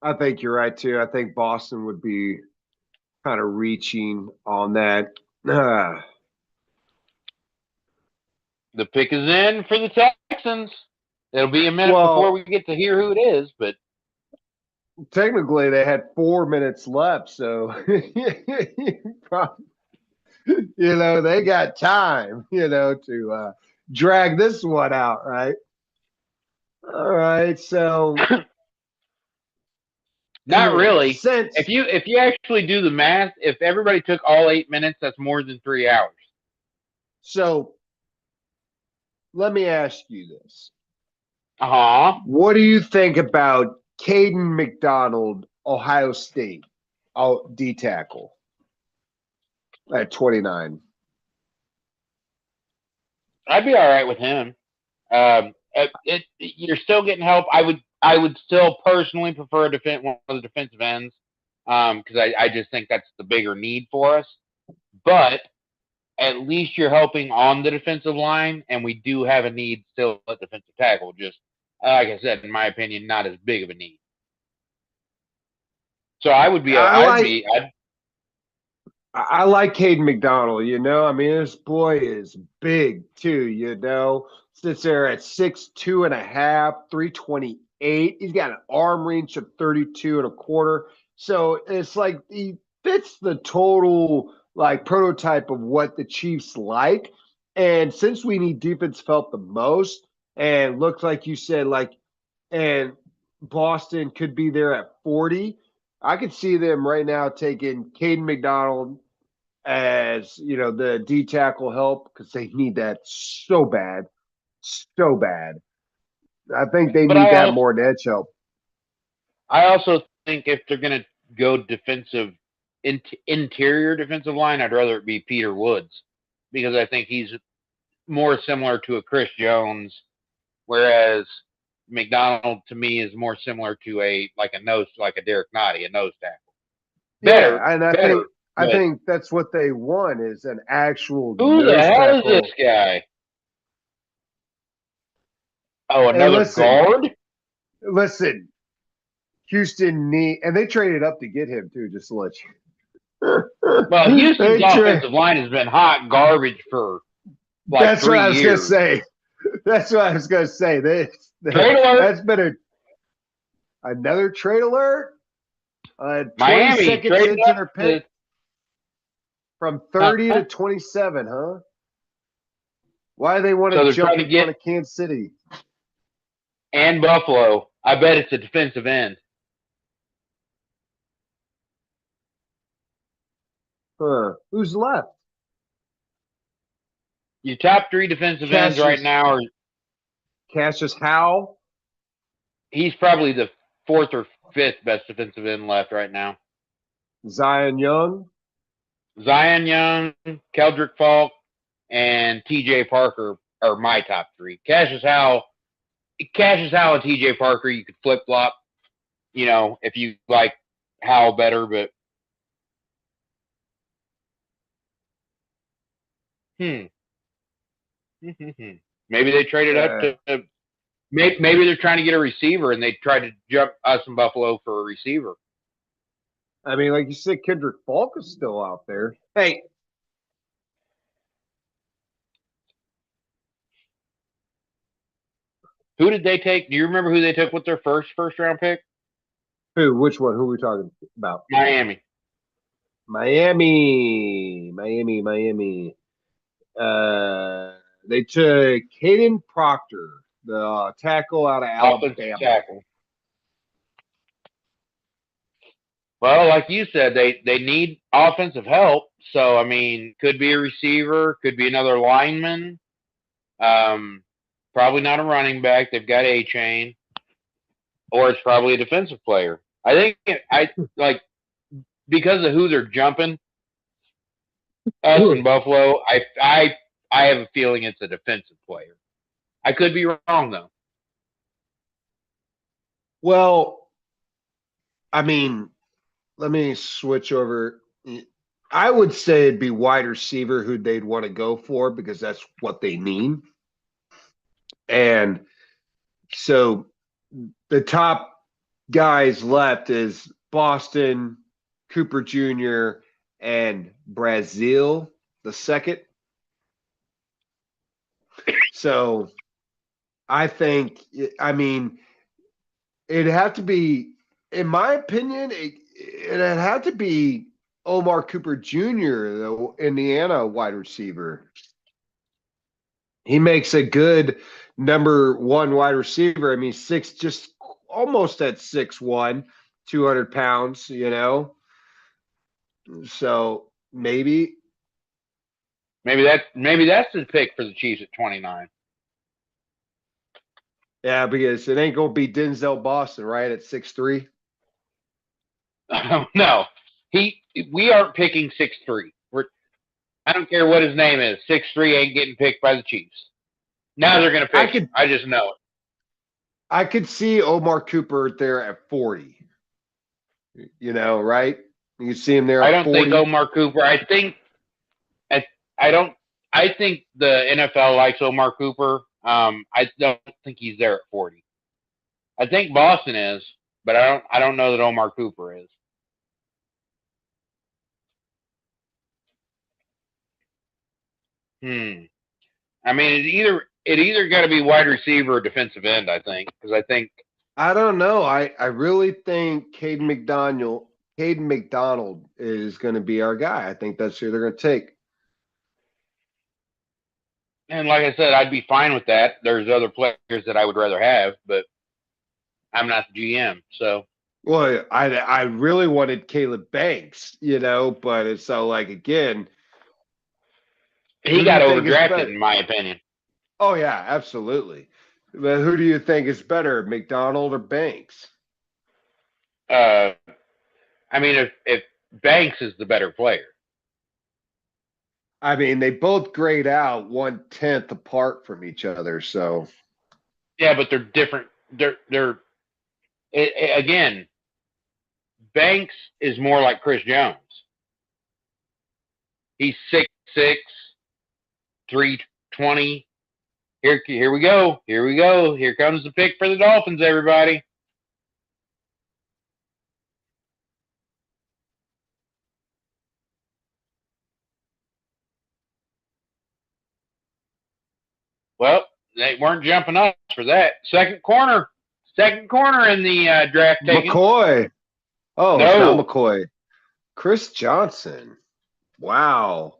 I think you're right too. I think Boston would be kind of reaching on that. The pick is in for the Texans. It'll be a minute before we get to hear who it is, but technically they had 4 minutes left, so they got time, to drag this one out, right? All right, so not really. Since if you actually do the math, if everybody took all 8 minutes, that's more than 3 hours. So let me ask you this. What do you think about Caden McDonald, Ohio State, D tackle at 29? I'd be all right with him. You're still getting help. I would still personally prefer one of the defensive ends because I just think that's the bigger need for us. But at least you're helping on the defensive line, and we do have a need still at defensive tackle. Just like I said, in my opinion, not as big of a need. So I would be. I like Caden McDonald. I mean, this boy is big too. Sits there at 6'2.5", 328. He's got an arm reach of 32.25. So it's like he fits the total prototype of what the Chiefs like. And since we need defensive help the most, and looks like you said and Boston could be there at 40. I could see them right now taking Caden McDonald as the D tackle help because they need that so bad. I think they need that more than edge help. I also think if they're going to go defensive, interior defensive line, I'd rather it be Peter Woods because I think he's more similar to a Chris Jones, whereas McDonald to me is more similar to a Derek Nottie, a nose tackle. Better, yeah, and I think that's what they want is an actual. Who the hell is this guy? Oh, another guard? Listen, Houston and they traded up to get him too, just to let you. Well, Houston's offensive line has been hot garbage for that's 3 what I was years. Gonna say. That's what I was going to say. Trade alert. That's been another trade alert. Miami 20 seconds into their pick from 30 to 27, huh? Why do they want to jump in front of Kansas City? And Buffalo. I bet it's a defensive end. Who's left? Your top 3 defensive ends right now are Cassius Howell. He's probably the 4th or 5th best defensive end left right now. Zion Young, Keldrick Falk, and T.J. Parker are my top 3. Cassius Howell and T.J. Parker, you could flip flop. If you like Howell better, but Hmm. Maybe they traded up to. Maybe they're trying to get a receiver, and they tried to jump us in Buffalo for a receiver. I mean, like you said, Kendrick Falk is still out there. Hey. Who did they take? Do you remember who they took with their first round pick? Who? Which one? Who are we talking about? Miami. Miami. They took Caden Proctor, the tackle out of Offensive Alabama. tackle. Well, like you said, they need offensive help. So I mean, could be a receiver, could be another lineman. Probably not a running back. They've got A-Chain, or it's probably a defensive player. I think I like because of who they're jumping. Us in Buffalo, I have a feeling it's a defensive player. I could be wrong though. Well, I mean, let me switch over. I would say it'd be wide receiver who they'd want to go for because that's what they need. And so the top guys left is Boston, Cooper Jr., and Brazil the second. So I think, I mean, it'd have to be, in my opinion, it'd have to be Omar Cooper Jr., the Indiana wide receiver. He makes a good number one wide receiver. I mean, just almost at 6'1", 200 pounds, you know? So maybe that's his pick for the Chiefs at 29. Yeah, because it ain't gonna be Denzel Boston, right? At 6'3". No, we aren't picking 6'3". I don't care what his name is. 6'3" ain't getting picked by the Chiefs. Now they're gonna pick him. I just know it. I could see Omar Cooper there at 40. You know, right? You see him there at 40. I don't think Omar Cooper. I think the NFL likes Omar Cooper. I don't think he's there at 40. I think Boston is, but I don't know that Omar Cooper is. I mean, it either got to be wide receiver or defensive end. I think because I don't know. I really think Caden McDonald is going to be our guy. I think that's who they're going to take. And like I said, I'd be fine with that. There's other players that I would rather have, but I'm not the GM, so. Well, I really wanted Caleb Banks, you know, but it's so like again, he got overdrafted, in my opinion. Oh yeah, absolutely. But who do you think is better, McDonald or Banks? I mean, if Banks is the better player. I mean, they both grade out 1/10 apart from each other, so. Yeah, but they're different. Again, Banks is more like Chris Jones. He's 6'6", 320. Here we go. Here we go. Here comes the pick for the Dolphins, everybody. Well, they weren't jumping us for that. Second corner in the draft taken. McCoy. Oh, no. It's not McCoy. Chris Johnson. Wow.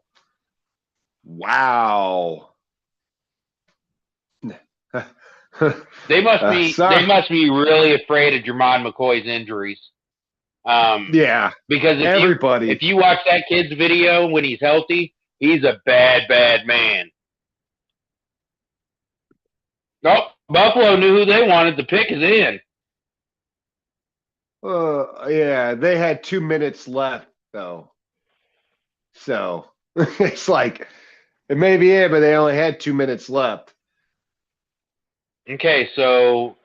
They must be really afraid of Jermon McCoy's injuries. Yeah. Because if you watch that kid's video when he's healthy, he's a bad man. Nope. Buffalo knew who they wanted. The pick is in. Yeah, they had 2 minutes left though. So it's like it may be it, but they only had 2 minutes left. Okay, so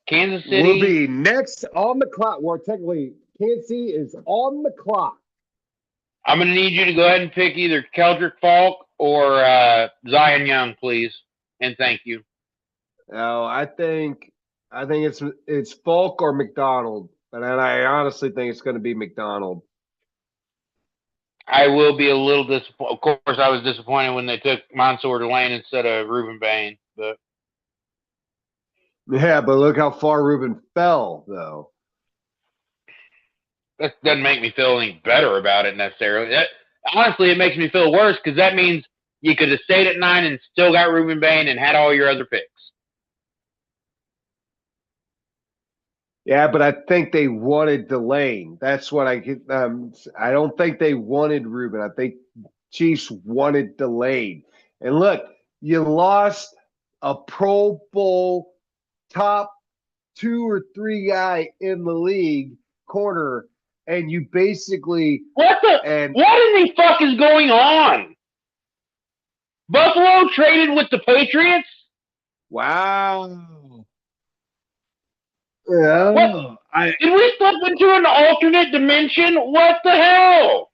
Kansas City will be next on the clock. Well, technically, Kansas City is on the clock. I'm going to need you to go ahead and pick either Keldrick Falk or Zion Young, please, and thank you. Oh, I think it's Falk or McDonald, but I honestly think it's going to be McDonald. I will be a little disappointed. Of course, I was disappointed when they took Mansour Delane instead of Ruben Bain, but Yeah, but look how far Ruben fell, though. that doesn't make me feel any better about it necessarily. Honestly, it makes me feel worse because that means you could have stayed at 9 and still got Ruben Bain and had all your other picks. Yeah, but I think they wanted Delane. That's what I get. I don't think they wanted Ruben. I think Chiefs wanted Delane. And look, you lost a Pro Bowl top 2 or 3 guy in the league corner, and you basically What in the fuck is going on? Buffalo traded with the Patriots? wow. Yeah, What? Did we step into an alternate dimension? What the hell?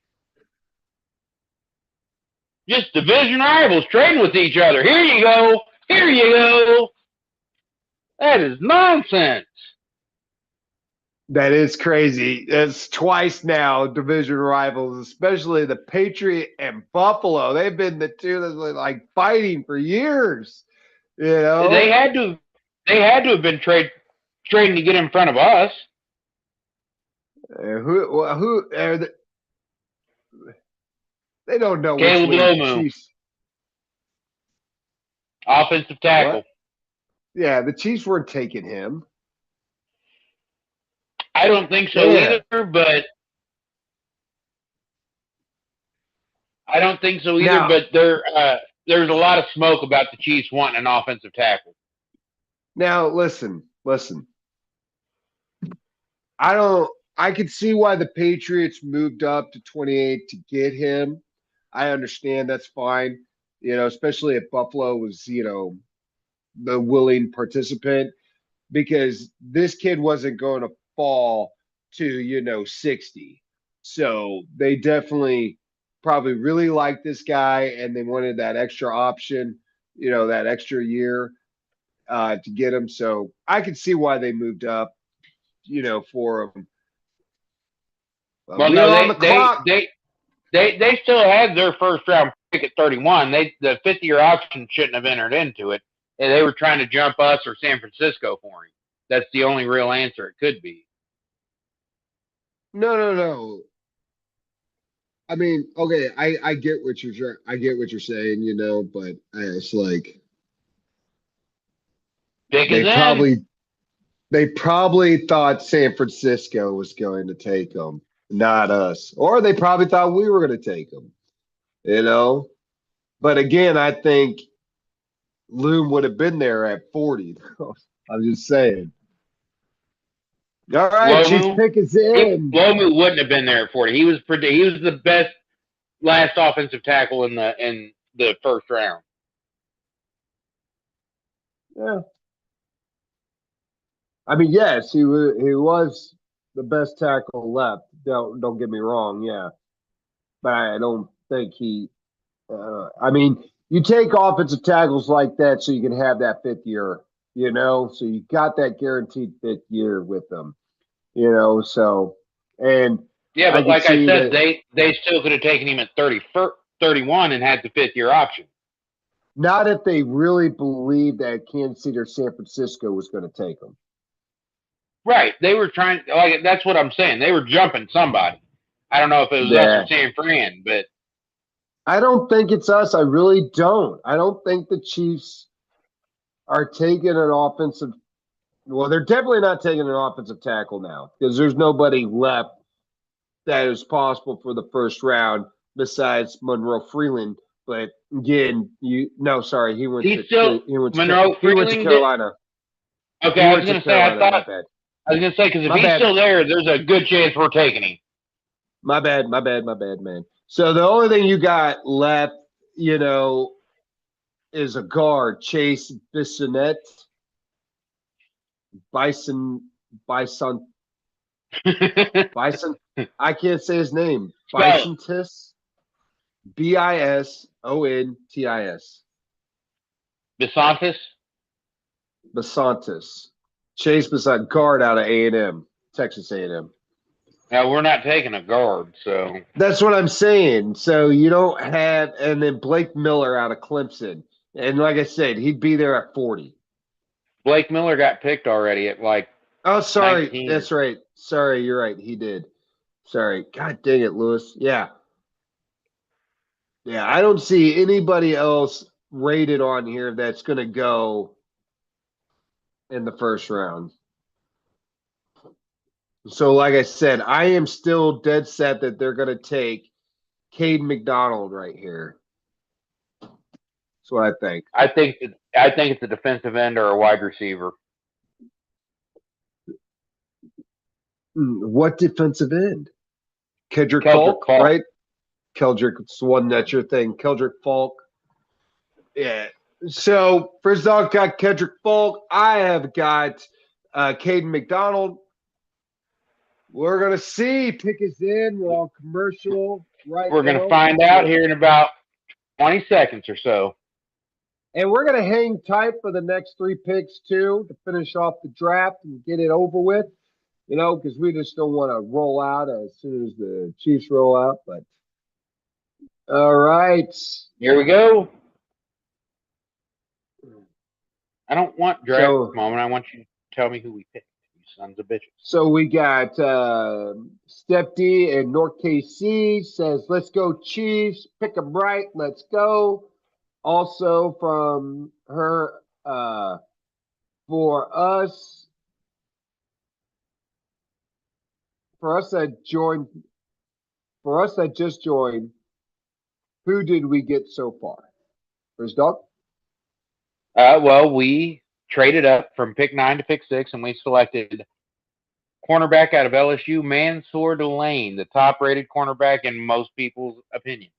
Just division rivals trading with each other. Here you go. Here you go. That is nonsense. that is crazy. It's twice now division rivals, especially the Patriot and Buffalo. They've been the two that's like fighting for years. You know, They had to have been trading to get in front of us. who they don't know Caleb which way the Lomu, Chiefs. offensive tackle. What? Yeah, the Chiefs weren't taking him. I don't think so Yeah. either, but Now- there's a lot of smoke about the Chiefs wanting an offensive tackle. Now, listen. I could see why the Patriots moved up to 28 to get him. I understand that's fine. You know, especially if Buffalo was, the willing participant, because this kid wasn't going to fall to, 60. So they definitely probably really liked this guy and they wanted that extra option, that extra year to get him. So I could see why they moved up, for him. Well, We no, are on the clock. they still had their first round pick at 31. The 5th-year option shouldn't have entered into it. And they were trying to jump us or San Francisco for him. That's the only real answer it could be. No. I mean, okay, I get what you're saying, but it's like Pick is in. they probably thought San Francisco was going to take them, not us, or they probably thought we were going to take them. But again, I think Loom would have been there at 40. I'm just saying. All right, Chiefs pick is in. Lomu wouldn't have been there at 40. He was the best last offensive tackle in the first round. Yeah. I mean, yes, he was the best tackle left. Don't get me wrong, yeah, but I don't think he. I mean, you take offensive tackles like that so you can have that 5th year, so you got that guaranteed 5th year with them, So, and yeah, but like I said, that, they still could have taken him at 31 and had the 5th-year option. Not if they really believed that Kansas City or San Francisco was going to take him. Right. They were trying, like, that's what I'm saying. They were jumping somebody. I don't know if it was us or San Fran, but. I don't think it's us. I really don't. I don't think the Chiefs are taking an offensive. Well, they're definitely not taking an offensive tackle now because there's nobody left that is possible for the first round besides Monroe Freeland. But again, he went to Carolina. Okay, I was going to say, I was going to say, because if he's still there, there's a good chance we're taking him. My bad, man. So the only thing you got left, is a guard, Chase Bissonette. Bison. I can't say his name. Bisontis. BISONTIS. Ontis. DeSantis. Basantis. Chase Basantis, guard out of A&M, Texas A&M. Now we're not taking a guard, so That's what I'm saying. So you don't have, and then Blake Miller out of Clemson. And like I said, he'd be there at 40. Blake Miller got picked already at like Oh, sorry. 19. That's right. Sorry, you're right. He did. Sorry. God dang it, Lewis. Yeah. Yeah, I don't see anybody else rated on here that's going to go in the first round. So, like I said, I am still dead set that they're going to take Cade McDonald right here. That's what I think. I think it's a defensive end or a wide receiver. What defensive end? Kendrick Keldrick Falk, Falk. right? Keldrick's one that's your thing. Keldrick Falk. Yeah. So, first dog got Kendrick Falk. I have got Caden McDonald. We're going to see. Pick us in. We're on commercial right now. We're going to find out here in about 20 seconds or so. And we're going to hang tight for the next 3 picks, too, to finish off the draft and get it over with. You know, because we just don't want to roll out as soon as the Chiefs roll out. But all right. Here we go. I don't want draft moment. I want you to tell me who we picked, you sons of bitches. So we got Step D and North KC says, let's go Chiefs. Pick them right. Let's go. Also from her, for us that just joined, who did we get so far? First dog? Well, we traded up from pick 9 to pick 6, and we selected cornerback out of LSU, Mansour Delane, the top-rated cornerback in most people's opinion.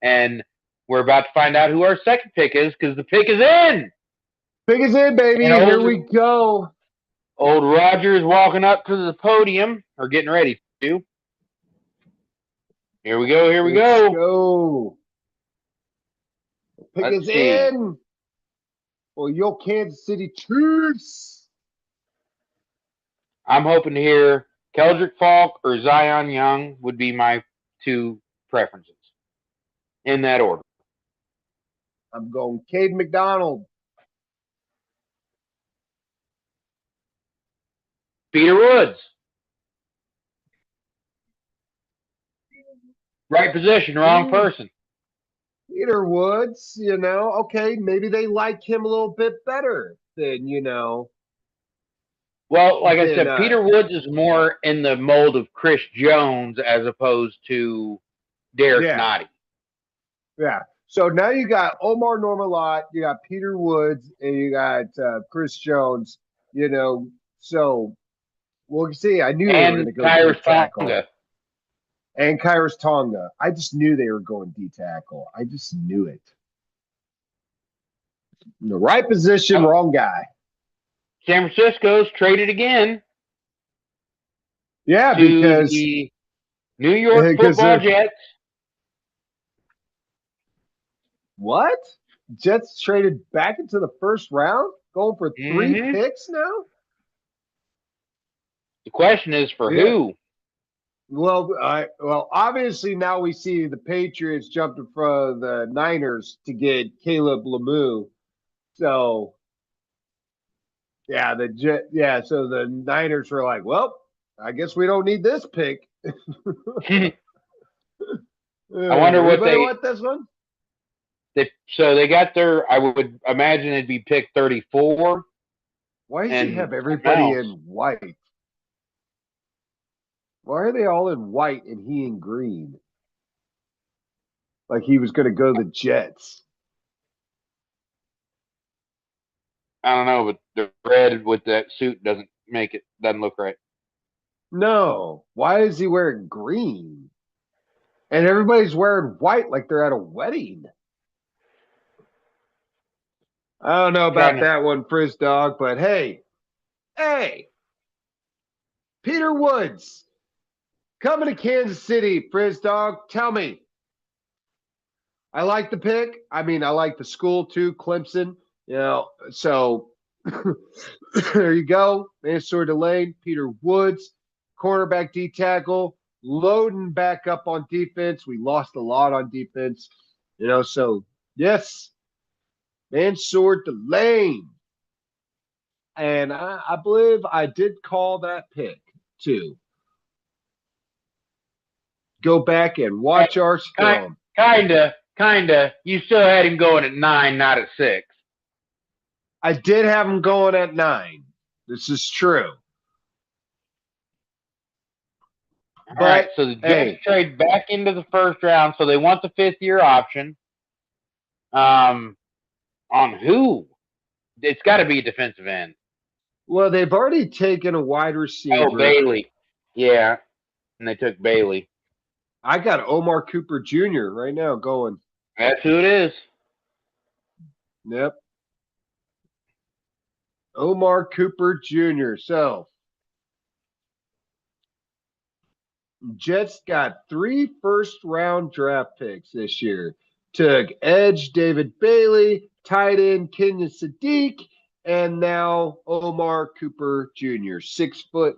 And we're about to find out who our second pick is because the pick is in. Pick is in, baby. Here we go. Old Roger is walking up to the podium, or getting ready to. Here we go. Here we Let's go. go. Pick Let's is see. in. Well, your Kansas City Chiefs. I'm hoping to hear Keldrick Falk or Zion Young would be my 2 preferences. In that order. I'm going Cade McDonald. Peter Woods. Right position, wrong person. Peter Woods, you know, okay, maybe they like him a little bit better than, you know. Well, like I said, Peter Woods is more in the mold of Chris Jones as opposed to Derek Nottie. Yeah. So now you got Omar Normalot, you got Peter Woods, and you got Chris Jones, you know. So we'll see. I knew they were going to go Kyrus tackle. Tonga. And Kyrus Tonga. I just knew they were going D-tackle. I just knew it. In the right position, wrong guy. San Francisco's traded again. Yeah, because the New York Football Jets. What? Jets traded back into the first round, going for 3 picks now? The question is for who? Well, obviously now we see the Patriots jumped in front of the Niners to get Caleb Lemieux. So, yeah, so the Niners were like, well, I guess we don't need this pick. I wonder what they want this one. So they got their. I would imagine it'd be pick 34. Why does he have everybody in white? Why are they all in white and he in green? Like he was going to go the Jets. I don't know, but the red with that suit doesn't look right. No. Why is he wearing green? And everybody's wearing white like they're at a wedding. I don't know about that one, Frizz Dog, but hey, Peter Woods, coming to Kansas City, Frizz Dog, tell me, I like the pick. I mean, I like the school too, Clemson. You know, so there you go. Mansour Delane, Peter Woods, cornerback D tackle, loading back up on defense. We lost a lot on defense, you know. So yes, Mansour Delane, and I believe I did call that pick too. Go back and watch our film. Kinda. You still had him going at 9, not at 6. I did have him going at 9. This is true. All right, so the Jets trade back into the first round, so they want the 5th-year option. On who? It's got to be a defensive end. Well, they've already taken a wide receiver. Oh, Bailey. Yeah, and they took Bailey. I got Omar Cooper Jr. right now going. That's who it is. Yep. Omar Cooper Jr. So, Jets got 3 first-round draft picks this year. Took edge David Bailey, tight end Kenyon Sadiq, and now Omar Cooper Jr. 6 foot,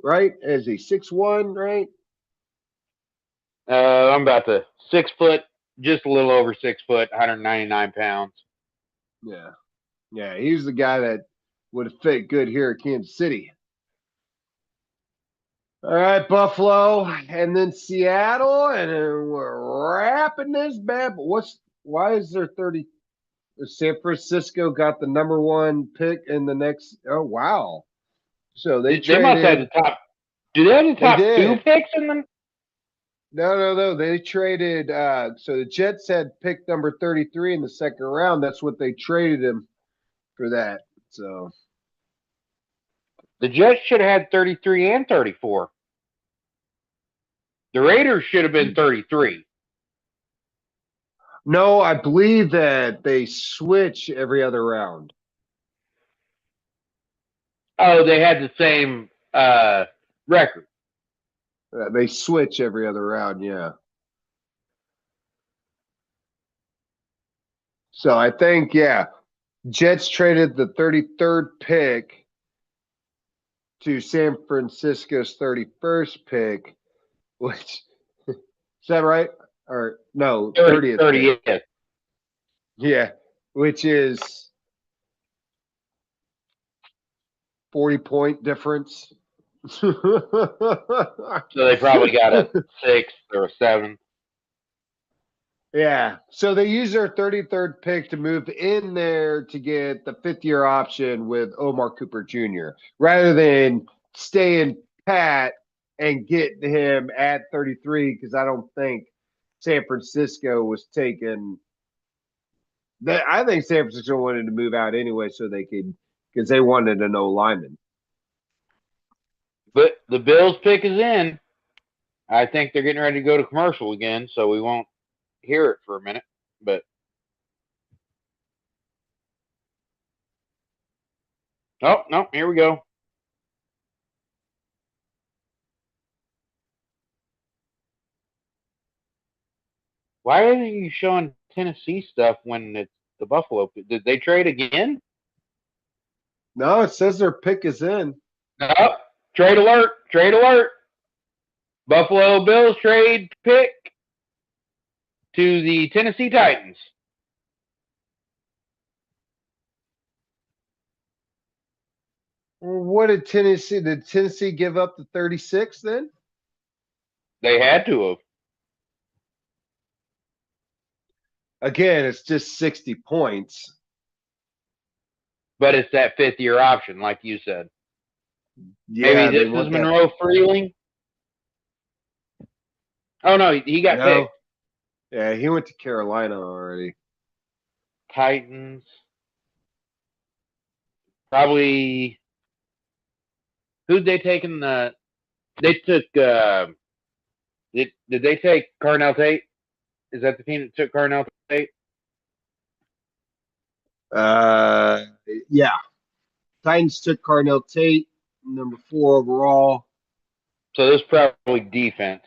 right? Is he 6'1", right? I'm about to 6 foot, just a little over 6 foot, 199 pounds. Yeah. Yeah, he's the guy that would have fit good here at Kansas City. All right, Buffalo, and then Seattle, and then we're wrapping this bad. But why is there 30? San Francisco got the number 1 pick in the next. Oh wow! So they must have the top. Do they have the top 2 picks in them? No. They traded. So the Jets had pick number 33 in the second round. That's what they traded him for that. So the Jets should have had 33 and 34. The Raiders should have been 33. No, I believe that they switch every other round. Oh, they had the same record. They switch every other round, yeah. So I think, yeah, Jets traded the 33rd pick to San Francisco's 31st pick, which is that right? Or no, 30th. 30th. Yeah, which is 40-point difference. So they probably got a 6 or a 7. Yeah. So they use their 33rd pick to move in there to get the 5th-year option with Omar Cooper Jr. rather than staying pat and get him at 33, because I don't think San Francisco was taking that. I think San Francisco wanted to move out anyway so they could, because they wanted an O lineman. But the Bills pick is in. I think they're getting ready to go to commercial again, so we won't hear it for a minute. But oh no, here we go. Why aren't you showing Tennessee stuff when it's the Buffalo? Did they trade again? No, it says their pick is in. No. Trade alert. Trade alert. Buffalo Bills trade pick to the Tennessee Titans. What did Tennessee? Did Tennessee give up the 36 then? They had to have. Again, it's just 60 points. But it's that 5th-year option, like you said. Yeah, maybe this is Monroe Freeling. Oh no, he got picked. Yeah, he went to Carolina already. Titans. Probably. Who'd they take in the? They took. Did they take Carnell Tate? Is that the team that took Carnell Tate? Yeah. Titans took Carnell Tate, number 4 overall. So this is probably defense.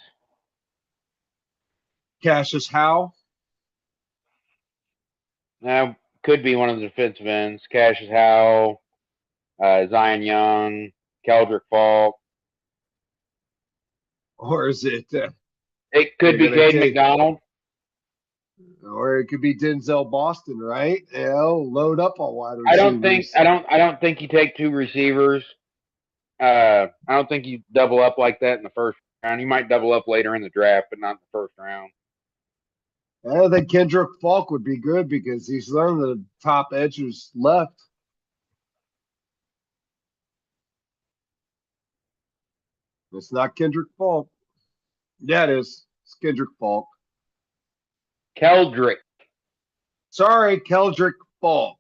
Cassius Howe. Now, could be one of the defensive ends. Cassius Howe, Zion Young, Keldrick Falk. Or is it? It could be You're gonna Caden take, McDonald. or it could be Denzel Boston, right? Load up on wide I don't think receivers. I don't think you take two receivers. I don't think you double up like that in the first round. You might double up later in the draft, but not in the first round. I think Kendrick Falk would be good because he's one of the top edges left. It's not Kendrick Falk. Yeah, it is. It's Kendrick Falk. Keldrick. Sorry, Keldrick Falk.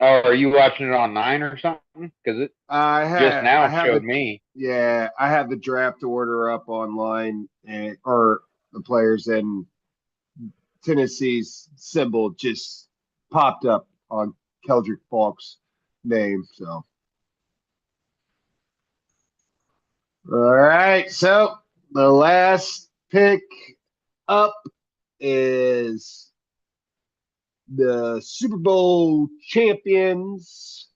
Oh, are you watching it on 9 or something? Because it just now showed me. Yeah, I have the draft order up online, or the players, and Tennessee's symbol just popped up on Keldrick Falk's name. So, all right. So the last pick up is the Super Bowl champions,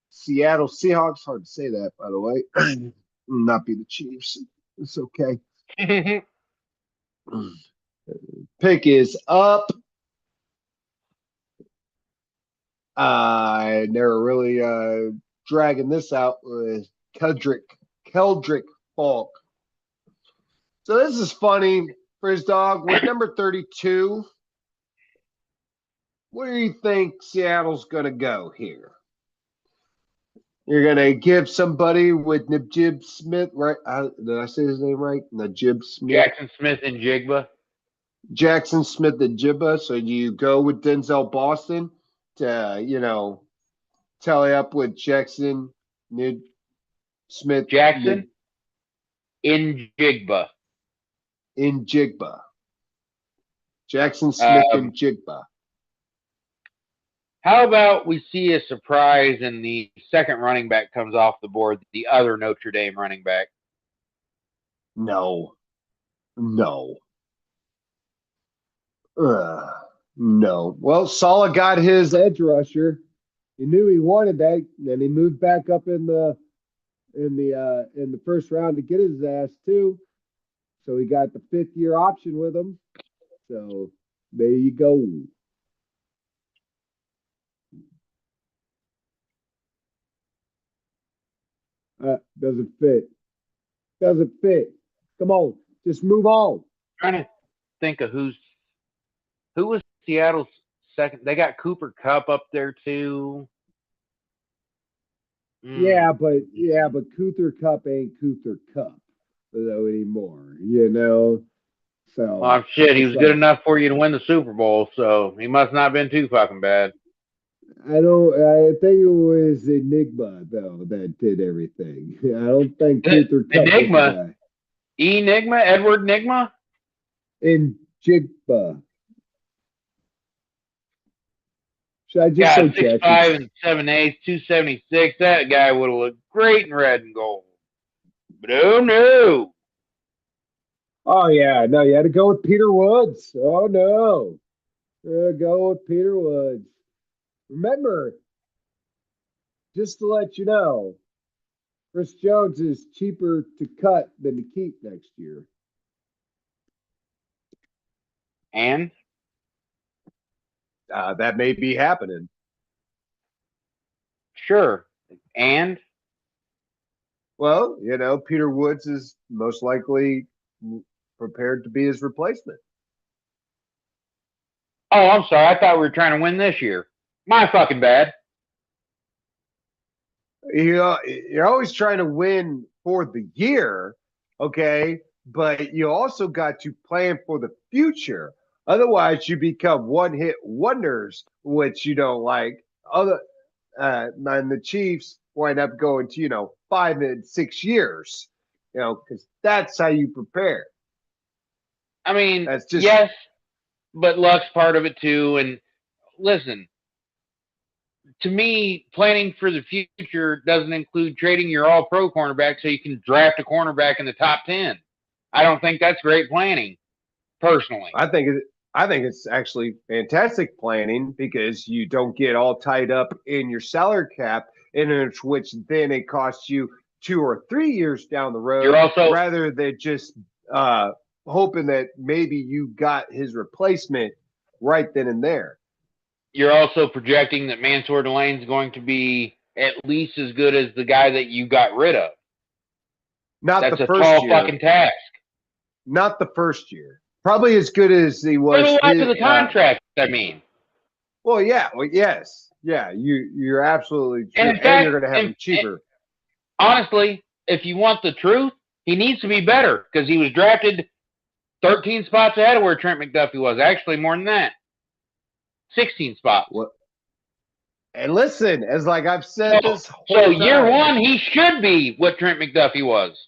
Seattle Seahawks. Hard to say that, by the way. Not be the Chiefs. It's okay. Pick is up. They're really dragging this out with Keldrick Falk. So this is funny for his dog. With number 32, where do you think Seattle's going to go here? You're going to give somebody with Najib Smith, right? Did I say his name right? Najib Smith? Jackson Smith and Jigba. Jackson Smith and Jigba. So you go with Denzel Boston to, tally up with Jackson Smith. Jackson in Jigba. In Jigba. Jackson Smith and Jigba. How about we see a surprise and the second running back comes off the board, the other Notre Dame running back? No. No. No. Well, Saleh got his edge rusher. He knew he wanted that, and he moved back up in the first round to get his ass too. So he got the 5th-year option with him. So there you go. Doesn't fit. Doesn't fit. Come on, just move on. I'm trying to think of who was Seattle's second. They got Cooper Kupp up there too. Yeah, but Cooper Kupp ain't Cooper Kupp though anymore. So. Well, shit, he was good enough for you to win the Super Bowl, so he must not have been too fucking bad. I think it was Enigma though that did everything. I don't think Cooper Kupp Enigma. Enigma, Edward Enigma? In Jigba. Should I just say 6'5" and 7'8", 276. That guy would have looked great in red and gold. But oh no. Oh yeah, no, you had to go with Peter Woods. Oh no. Go with Peter Woods. Remember, just to let you know, Chris Jones is cheaper to cut than to keep next year. And? That may be happening. Sure. And? Well, Peter Woods is most likely prepared to be his replacement. Oh, I'm sorry. I thought we were trying to win this year. My fucking bad. You're always trying to win for the year, okay? But you also got to plan for the future. Otherwise, you become one-hit wonders, which you don't like. And the Chiefs wind up going to 5 and 6 years, because that's how you prepare. I mean, yes, but luck's part of it too. And listen, to me, planning for the future doesn't include trading your all-pro cornerback so you can draft a cornerback in the top 10. I don't think that's great planning, personally. I think it's actually fantastic planning because you don't get all tied up in your salary cap, in which then it costs you 2 or 3 years down the You're road, also rather than just hoping that maybe you got his replacement right then and there. you're also projecting that Mansour Delane's going to be at least as good as the guy that you got rid of. Not That's the a first tall year. fucking task. Not the first year. Probably as good as he For the was. life of the contract, I mean. Well, yeah, well, yes, yeah. You're absolutely And true, in and you're fact, going to have him cheaper. honestly, if you want the truth, he needs to be better because he was drafted 13 spots ahead of where Trent McDuffie was. Actually, more than that, 16 spots. What? And listen, as like I've said this So whole year time, one, he should be what Trent McDuffie was.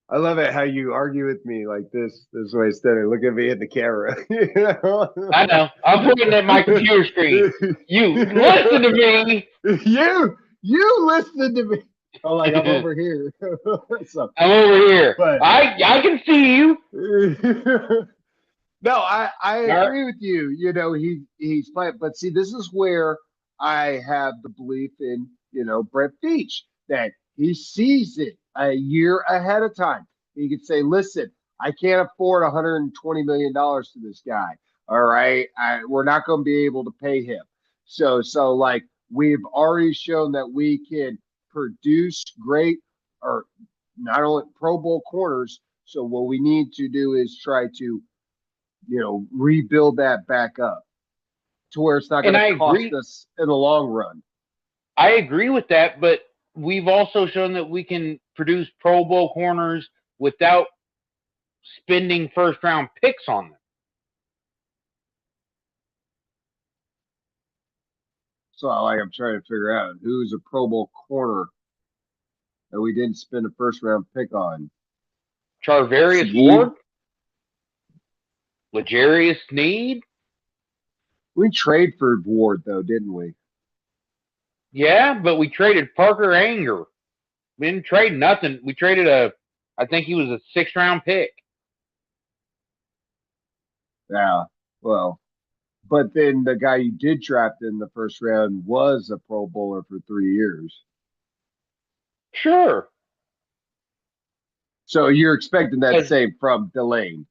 I love it how you argue with me like this way instead of look at me in the camera. You know? I know. I'm looking at my computer screen. You listen to me. you listen to me. Oh, like I'm over here. So, I'm over here. but I can see you. no, I right. agree with you. You know, he's playing, but see, this is where I have the belief in, Brett Beach, that he sees it a year ahead of time. He could say, listen, I can't afford $120 million to this guy. All right. We're not going to be able to pay him. So like we've already shown that we can produce great, or not only Pro Bowl corners. So what we need to do is try to, rebuild that back up to where it's not going And to I cost agree. us in the long run. I agree with that, but we've also shown that we can produce Pro Bowl corners without spending first round picks on them. So I'm trying to figure out who's a Pro Bowl corner that we didn't spend a first round pick on. Charvarius Sneed? Ward, L'Jarius Sneed. We trade for Ward though, didn't we? Yeah, but we traded Parker Anger. We didn't trade nothing. We traded I think he was a 6th round pick. Yeah. Well, but then the guy you did draft in the first round was a Pro Bowler for 3 years. Sure. So you're expecting that same from Delane.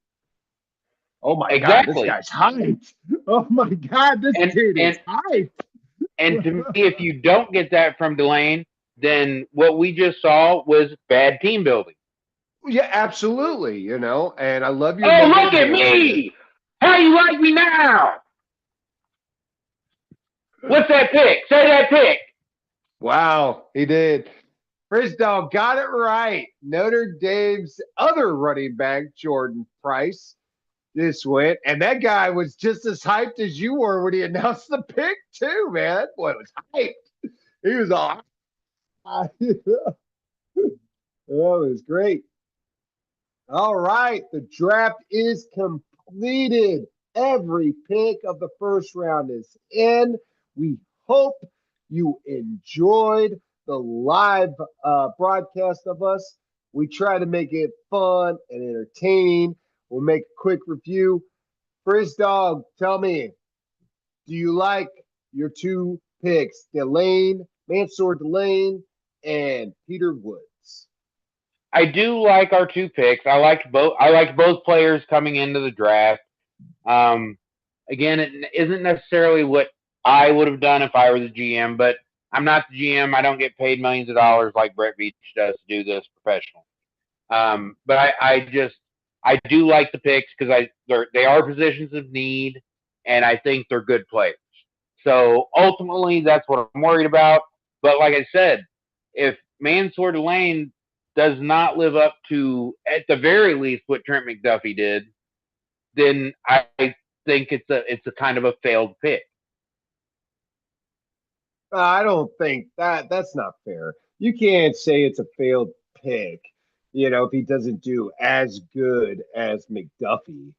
Oh my God, this guy's hyped. Oh my God, this dude is hyped. And to me, if you don't get that from Delane, then what we just saw was bad team building. Yeah, absolutely. And I love your. Oh, look at me! How you like me now? What's that pick? Say that pick. Wow, he did. Frisdall got it right. Notre Dame's other running back, Jordan Price, this went. And that guy was just as hyped as you were when he announced the pick, too, man. Boy, it was hyped. He was all. That was great. All right. The draft is completed. Every pick of the first round is in. We hope you enjoyed the live broadcast of us. We try to make it fun and entertaining. We'll make a quick review. Frizz Dog, tell me, do you like your two picks, Mansour Delane, and Peter Woods? I do like our two picks. I liked both players coming into the draft. Again, it isn't necessarily what I would have done if I were the GM, but I'm not the GM. I don't get paid millions of dollars like Brett Beach does to do this professionally. But I do like the picks because they are positions of need, and I think they're good players. So ultimately, that's what I'm worried about. But like I said, if Mansour Delane does not live up to, at the very least, what Trent McDuffie did, then I think it's a kind of a failed pick. I don't think that's not fair. You can't say it's a failed pick, if he doesn't do as good as McDuffie.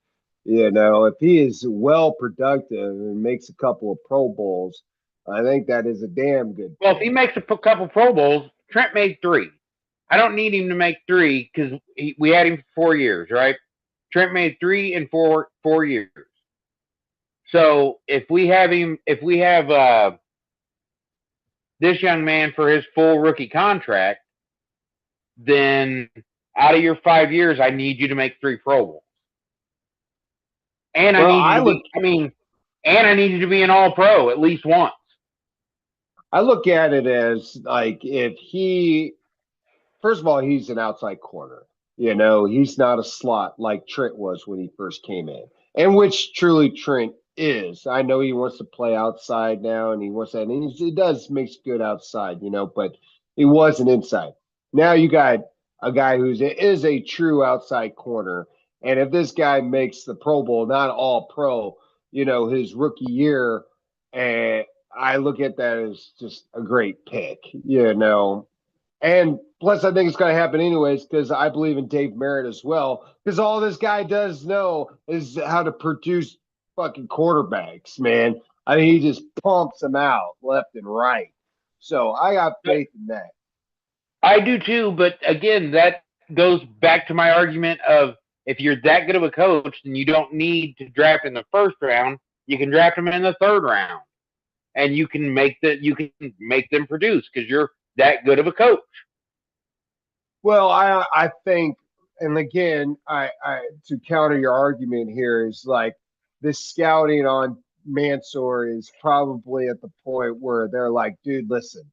If he is well productive and makes a couple of Pro Bowls, I think that is a damn good Well, if he makes a couple Pro Bowls, Trent made 3. I don't need him to make 3 because we had him for 4 years, right? Trent made 3 in 4 years. So if we have this young man for his full rookie contract, then out of your 5 years, I need you to make 3 Pro Bowls. And Well, I need you to be an All Pro at least once. I look at it as like if he, first of all, he's an outside corner. You know, he's not a slot like Trent was when he first came in, and which truly Trent is. I know he wants to play outside now, and he wants that, and he does makes good outside, you know, but he wasn't inside. Now you got a guy is a true outside corner, and if this guy makes the Pro Bowl, not all pro, you know, his rookie year, and I look at that as just a great pick, you know. And plus, I think it's going to happen anyways because I believe in Dave Merritt as well. Because all this guy does know is how to produce fucking quarterbacks, man. I mean, he just pumps them out left and right. So I got faith in that. I do too, but again, that goes back to my argument of if you're that good of a coach, then you don't need to draft in the first round. You can draft them in the third round, and you can make them produce because you're that good of a coach. Well, I think, and again, I to counter your argument here is like this scouting on Mansour is probably at the point where they're like, dude, listen,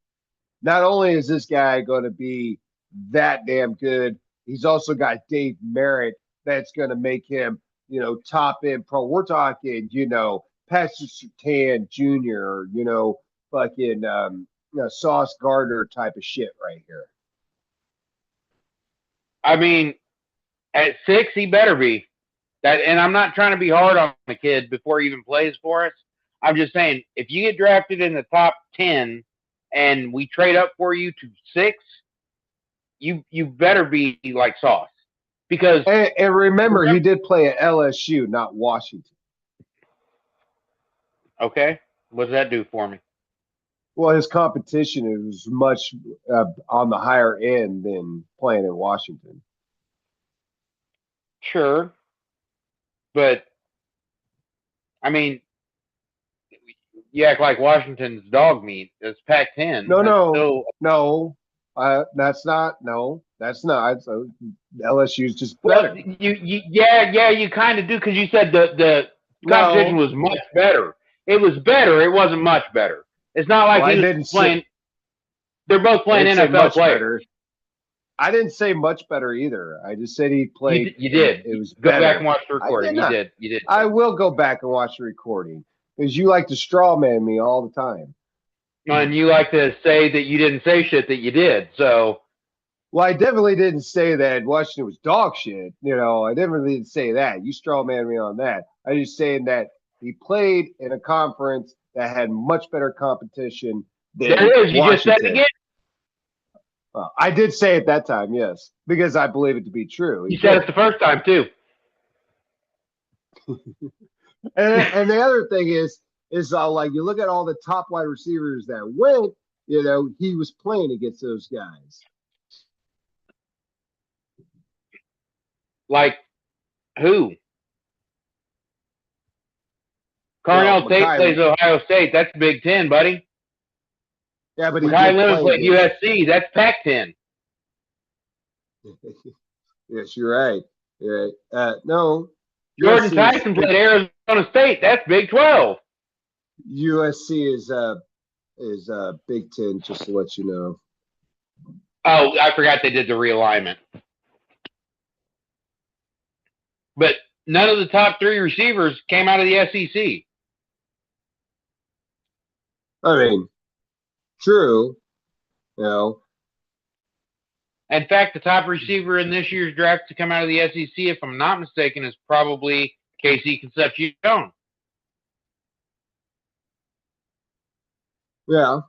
not only is this guy going to be that damn good, he's also got Dave Merritt that's going to make him, you know, top end pro. We're talking, you know, Patrick Surtain Jr., you know, fucking Sauce Gardner type of shit right here. I mean, at 6, he better be that. And I'm not trying to be hard on the kid before he even plays for us. I'm just saying, if you get drafted in the top 10 and we trade up for you to 6, you better be like Sauce. Because and remember, he did play at LSU, not Washington. Okay, what does that do for me? Well, his competition is much on the higher end than playing in Washington. Sure, but I mean, you act like Washington's dog meat. It's Pac-10. No. That's not. No, that's not. So LSU's just better. Well, you kind of do because you said the competition was much better. It was better. It wasn't much better. It's not like he was playing. They're both playing NFL players. I didn't say much better either. I just said he played. You did. It was go better. Back and watch the recording. You did. I will go back and watch the recording because you like to straw man me all the time. And you like to say that you didn't say shit that you did. So. Well, I definitely didn't say that Washington was dog shit. You know, I definitely didn't say that. You straw man me on that. I was just saying that he played in a conference that had much better competition than there it is. You Washington. Just said it again. I did say it that time, yes, because I believe it to be true. You said it the first time too. and the other thing is like you look at all the top wide receivers that went, you know, he was playing against those guys. Like who? Carnell Tate plays Ohio State. That's Big Ten, buddy. Yeah, but Makai Lemon played USC. That's Pac-10. Yes, you're right. You're right. No. Jordan Tyson played Arizona State. That's Big 12. USC is Big Ten, just to let you know. Oh, I forgot they did the realignment. But none of the top 3 receivers came out of the SEC. I mean, true. You know. In fact, the top receiver in this year's draft to come out of the SEC, if I'm not mistaken, is probably Casey Concepcion. Yeah.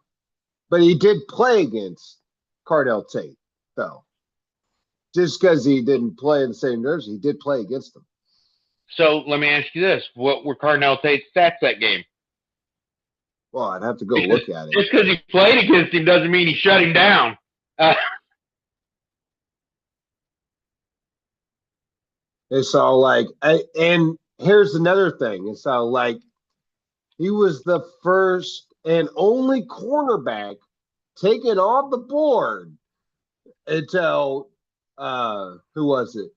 But he did play against Cardell Tate, though. Just because he didn't play in the same jersey, he did play against him. So let me ask you this. What were Cardell Tate's stats that game? Well, I'd have to go look at it. Just because he played against him doesn't mean he shut him down. It's all like, and here's another thing. It's all like he was the first and only cornerback taken off the board until who was it?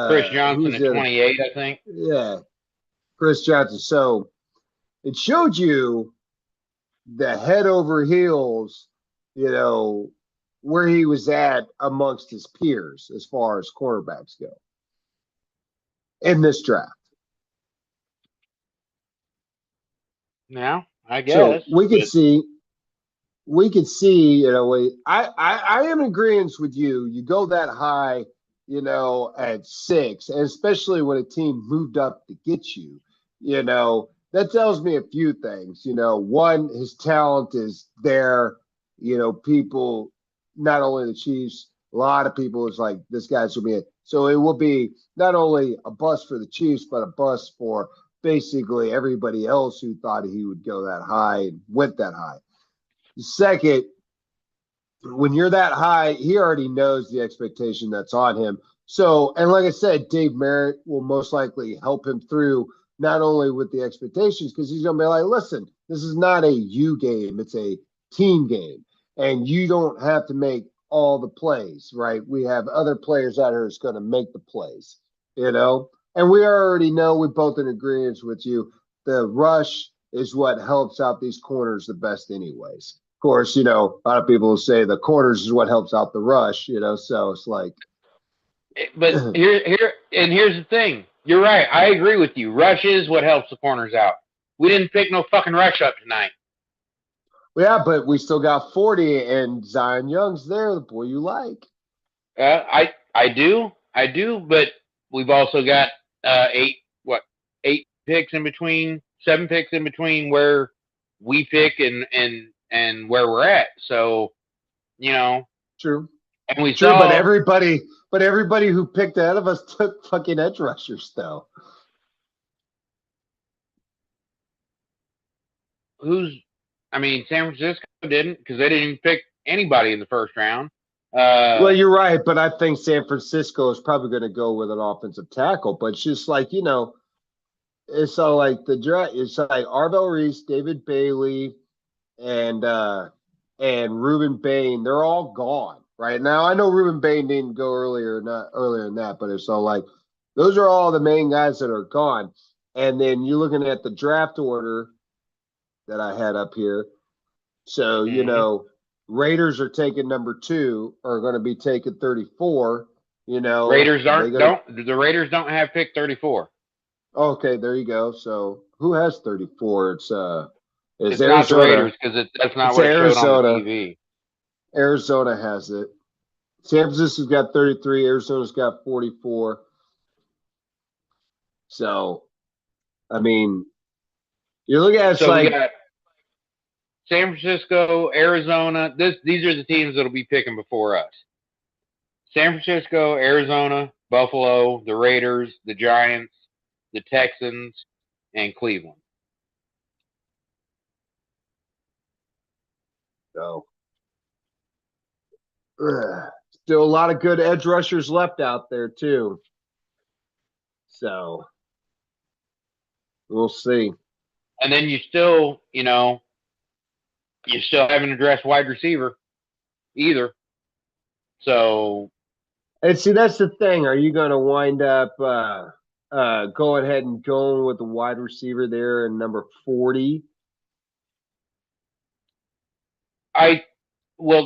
Chris Who Johnson was at the other? 28, I think. Yeah, Chris Johnson. So it showed you the head over heels, you know, where he was at amongst his peers as far as quarterbacks go in this draft. Yeah, I So guess. But we could see, you know, I am in agreement with you. You go that high, you know, at 6, and especially when a team moved up to get you, you know, that tells me a few things. You know, one, his talent is there. You know, people, not only the Chiefs, a lot of people is like, this guy's gonna be it. So it will be not only a bust for the Chiefs, but a bust for basically everybody else who thought he would go that high and went that high. Second, when you're that high, he already knows the expectation that's on him. So, and like I said, Dave Merritt will most likely help him through not only with the expectations, because he's going to be like, listen, this is not a you game, it's a team game. And you don't have to make all the plays, right? We have other players out here that's going to make the plays, you know? And we already know, we're both in agreement with you. The rush is what helps out these corners the best, anyways. Of course, you know, a lot of people say the corners is what helps out the rush, you know, so it's like, here's the thing. You're right. I agree with you. Rush is what helps the corners out. We didn't pick no fucking rush up tonight. yeah, but we still got 40 and Zion Young's there, the boy you like. I do, but we've also got eight picks in between, 7 picks in between where we pick and where we're at. So, you know, True. and we True, but saw everybody who picked ahead of us took fucking edge rushers though. I mean, San Francisco didn't, because they didn't even pick anybody in the first round. Well, you're right, but I think San Francisco is probably going to go with an offensive tackle. But it's just like, you know, it's all like the draft. It's like Arvell Reese, David Bailey, and Ruben Bain. They're all gone right now. I know Ruben Bain didn't go earlier, not earlier than that, but it's all like those are all the main guys that are gone. And then you're looking at the draft order that I had up here. So, you mm-hmm. know, Raiders are taking number 2, are going to be taking 34. You know, The Raiders don't have pick 34. Okay, there you go. So who has 34? It's It's Arizona. not the Raiders, because that's not It's what it showed on the Arizona. TV. Arizona has it. San Francisco's got 33. Arizona's got 44. So, I mean, you're looking at So we like got San Francisco, Arizona. These are the teams that'll be picking before us. San Francisco, Arizona, Buffalo, the Raiders, the Giants, the Texans, and Cleveland. so. Still a lot of good edge rushers left out there too. So we'll see. And then you still haven't addressed wide receiver either. So, And see, that's the thing. Are you going to wind up going ahead and going with the wide receiver there in number 40?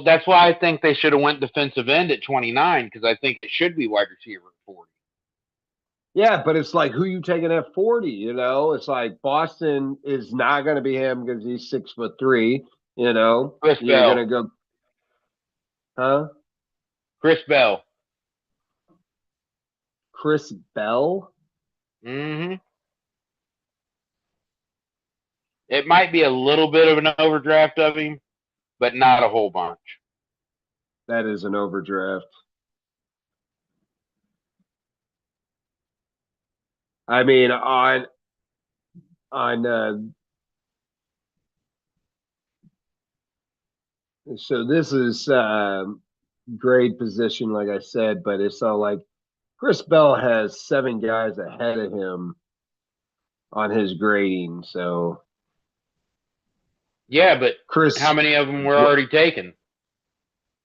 that's why I think they should have went defensive end at 29, because I think it should be wide receiver at 40. Yeah, but it's like who you taking at 40, you know? It's like Boston is not going to be him because he's 6'3", you know? Chris You're Bell. going to go, huh? Chris Bell. Chris Bell? Mm-hmm. It might be a little bit of an overdraft of him, but not a whole bunch. That is an overdraft. I mean, on so this is grade position, like I said, but it's all like Chris Bell has 7 guys ahead of him on his grading. So Yeah, but Chris, how many of them were already taken?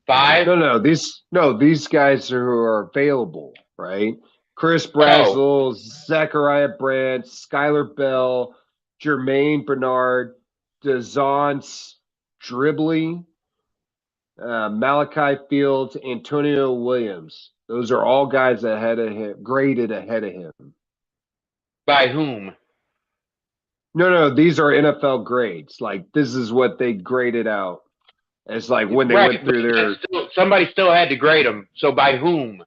5? these guys who are available, right? Chris Oh, Brazzell, Zachariah Brandt, Skylar Bell, Jermaine Bernard, DeZonce Dribbly, Malachi Fields, Antonio Williams. Those are all guys ahead of him, graded ahead of him. by whom? No, these are NFL grades. Like this is what they graded out. It's like when they Right, went through their somebody still had to grade them. So by whom?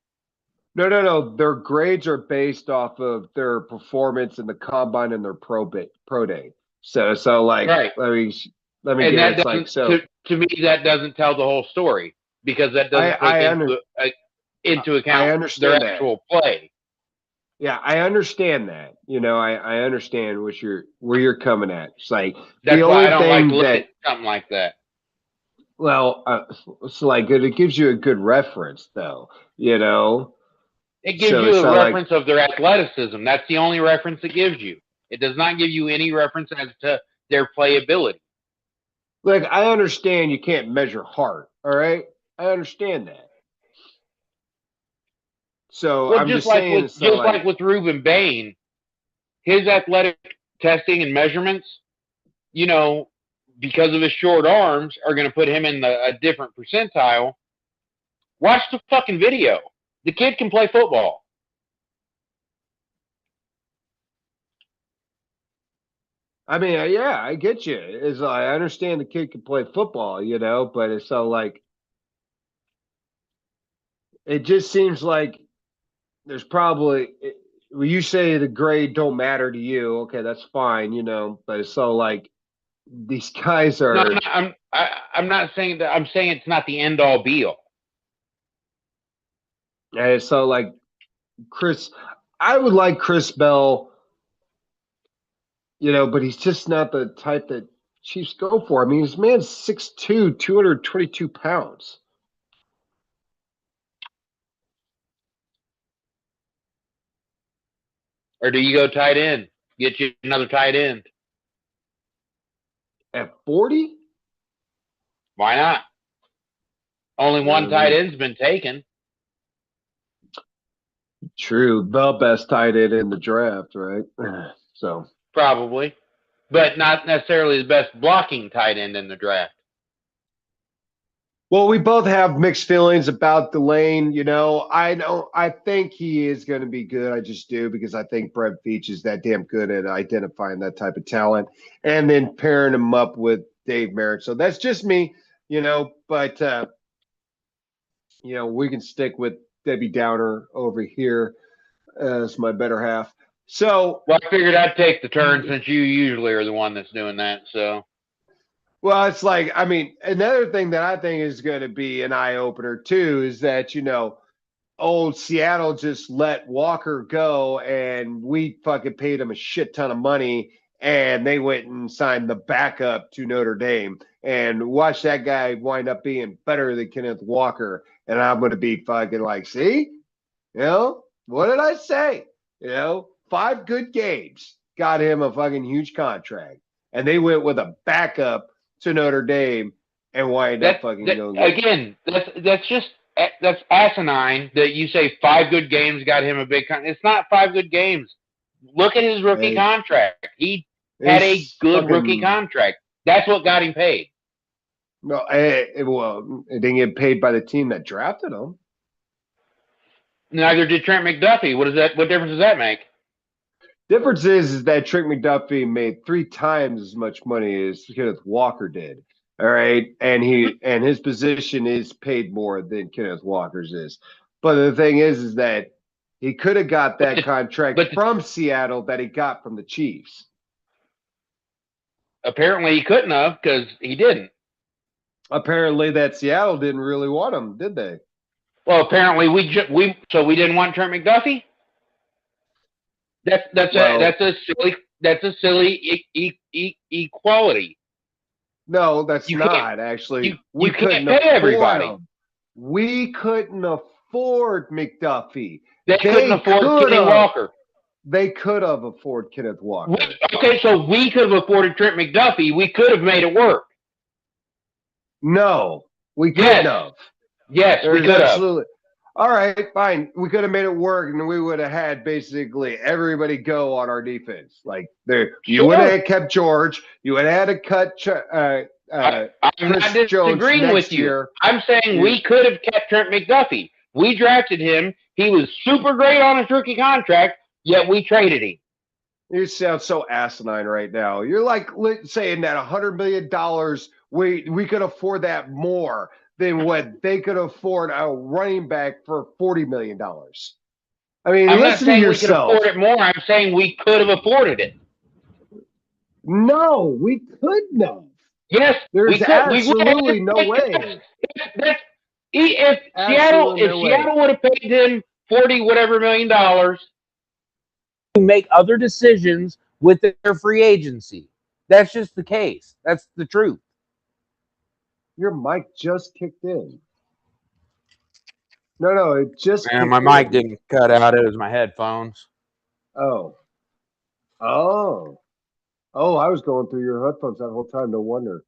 no. Their grades are based off of their performance in the combine and their pro day. So like Right. let me And get that it. It's like doesn't so to me that doesn't tell the whole story because that doesn't take into account I their understand that. actual play. Yeah, I understand that. I understand where you're coming at. It's like That's the why I only don't like to thing look that at something like that. well, it's like it gives you a good reference though. It gives you a So like reference of their athleticism. That's the only reference it gives you. It does not give you any reference as to their playability. like I understand you can't measure heart. All right, I understand that. So Well, I'm just saying, so like like with Ruben Bain, his athletic testing and measurements, because of his short arms, are going to put him in a different percentile. Watch the fucking video. The kid can play football. I mean, yeah, I get you. It's like, I understand the kid can play football, but it's so like it just seems like there's probably when you say the grade don't matter to you, okay, that's fine, but it's so like these guys No, are I'm not saying that. I'm saying it's not the end all be all. and so like Chris, I would like Chris Bell, but he's just not the type that Chiefs go for. I mean, this man's 6'2", 222 pounds. Or do you go tight end? Get you another tight end. At 40? Why not? Only one tight end's been taken. True. The best tight end in the draft, right? So Probably. But not necessarily the best blocking tight end in the draft. well, we both have mixed feelings about Delane. I think he is going to be good. I just do because I think Brett Veach is that damn good at identifying that type of talent and then pairing him up with Dave Merritt. So that's just me, but we can stick with Debbie Downer over here as my better half. So, well, I figured I'd take the turn since you usually are the one that's doing that. So, well, it's like, I mean, another thing that I think is going to be an eye opener too is that, old Seattle just let Walker go and we fucking paid him a shit ton of money and they went and signed the backup to Notre Dame and watch that guy wind up being better than Kenneth Walker. And I'm going to be fucking like, see, what did I say? 5 good games got him a fucking huge contract. And they went with a backup to Notre Dame and wind up fucking going. Again, that's asinine that you say 5 good games got him a big contract. It's not 5 good games. Look at his rookie contract. He had a good rookie contract. That's what got him paid. No, it didn't get paid by the team that drafted him. Neither did Trent McDuffie. What difference does that make? Difference is that Trent McDuffie made 3 times as much money as Kenneth Walker did. All right, and his position is paid more than Kenneth Walker's is. But the thing is that he could have got that contract from Seattle that he got from the Chiefs. Apparently, he couldn't have because he didn't. Apparently, that Seattle didn't really want him, did they? Well, apparently we didn't want Trent McDuffie. That's a silly equality. No, that's not actually. We couldn't pay everybody. We couldn't afford McDuffie. They couldn't afford Kenny Walker. They could have afforded Kenneth Walker. Okay, so we could have afforded Trent McDuffie. We could have made it work. No, we couldn't have. Yes, we could have. All right, fine. We could have made it work, and we would have had basically everybody go on our defense. Like you would have kept George. You would have had to cut I'm Chris not disagreeing Jones with you. year. I'm saying we could have kept Trent McDuffie. We drafted him. He was super great on his rookie contract, yet we traded him. You sound so asinine right now. You're like saying that $100 million, we could afford that more than what they could afford a running back for $40 million. I mean, I'm not listen saying to we could yourself. afford it more. I'm saying we could have afforded it. No, we couldn't have. Yes, there's absolutely no way. If Seattle would have paid him $40 million, to make other decisions with their free agency. That's just the case. That's the truth. Your mic just kicked in. No, it just. And my mic didn't cut out. It was my headphones. Oh. I was going through your headphones that whole time. No wonder.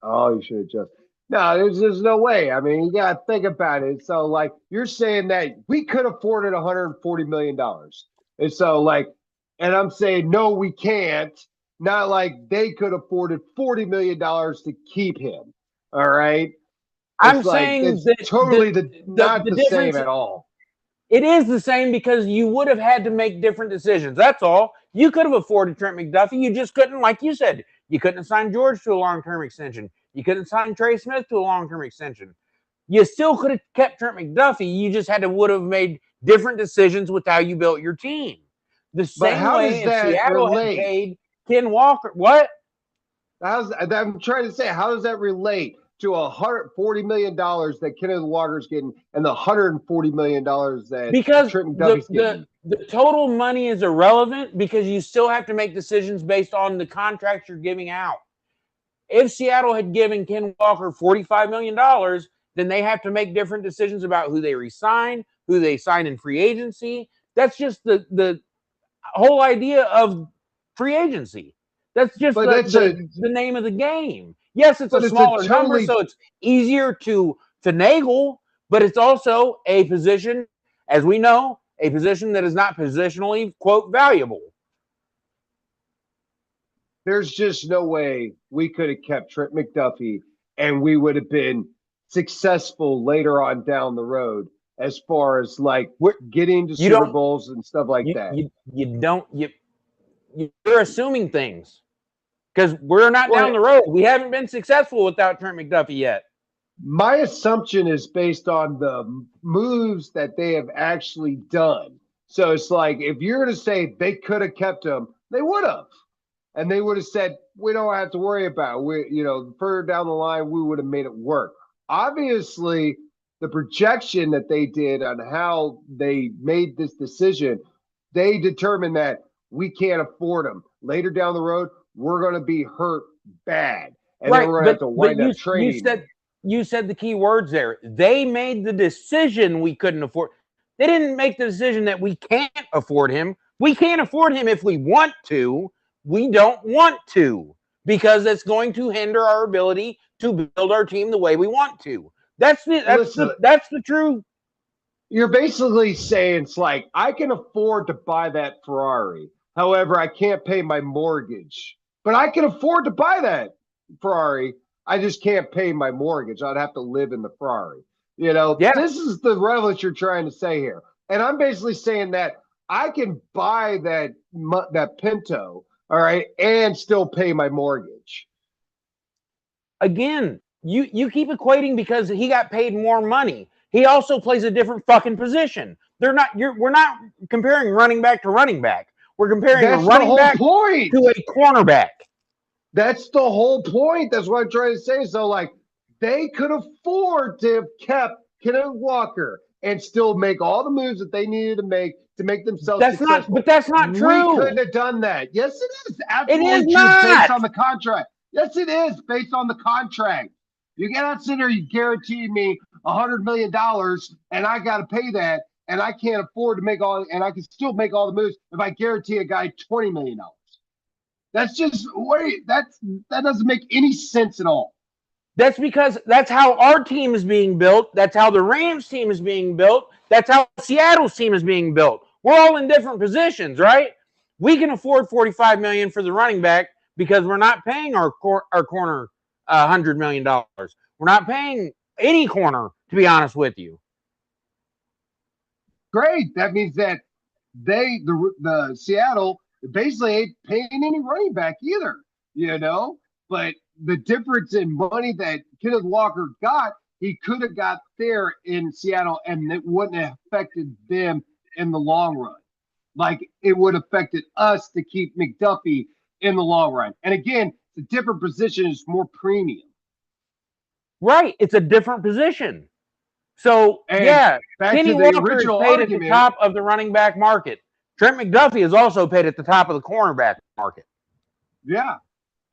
Oh, you should have just. No, there's no way. I mean, you got to think about it. So, like, you're saying that we could have afforded $140 million. And so, like, and I'm saying, no, we can't. Not like they could have afforded $40 million to keep him. All right. I'm saying it's that totally not the same at all. It is the same because you would have had to make different decisions. That's all. You could have afforded Trent McDuffie. You just couldn't, like you said, you couldn't assign George to a long-term extension. You couldn't assign Trey Smith to a long-term extension. You still could have kept Trent McDuffie. You just would have made different decisions with how you built your team. The same way if Seattle had paid Ken Walker. What? I'm trying to say, how does that relate to $140 million that Kenneth Walker's getting and the $140 million that Trent McDuffie's getting? The total money is irrelevant because you still have to make decisions based on the contracts you're giving out. If Seattle had given Ken Walker $45 million, then they have to make different decisions about who they resign, who they sign in free agency. That's just the whole idea of free agency. That's just the name of the game. Yes, it's a smaller number, so it's easier to finagle, but it's also a position, as we know, a position that is not positionally, quote, valuable. There's just no way we could have kept Trent McDuffie and we would have been successful later on down the road as far as like getting to Super Bowls and stuff like that. You're assuming things because we're not down the road. We haven't been successful without Trent McDuffie yet. My assumption is based on the moves that they have actually done. So it's like if you're going to say they could have kept him, they would have. And they would have said, we don't have to worry about it. Further down the line, we would have made it work. Obviously, the projection that they did on how they made this decision, they determined that we can't afford them. Later down the road, we're going to be hurt bad. And then we're going to have to wind up trading. You said the key words there. They made the decision we couldn't afford. They didn't make the decision that we can't afford him. We can't afford him if we want to. We don't want to because it's going to hinder our ability to build our team the way we want to. That's the truth. You're basically saying it's like I can afford to buy that Ferrari. However, I can't pay my mortgage. But I can afford to buy that Ferrari. I just can't pay my mortgage. I'd have to live in the Ferrari. This is the relevance you're trying to say here. And I'm basically saying that I can buy that Pinto, all right, and still pay my mortgage. Again, you keep equating because he got paid more money. He also plays a different fucking position. We're not comparing running back to running back. We're comparing a running back to a cornerback. That's the whole point. That's what I'm trying to say. So, like, they could afford to have kept Kenneth Walker and still make all the moves that they needed to make themselves successful. But that's not true. We couldn't have done that. Yes, it is. Absolutely it is true not. Based on the contract. Yes, it is based on the contract. You cannot sit there, you guarantee me $100 million and I got to pay that and I can't afford to make all, and I can still make all the moves if I guarantee a guy $20 million. That's just, that doesn't make any sense at all. That's because that's how our team is being built. That's how the Rams team is being built. That's how Seattle's team is being built. We're all in different positions, right? We can afford $45 million for the running back because we're not paying our corner $100 million. We're not paying any corner, to be honest with you. Great. That means that the Seattle basically ain't paying any running back either, But the difference in money that Kenneth Walker got, he could have got there in Seattle, and it wouldn't have affected them in the long run. Like it would have affected us to keep McDuffie in the long run. And again, it's a different position, it's more premium. Right. It's a different position. So, And yeah, back Kenny to the Walker is original paid argument, at the top of the running back market. Trent McDuffie is also paid at the top of the cornerback market. Yeah.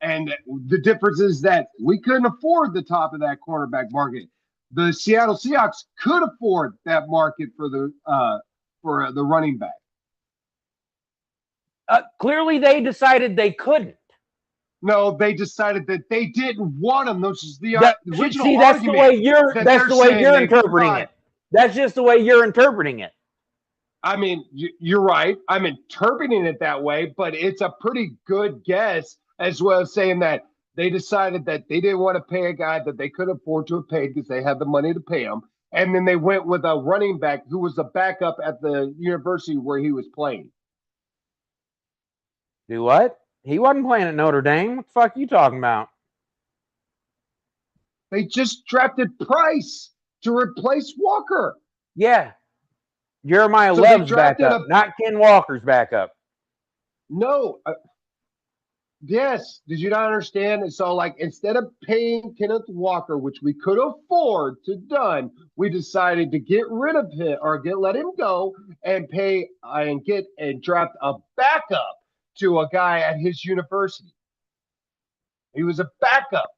And the difference is that we couldn't afford the top of that cornerback market. The Seattle Seahawks could afford that market for the running back. Clearly, they decided they couldn't. No, they decided that they didn't want him. This is the original see, that's argument. The way you're. That's the way you're interpreting it. That's just the way you're interpreting it. I mean, you're right. I'm interpreting it that way, but it's a pretty good guess as well as saying that they decided that they didn't want to pay a guy that they could afford to have paid because they had the money to pay him. And then they went with a running back who was a backup at the university where he was playing. Do what? He wasn't playing at Notre Dame. What the fuck are you talking about? They just drafted Price to replace Walker. Yeah. Jeremiah Love's backup, not Ken Walker's backup. No. Yes. Did you not understand? And so, like, instead of paying Kenneth Walker, which we could afford to done, we decided to get rid of him or let him go and pay and draft a backup to a guy at his university. He was a backup.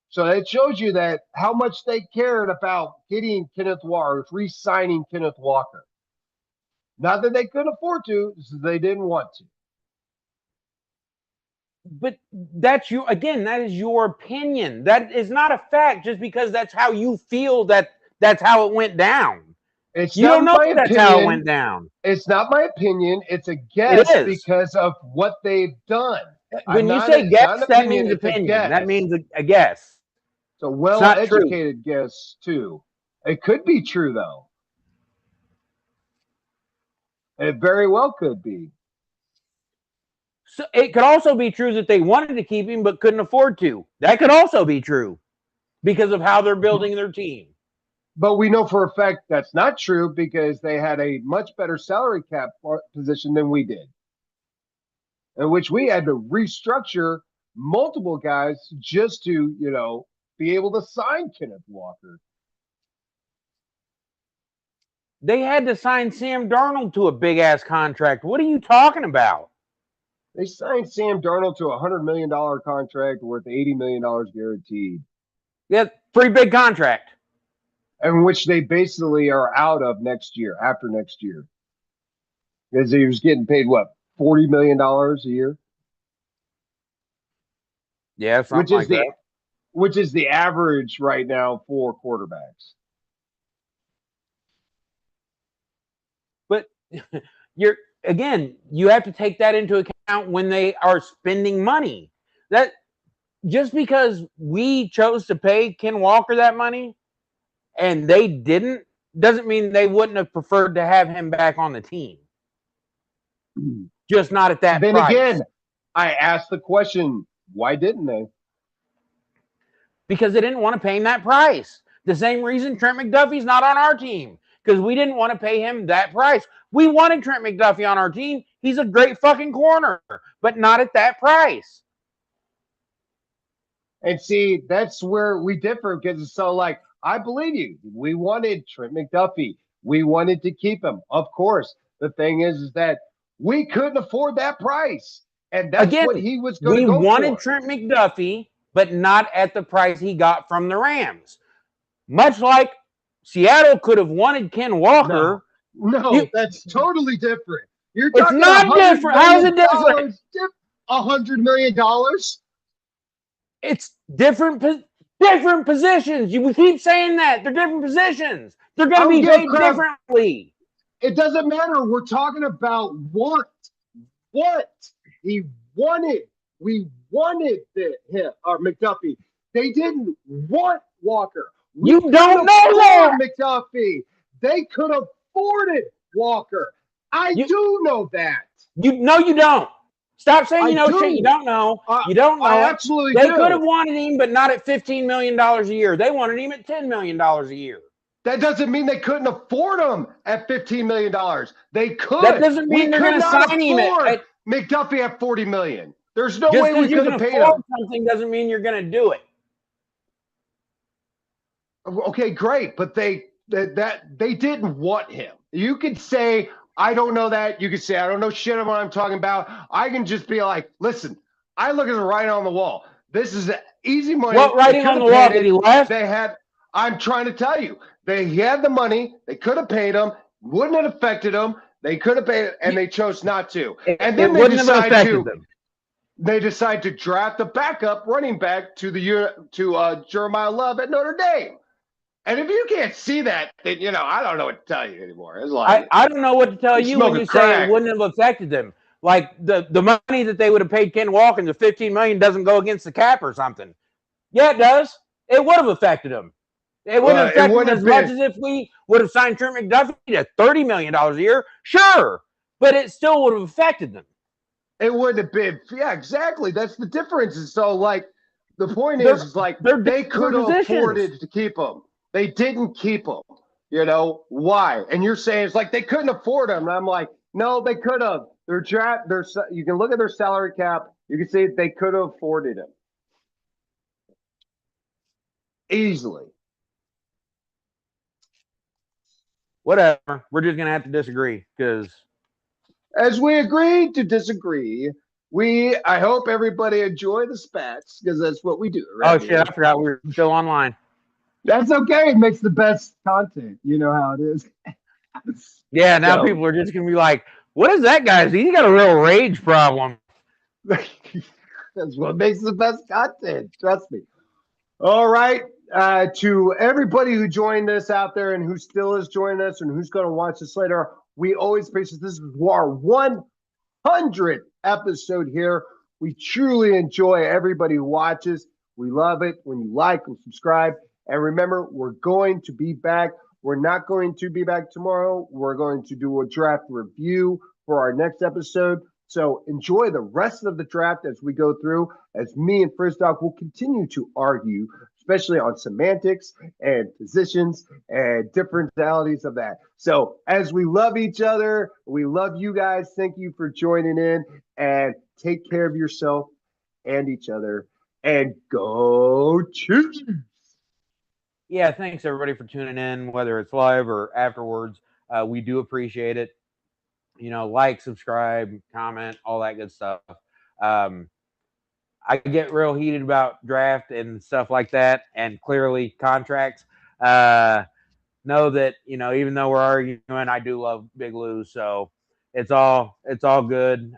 So it shows you that how much they cared about getting Kenneth Walker, re-signing Kenneth Walker. Not that they couldn't afford to, they didn't want to. But that's you again. That is your opinion. That is not a fact. Just because that's how you feel that's how it went down. You don't know that's how it went down. It's not my opinion. It's a guess because of what they've done. When you say guess, that means opinion. That means a guess. It's a well-educated guess too. It could be true though. It very well could be. So it could also be true that they wanted to keep him but couldn't afford to. That could also be true because of how they're building their team. But we know for a fact that's not true because they had a much better salary cap position than we did, in which we had to restructure multiple guys just to, be able to sign Kenneth Walker. They had to sign Sam Darnold to a big-ass contract. What are you talking about? They signed Sam Darnold to a $100 million contract worth $80 million guaranteed. Yeah, pretty big contract. In which they basically are out of after next year. Because he was getting paid, what, $40 million a year? Yeah, which is the average right now for quarterbacks. But you have to take that into account when they are spending money. That just because we chose to pay Ken Walker that money and they didn't, doesn't mean they wouldn't have preferred to have him back on the team. Just not at that price. Then again, I asked the question, why didn't they? Because they didn't want to pay him that price. The same reason Trent McDuffie's not on our team. Because we didn't want to pay him that price. We wanted Trent McDuffie on our team. He's a great fucking corner, but not at that price. And see, that's where we differ because it's so like, I believe you. We wanted Trent McDuffie. We wanted to keep him. Of course. The thing is that we couldn't afford that price. And that's what he was going to go for. We wanted Trent McDuffie. but not at the price he got from the Rams. Much like Seattle could have wanted Ken Walker. No, that's totally different. You're It's talking not different. How is it different? $100 million. It's different positions. We keep saying that. They're different positions. They're going to be paid differently. It doesn't matter. We're talking about what he wanted. We wanted him or McDuffie. They didn't want Walker. You don't know that. McDuffie. They could have afforded Walker. I do know that. You don't. Stop saying you know shit you don't know. You don't know. I absolutely They do. could have wanted him, but not at $15 million a year. They wanted him at $10 million a year. That doesn't mean they couldn't afford him at $15 million. They could. That doesn't mean they're going to sign him at McDuffie at $40 million. There's no just way we could have paid him. Something doesn't mean you're going to do it. Okay, great, but they didn't want him. You could say I don't know that. You could say I don't know shit about what I'm talking about. I can just be like, listen, I look at the writing on the wall. This is easy money. What writing on the wall? Did he left? They had. I'm trying to tell you, they had the money. They could have paid him. Wouldn't have affected them. They could have paid, and they chose not to. And then they decide to draft a backup running back to Jeremiah Love at Notre Dame. And if you can't see that, then I don't know what to tell you anymore. It's like I don't know what to tell you when you say it wouldn't have affected them. Like the money that they would have paid Ken Walker, the $15 million doesn't go against the cap or something. Yeah, it does. It would have affected them. It wouldn't have affected them as much as if we would have signed Trent McDuffie at $30 million a year. Sure, but it still would have affected them. It wouldn't have been. Yeah, exactly. That's the difference. And so, like, the point is like they could have afforded to keep him. They didn't keep him. Why? And you're saying it's like they couldn't afford him. And I'm like, no, they could have. You can look at their salary cap. You can see they could have afforded him easily. Whatever. We're just gonna have to disagree because, as we agree to disagree, I hope everybody enjoy the spats because that's what we do. Right? Oh shit! I forgot we were still online. That's okay. It makes the best content. You know how it is. Yeah, now people are just going to be like, what is that guy? He's got a real rage problem. That's what makes the best content. Trust me. All right. To everybody who joined us out there and who still is joining us and who's going to watch this later, we always appreciate this. This is our 100th episode here. We truly enjoy everybody who watches. We love it when you like and subscribe. And remember, we're going to be back. We're not going to be back tomorrow. We're going to do a draft review for our next episode. So enjoy the rest of the draft as we go through, as me and Frizzdoc will continue to argue, especially on semantics and positions and differentialities of that. So as we love each other, we love you guys. Thank you for joining in, and take care of yourself and each other, and go Chiefs. Yeah, thanks everybody for tuning in, whether it's live or afterwards. We do appreciate it. Like, subscribe, comment, all that good stuff. I get real heated about draft and stuff like that, and clearly contracts. Know that even though we're arguing, I do love BigLou's, so it's all good.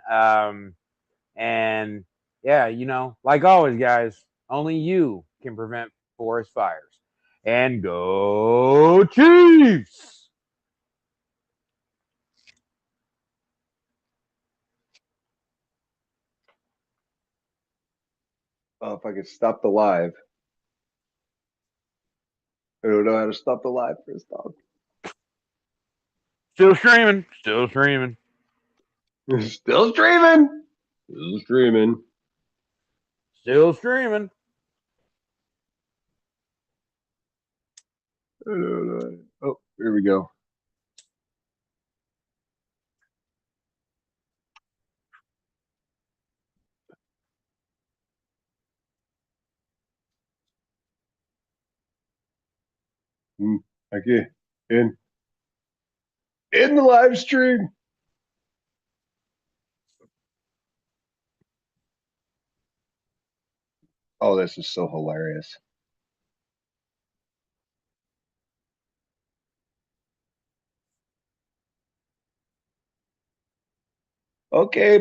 And yeah, like always, guys, only you can prevent forest fires. And go Chiefs! Oh, if I could stop the live. I don't know how to stop the live for this dog. Still streaming. Still streaming. Still streaming. Still streaming. Still streaming. Oh, here we go. Okay, in the live stream. Oh, this is so hilarious. Okay.